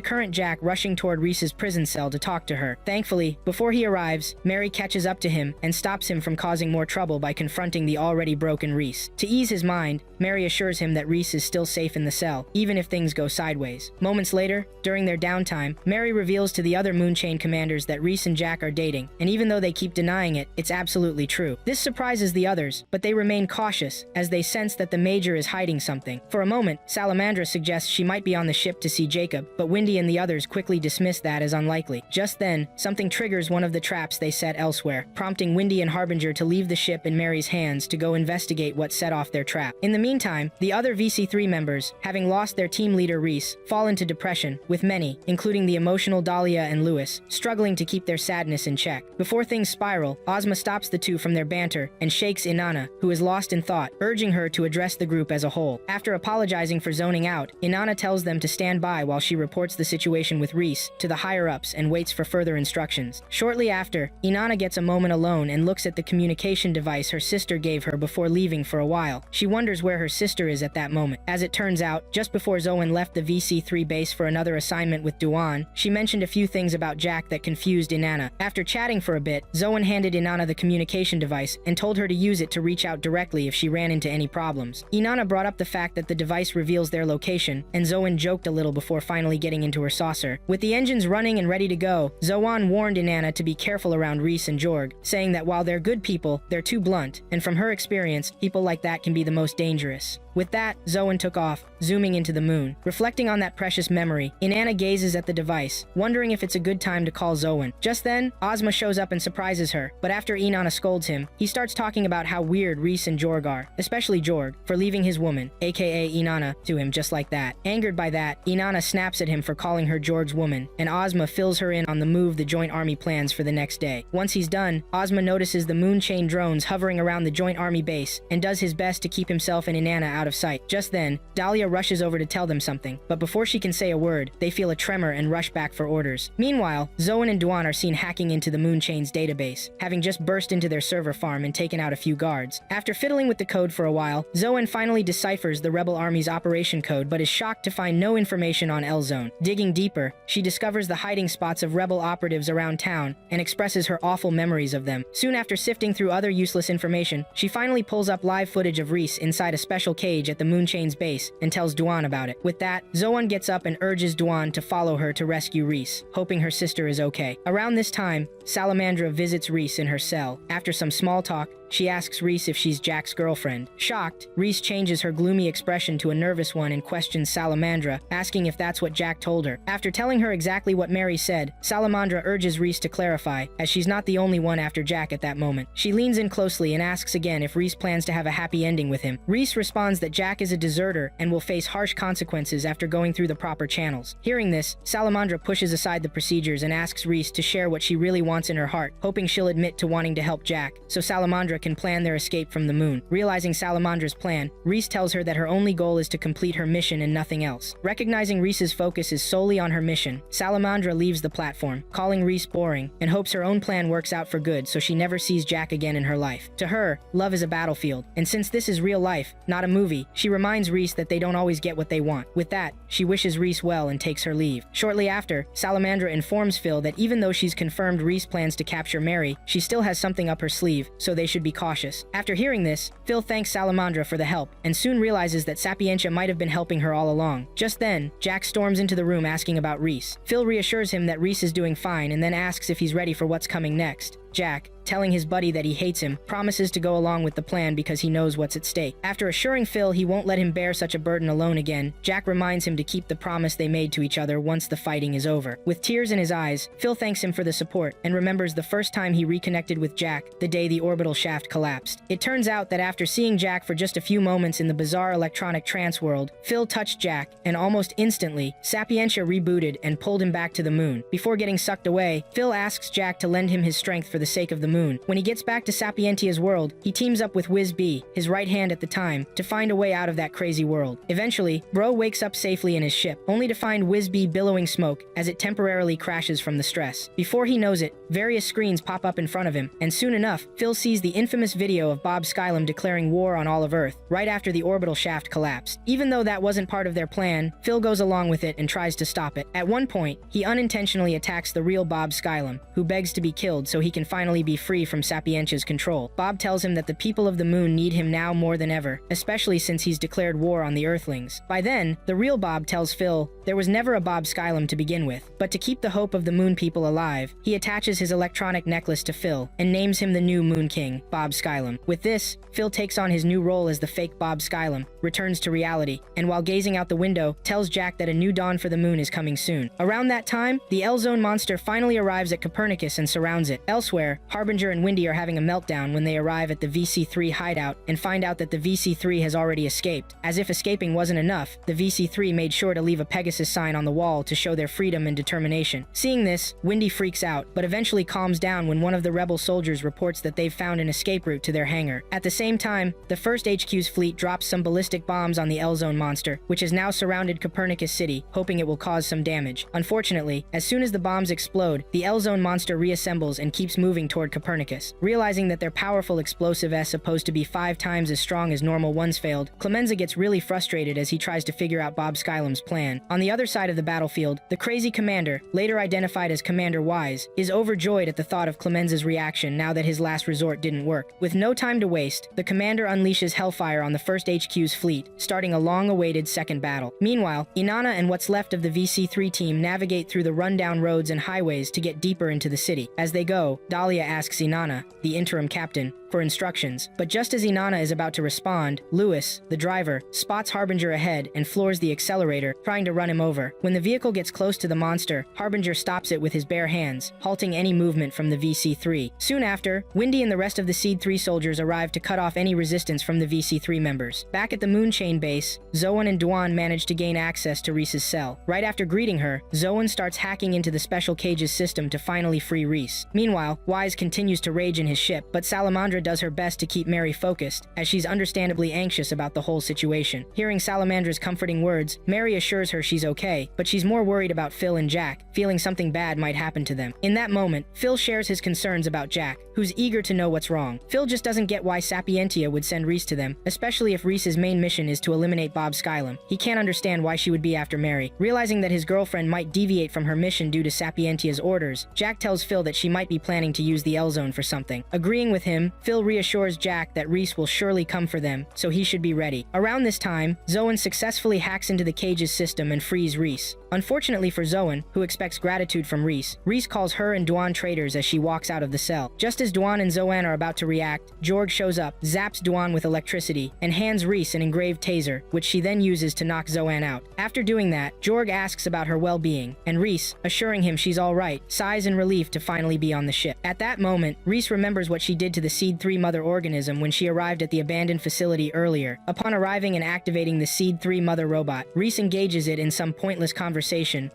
current Jack rushing toward Reese's prison cell to talk to her. Thankfully, before he arrives, Mary catches up to him and stops him from causing more trouble by confronting the already broken Reese. To ease his mind, Mary assures him that Reese is still safe in the cell, even if things go sideways. Moments later, during their downtime, Mary reveals to the other Moonchain commanders that Reese and Jack are dating, and even though they keep denying it, it's absolutely true. This surprises the others, but they remain cautious, as they sense that the Major is hiding something. For a moment, Salamandra suggests she might be on the ship to see Jacob, but Wendy and the others quickly dismiss that as unlikely. Just then, something triggers one of the traps they set elsewhere, prompting Wendy and Harbinger to leave the ship in Mary's hands to go investigate what set off their trap. In the meantime, the other VC3 members, having lost their team leader Reese, fall into depression, with many, including the emotional Dahlia and Lewis, struggling to keep their sadness in check. Before things spiral, Ozma stops the two from their banter sister and shakes Inanna, who is lost in thought, urging her to address the group as a whole. After apologizing for zoning out, Inanna tells them to stand by while she reports the situation with Reese to the higher-ups and waits for further instructions. Shortly after, Inanna gets a moment alone and looks at the communication device her sister gave her before leaving for a while. She wonders where her sister is at that moment. As it turns out, just before Zoan left the VC3 base for another assignment with Duan, she mentioned a few things about Jack that confused Inanna. After chatting for a bit, Zoan handed Inanna the communication device and told her to use it to reach out directly if she ran into any problems. Inanna brought up the fact that the device reveals their location, and Zoan joked a little before finally getting into her saucer. With the engines running and ready to go, Zoan warned Inanna to be careful around Reese and Jorg, saying that while they're good people, they're too blunt, and from her experience, people like that can be the most dangerous. With that, Zoan took off, zooming into the moon. Reflecting on that precious memory, Inanna gazes at the device, wondering if it's a good time to call Zoan. Just then, Ozma shows up and surprises her, but after Inanna scolds him, he starts talking about how weird Reese and Jorg are, especially Jorg, for leaving his woman, aka Inanna, to him just like that. Angered by that, Inanna snaps at him for calling her Jorg's woman, and Ozma fills her in on the move the Joint Army plans for the next day. Once he's done, Ozma notices the moon chain drones hovering around the Joint Army base, and does his best to keep himself and Inanna out of sight. Just then, Dahlia rushes over to tell them something, but before she can say a word, they feel a tremor and rush back for orders. Meanwhile, Zoan and Duan are seen hacking into the moon chain's database, having just burst into their server farm and taken out a few guards. After fiddling with the code for a while, Zoan finally deciphers the rebel army's operation code but is shocked to find no information on L-Zone. Digging deeper, she discovers the hiding spots of rebel operatives around town and expresses her awful memories of them. Soon after sifting through other useless information, she finally pulls up live footage of Reese inside a special cage at the Moonchain's base and tells Duan about it. With that, Zoan gets up and urges Duan to follow her to rescue Reese, hoping her sister is okay. Around this time, Salamandra visits Reese in her cell. After some small talk, she asks Reese if she's Jack's girlfriend. Shocked, Reese changes her gloomy expression to a nervous one and questions Salamandra, asking if that's what Jack told her. After telling her exactly what Mary said, Salamandra urges Reese to clarify, as she's not the only one after Jack at that moment. She leans in closely and asks again if Reese plans to have a happy ending with him. Reese responds that Jack is a deserter and will face harsh consequences after going through the proper channels. Hearing this, Salamandra pushes aside the procedures and asks Reese to share what she really wants in her heart, hoping she'll admit to wanting to help Jack, so Salamandra can plan their escape from the moon. Realizing Salamandra's plan, Reese tells her that her only goal is to complete her mission and nothing else. Recognizing Reese's focus is solely on her mission, Salamandra leaves the platform, calling Reese boring, and hopes her own plan works out for good so she never sees Jack again in her life. To her, love is a battlefield, and since this is real life, not a movie, she reminds Reese that they don't always get what they want. With that, she wishes Reese well and takes her leave. Shortly after, Salamandra informs Phil that even though she's confirmed Reese plans to capture Mary, she still has something up her sleeve, so they should be cautious. After hearing this, Phil thanks Salamandra for the help, and soon realizes that Sapientia might have been helping her all along. Just then, Jack storms into the room asking about Reese. Phil reassures him that Reese is doing fine and then asks if he's ready for what's coming next. Jack, telling his buddy that he hates him, promises to go along with the plan because he knows what's at stake. After assuring Phil he won't let him bear such a burden alone again, Jack reminds him to keep the promise they made to each other once the fighting is over. With tears in his eyes, Phil thanks him for the support and remembers the first time he reconnected with Jack, the day the orbital shaft collapsed. It turns out that after seeing Jack for just a few moments in the bizarre electronic trance world, Phil touched Jack, and almost instantly, Sapientia rebooted and pulled him back to the moon. Before getting sucked away, Phil asks Jack to lend him his strength for the sake of the moon. When he gets back to Sapientia's world, he teams up with Wiz B, his right hand at the time, to find a way out of that crazy world. Eventually, Bro wakes up safely in his ship, only to find Wiz B billowing smoke as it temporarily crashes from the stress. Before he knows it, various screens pop up in front of him, and soon enough, Phil sees the infamous video of Bob Skylum declaring war on all of Earth, right after the orbital shaft collapsed. Even though that wasn't part of their plan, Phil goes along with it and tries to stop it. At one point, he unintentionally attacks the real Bob Skylum, who begs to be killed so he can finally be free from Sapientia's control. Bob tells him that the people of the moon need him now more than ever, especially since he's declared war on the Earthlings. By then, the real Bob tells Phil there was never a Bob Skylum to begin with, but to keep the hope of the moon people alive, he attaches his electronic necklace to Phil and names him the new Moon King, Bob Skylum. With this, Phil takes on his new role as the fake Bob Skylum, returns to reality, and while gazing out the window, tells Jack that a new dawn for the moon is coming soon. Around that time, the L-Zone monster finally arrives at Copernicus and surrounds it. Elsewhere, nowhere, Harbinger and Windy are having a meltdown when they arrive at the VC3 hideout and find out that the VC3 has already escaped. As if escaping wasn't enough, the VC3 made sure to leave a Pegasus sign on the wall to show their freedom and determination. Seeing this, Windy freaks out, but eventually calms down when one of the rebel soldiers reports that they've found an escape route to their hangar. At the same time, the first HQ's fleet drops some ballistic bombs on the L-Zone monster, which has now surrounded Copernicus City, hoping it will cause some damage. Unfortunately, as soon as the bombs explode, the L-Zone monster reassembles and keeps moving toward Copernicus. Realizing that their powerful explosive S supposed to be 5 times as strong as normal ones failed, Clemenza gets really frustrated as he tries to figure out Bob Skylum's plan. On the other side of the battlefield, the crazy commander, later identified as Commander Wise, is overjoyed at the thought of Clemenza's reaction now that his last resort didn't work. With no time to waste, the commander unleashes hellfire on the first HQ's fleet, starting a long-awaited second battle. Meanwhile, Inanna and what's left of the VC3 team navigate through the rundown roads and highways to get deeper into the city. As they go, Dahlia asks Inanna, the interim captain, for instructions, but just as Inanna is about to respond, Lewis, the driver, spots Harbinger ahead and floors the accelerator, trying to run him over. When the vehicle gets close to the monster, Harbinger stops it with his bare hands, halting any movement from the VC3. Soon after, Windy and the rest of the Seed 3 soldiers arrive to cut off any resistance from the VC3 members. Back at the Moonchain base, Zoan and Duan manage to gain access to Reese's cell. Right after greeting her, Zoan starts hacking into the special cages system to finally free Reese. Meanwhile, Wise continues to rage in his ship, but Salamandra does her best to keep Mary focused, as she's understandably anxious about the whole situation. Hearing Salamandra's comforting words, Mary assures her she's okay, but she's more worried about Phil and Jack, feeling something bad might happen to them. In that moment, Phil shares his concerns about Jack, who's eager to know what's wrong. Phil just doesn't get why Sapientia would send Reese to them, especially if Reese's main mission is to eliminate Bob Skylum. He can't understand why she would be after Mary. Realizing that his girlfriend might deviate from her mission due to Sapientia's orders, Jack tells Phil that she might be planning to use the L-Zone for something. Agreeing with him, Phil reassures Jack that Reese will surely come for them, so he should be ready. Around this time, Zoan successfully hacks into the cage's system and frees Reese. Unfortunately for Zoan, who expects gratitude from Reese, Reese calls her and Duan traitors as she walks out of the cell. Just as Duan and Zoan are about to react, Jorg shows up, zaps Duan with electricity, and hands Reese an engraved taser, which she then uses to knock Zoan out. After doing that, Jorg asks about her well-being, and Reese, assuring him she's alright, sighs in relief to finally be on the ship. At that moment, Reese remembers what she did to the Seed 3 mother organism when she arrived at the abandoned facility earlier. Upon arriving and activating the Seed 3 mother robot, Reese engages it in some pointless conversation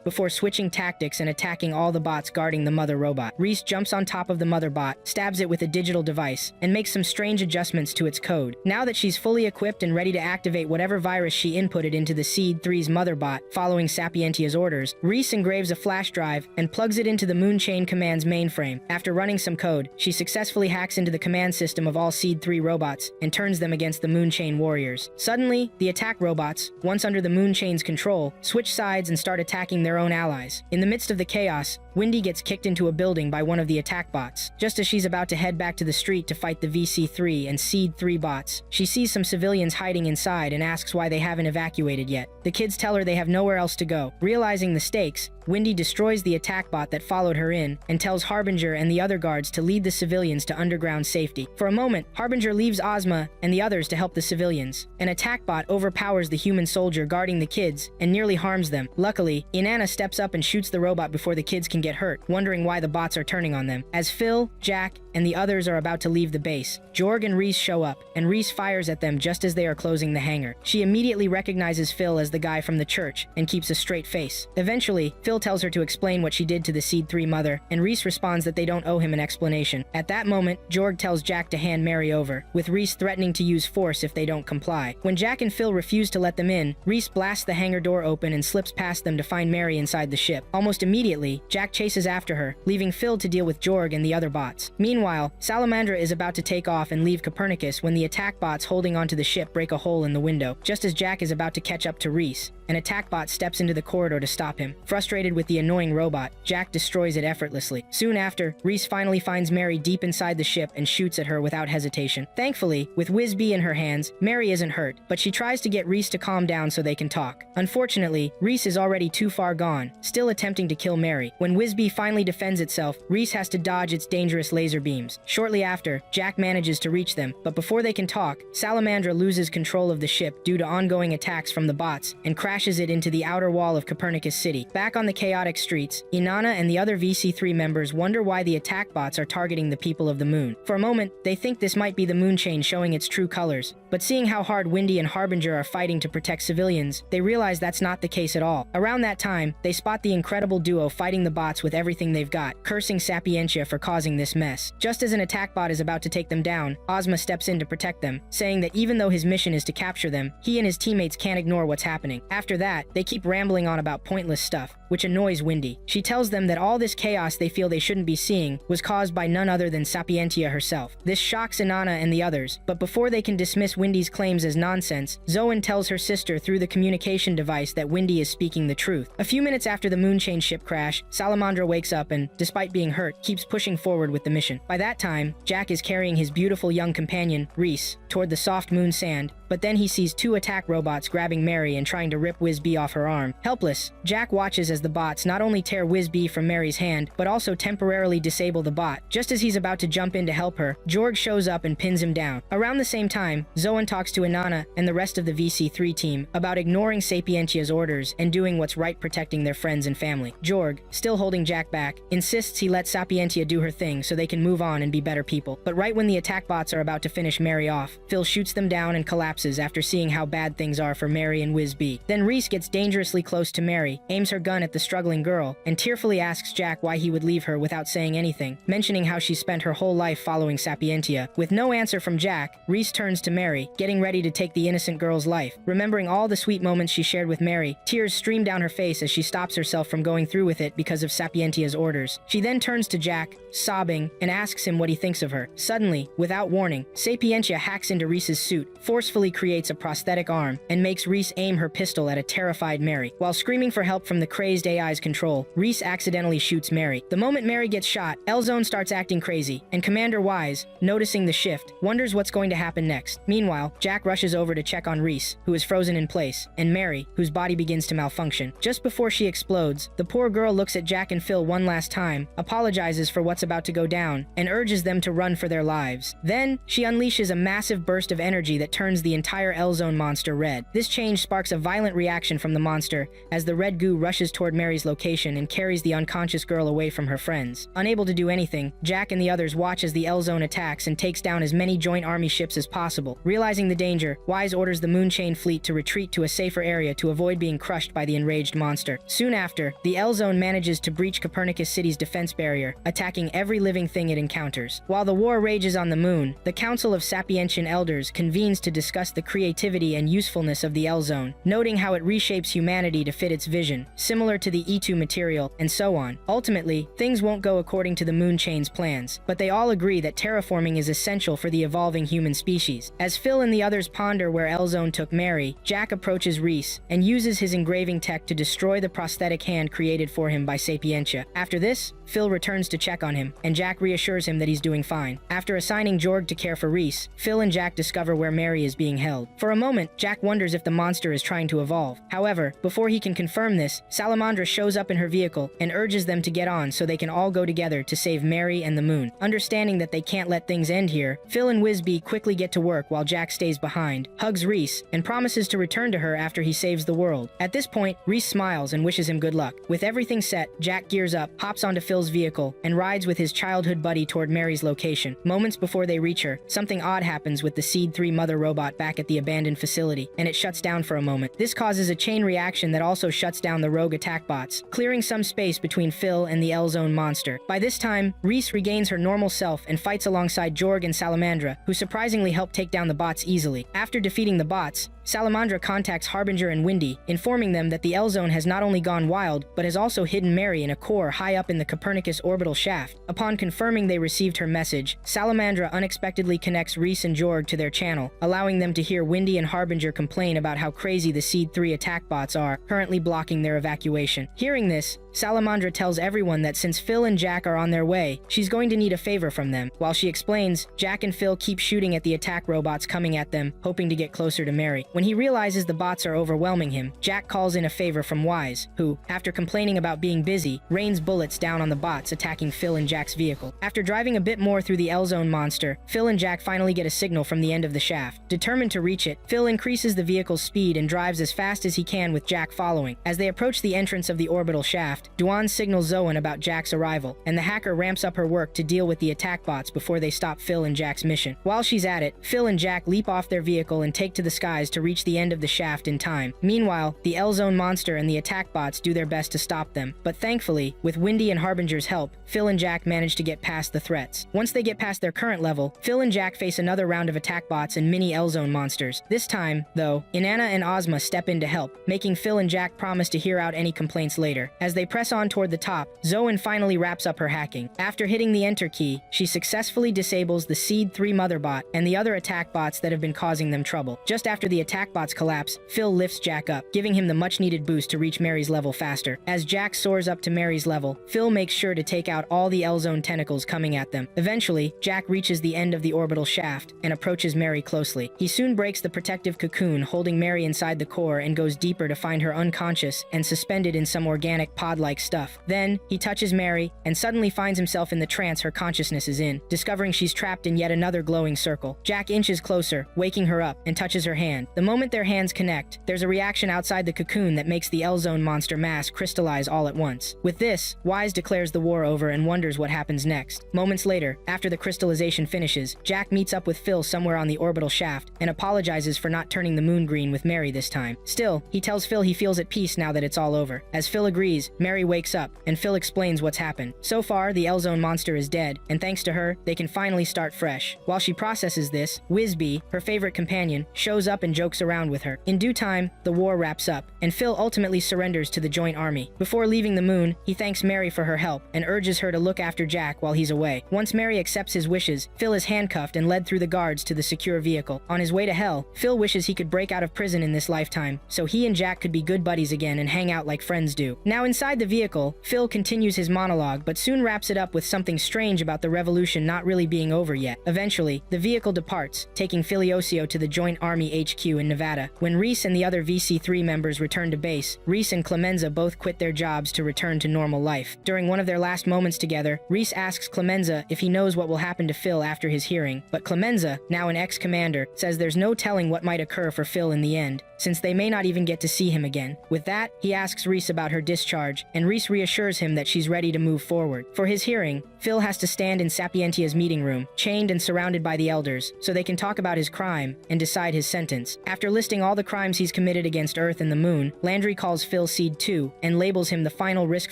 before switching tactics and attacking all the bots guarding the mother robot. Reese jumps on top of the mother bot, stabs it with a digital device, and makes some strange adjustments to its code. Now that she's fully equipped and ready to activate whatever virus she inputted into the Seed 3's mother bot, following Sapientia's orders, Reese engraves a flash drive and plugs it into the Moonchain Command's mainframe. After running some code, she successfully hacks into the command system of all Seed 3 robots and turns them against the Moonchain warriors. Suddenly, the attack robots, once under the Moonchain's control, switch sides and start attacking their own allies. In the midst of the chaos, Windy gets kicked into a building by one of the attack bots. Just as she's about to head back to the street to fight the VC3 and Seed 3 bots, she sees some civilians hiding inside and asks why they haven't evacuated yet. The kids tell her they have nowhere else to go. Realizing the stakes, Windy destroys the attack bot that followed her in and tells Harbinger and the other guards to lead the civilians to underground safety. For a moment, Harbinger leaves Ozma and the others to help the civilians. An attack bot overpowers the human soldier guarding the kids and nearly harms them. Luckily, Inanna steps up and shoots the robot before the kids can get hurt, wondering why the bots are turning on them. As Phil, Jack, and the others are about to leave the base, Jorg and Reese show up, and Reese fires at them just as they are closing the hangar. She immediately recognizes Phil as the guy from the church and keeps a straight face. Eventually, Phil tells her to explain what she did to the Seed 3 mother, and Reese responds that they don't owe him an explanation. At that moment, Jorg tells Jack to hand Mary over, with Reese threatening to use force if they don't comply. When Jack and Phil refuse to let them in, Reese blasts the hangar door open and slips past them to find Mary inside the ship. Almost immediately, Jack chases after her, leaving Phil to deal with Jorg and the other bots. Meanwhile, Salamandra is about to take off and leave Copernicus when the attack bots holding onto the ship break a hole in the window. Just as Jack is about to catch up to Reese, an attack bot steps into the corridor to stop him. Frustrated with the annoying robot, Jack destroys it effortlessly. Soon after, Reese finally finds Mary deep inside the ship and shoots at her without hesitation. Thankfully, with Whiz-Bee in her hands, Mary isn't hurt, but she tries to get Reese to calm down so they can talk. Unfortunately, Reese is already too far gone, still attempting to kill Mary. When Whiz-Bee finally defends itself, Reese has to dodge its dangerous laser beams. Shortly after, Jack manages to reach them, but before they can talk, Salamandra loses control of the ship due to ongoing attacks from the bots and crashes crashes it into the outer wall of Copernicus City. Back on the chaotic streets, Inanna and the other VC3 members wonder why the attack bots are targeting the people of the moon. For a moment, they think this might be the moon chain showing its true colors, but seeing how hard Windy and Harbinger are fighting to protect civilians, they realize that's not the case at all. Around that time, they spot the incredible duo fighting the bots with everything they've got, cursing Sapientia for causing this mess. Just as an attack bot is about to take them down, Ozma steps in to protect them, saying that even though his mission is to capture them, he and his teammates can't ignore what's happening. After that, they keep rambling on about pointless stuff, which annoys Windy. She tells them that all this chaos they feel they shouldn't be seeing was caused by none other than Sapientia herself. This shocks Inanna and the others, but before they can dismiss Windy's claims as nonsense, Zoan tells her sister through the communication device that Windy is speaking the truth. A few minutes after the Moonchain ship crash, Salamandra wakes up and, despite being hurt, keeps pushing forward with the mission. By that time, Jack is carrying his beautiful young companion, Reese, toward the soft moon sand, but then he sees two attack robots grabbing Mary and trying to rip Whiz-Bee off her arm. Helpless, Jack watches as the bots not only tear Whiz-Bee from Mary's hand, but also temporarily disable the bot. Just as he's about to jump in to help her, Jorg shows up and pins him down. Around the same time, Zoan talks to Inanna and the rest of the VC3 team about ignoring Sapientia's orders and doing what's right, protecting their friends and family. Jorg, still holding Jack back, insists he lets Sapientia do her thing so they can move on and be better people. But right when the attack bots are about to finish Mary off, Phil shoots them down and collapses after seeing how bad things are for Mary and Whiz-Bee. Then Reese gets dangerously close to Mary, aims her gun at the struggling girl, and tearfully asks Jack why he would leave her without saying anything, mentioning how she spent her whole life following Sapientia. With no answer from Jack, Reese turns to Mary, getting ready to take the innocent girl's life. Remembering all the sweet moments she shared with Mary, tears stream down her face as she stops herself from going through with it because of Sapientia's orders. She then turns to Jack, sobbing, and asks him what he thinks of her. Suddenly, without warning, Sapientia hacks into Reese's suit, forcefully creates a prosthetic arm, and makes Reese aim her pistol at a terrified Mary. While screaming for help from the crazed AI's control, Reese accidentally shoots Mary. The moment Mary gets shot, L-Zone starts acting crazy, and Commander Wise, noticing the shift, wonders what's going to happen next. Meanwhile, Jack rushes over to check on Reese, who is frozen in place, and Mary, whose body begins to malfunction. Just before she explodes, the poor girl looks at Jack and Phil one last time, apologizes for what's about to go down, and urges them to run for their lives. Then, she unleashes a massive burst of energy that turns the entire L-Zone monster red. This change sparks a violent reaction from the monster as the red goo rushes toward Mary's location and carries the unconscious girl away from her friends. Unable to do anything, Jack and the others watch as the L-Zone attacks and takes down as many joint army ships as possible. Realizing the danger, Wise orders the Moonchain fleet to retreat to a safer area to avoid being crushed by the enraged monster. Soon after, the L-Zone manages to breach Copernicus City's defense barrier, attacking every living thing it encounters. While the war rages on the moon, the Council of Sapientian Elders convenes to discuss the creativity and usefulness of the L-Zone, noting how it reshapes humanity to fit its vision, similar to the E2 material, and so on. Ultimately, things won't go according to the Moonchain's plans, but they all agree that terraforming is essential for the evolving human species. As Phil and the others ponder where L-Zone took Mary, Jack approaches Reese and uses his engraving tech to destroy the prosthetic hand created for him by Sapientia. After this, Phil returns to check on him, and Jack reassures him that he's doing fine. After assigning Jorg to care for Reese, Phil and Jack discover where Mary is being held. For a moment, Jack wonders if the monster is trying to evolve. However, before he can confirm this, Salamandra shows up in her vehicle and urges them to get on so they can all go together to save Mary and the moon. Understanding that they can't let things end here, Phil and Whiz-Bee quickly get to work while Jack stays behind, hugs Reese, and promises to return to her after he saves the world. At this point, Reese smiles and wishes him good luck. With everything set, Jack gears up, hops onto Phil's vehicle, and rides with his childhood buddy toward Mary's location. Moments before they reach her, something odd happens with the Seed 3 mother robot back at the abandoned facility, and it shuts down for a moment. This causes a chain reaction that also shuts down the rogue attack bots, clearing some space between Phil and the L-Zone monster. By this time, Reese regains her normal self and fights alongside Jorg and Salamandra, who surprisingly help take down the bots easily. After defeating the bots, Salamandra contacts Harbinger and Windy, informing them that the L-Zone has not only gone wild, but has also hidden Mary in a core high up in the Copernicus orbital shaft. Upon confirming they received her message, Salamandra unexpectedly connects Reese and Jorg to their channel, allowing them to hear Windy and Harbinger complain about how crazy the Seed 3 attack bots are, currently blocking their evacuation. Hearing this, Salamandra tells everyone that since Phil and Jack are on their way, she's going to need a favor from them. While she explains, Jack and Phil keep shooting at the attack robots coming at them, hoping to get closer to Mary. When he realizes the bots are overwhelming him, Jack calls in a favor from Wise, who, after complaining about being busy, rains bullets down on the bots attacking Phil and Jack's vehicle. After driving a bit more through the L-Zone monster, Phil and Jack finally get a signal from the end of the shaft. Determined to reach it, Phil increases the vehicle's speed and drives as fast as he can with Jack following. As they approach the entrance of the orbital shaft, Duan signals Zoan about Jack's arrival, and the hacker ramps up her work to deal with the attack bots before they stop Phil and Jack's mission. While she's at it, Phil and Jack leap off their vehicle and take to the skies to reach the end of the shaft in time. Meanwhile, the L-Zone monster and the attack bots do their best to stop them, but thankfully, with Windy and Harbinger's help, Phil and Jack manage to get past the threats. Once they get past their current level, Phil and Jack face another round of attack bots and mini L-Zone monsters. This time, though, Inanna and Ozma step in to help, making Phil and Jack promise to hear out any complaints later. As they press on toward the top, Zoan finally wraps up her hacking. After hitting the enter key, she successfully disables the Seed 3 mother bot and the other attack bots that have been causing them trouble. Just after the attack bots collapse, Phil lifts Jack up, giving him the much-needed boost to reach Mary's level faster. As Jack soars up to Mary's level, Phil makes sure to take out all the L-Zone tentacles coming at them. Eventually, Jack reaches the end of the orbital shaft and approaches Mary closely. He soon breaks the protective cocoon holding Mary inside the core and goes deeper to find her unconscious and suspended in some organic pod-like stuff. Then, he touches Mary and suddenly finds himself in the trance her consciousness is in, discovering she's trapped in yet another glowing circle. Jack inches closer, waking her up, and touches her hand. The moment their hands connect, there's a reaction outside the cocoon that makes the L-Zone monster mass crystallize all at once. With this, Wise declares the war over and wonders what happens next. Moments later, after the crystallization finishes, Jack meets up with Phil somewhere on the orbital shaft and apologizes for not turning the moon green with Mary this time. Still, he tells Phil he feels at peace now that it's all over. As Phil agrees, Mary wakes up, and Phil explains what's happened. So far, the L-Zone monster is dead, and thanks to her, they can finally start fresh. While she processes this, Whizbee, her favorite companion, shows up and jokes around with her. In due time, the war wraps up, and Phil ultimately surrenders to the joint army. Before leaving the moon, he thanks Mary for her help and urges her to look after Jack while he's away. Once Mary accepts his wishes, Phil is handcuffed and led through the guards to the secure vehicle. On his way to hell, Phil wishes he could break out of prison in this lifetime, so he and Jack could be good buddies again and hang out like friends do. Now inside the vehicle, Phil continues his monologue but soon wraps it up with something strange about the revolution not really being over yet. Eventually, the vehicle departs, taking Filiosio to the Joint Army HQ in Nevada. When Reese and the other VC3 members return to base, Reese and Clemenza both quit their jobs to return to normal life. During one of their last moments together, Reese asks Clemenza if he knows what will happen to Phil after his hearing, but Clemenza, now an ex-commander, says there's no telling what might occur for Phil in the end, since they may not even get to see him again. With that, he asks Reese about her discharge, and Reese reassures him that she's ready to move forward. For his hearing, Phil has to stand in Sapientia's meeting room, chained and surrounded by the elders, so they can talk about his crime and decide his sentence. After listing all the crimes he's committed against Earth and the Moon, Landry calls Phil Seed 2 and labels him the final risk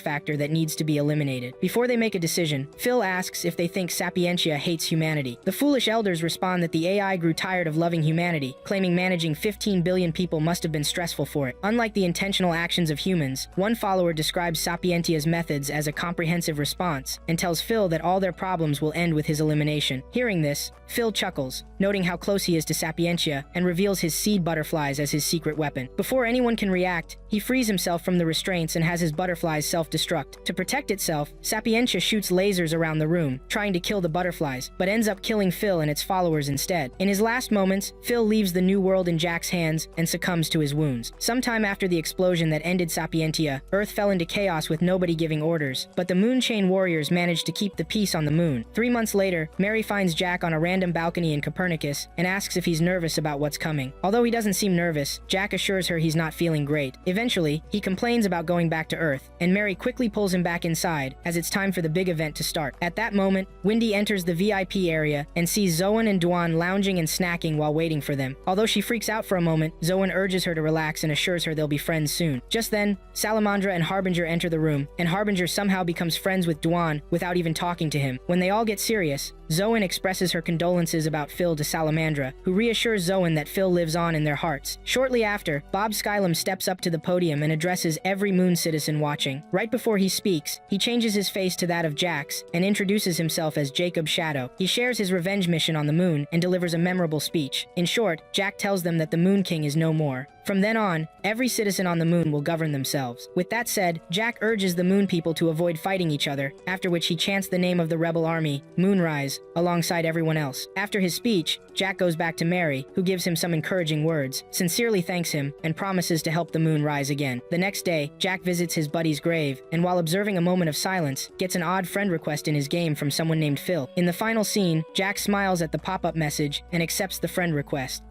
factor that needs to be eliminated. Before they make a decision, Phil asks if they think Sapientia hates humanity. The foolish elders respond that the AI grew tired of loving humanity, claiming managing 15 billion people must have been stressful for it. Unlike the intentional actions of humans, one follower describes Sapientia's methods as a comprehensive response and tells Phil that all their problems will end with his elimination. Hearing this, Phil chuckles, noting how close he is to Sapientia, and reveals his seed butterflies as his secret weapon. Before anyone can react, he frees himself from the restraints and has his butterflies self-destruct. To protect itself, Sapientia shoots lasers around the room, trying to kill the butterflies, but ends up killing Phil and its followers instead. In his last moments, Phil leaves the new world in Jack's hands and succumbs to his wounds. Sometime after the explosion that ended Sapientia, Earth fell into chaos with nobody giving orders, but the Moonchain warriors managed to keep the peace on the moon. 3 months later, Mary finds Jack on a random balcony in Copernicus and asks if he's nervous about what's coming. Although he doesn't seem nervous, Jack assures her he's not feeling great. Eventually, he complains about going back to Earth, and Mary quickly pulls him back inside as it's time for the big event to start. At that moment, Windy enters the VIP area and sees Zoan and Duan lounging and snacking while waiting for them. Although she freaks out for a moment, Zoan urges her to relax and assures her they'll be friends soon. Just then, Salamandra and Harbinger enter the room, and Harbinger somehow becomes friends with Duan without even talking to him. When they all get serious, Zoan expresses her condolences about Phil to Salamandra, who reassures Zoan that Phil lives on in their hearts. Shortly after, Bob Skylum steps up to the podium and addresses every Moon citizen watching. Right before he speaks, he changes his face to that of Jack's and introduces himself as Jacob Shadow. He shares his revenge mission on the Moon and delivers a memorable speech. In short, Jack tells them that the Moon King is no more. From then on, every citizen on the moon will govern themselves. With that said, Jack urges the moon people to avoid fighting each other, after which he chants the name of the rebel army, Moonrise, alongside everyone else. After his speech, Jack goes back to Mary, who gives him some encouraging words, sincerely thanks him, and promises to help the moon rise again. The next day, Jack visits his buddy's grave, and while observing a moment of silence, gets an odd friend request in his game from someone named Phil. In the final scene, Jack smiles at the pop-up message and accepts the friend request.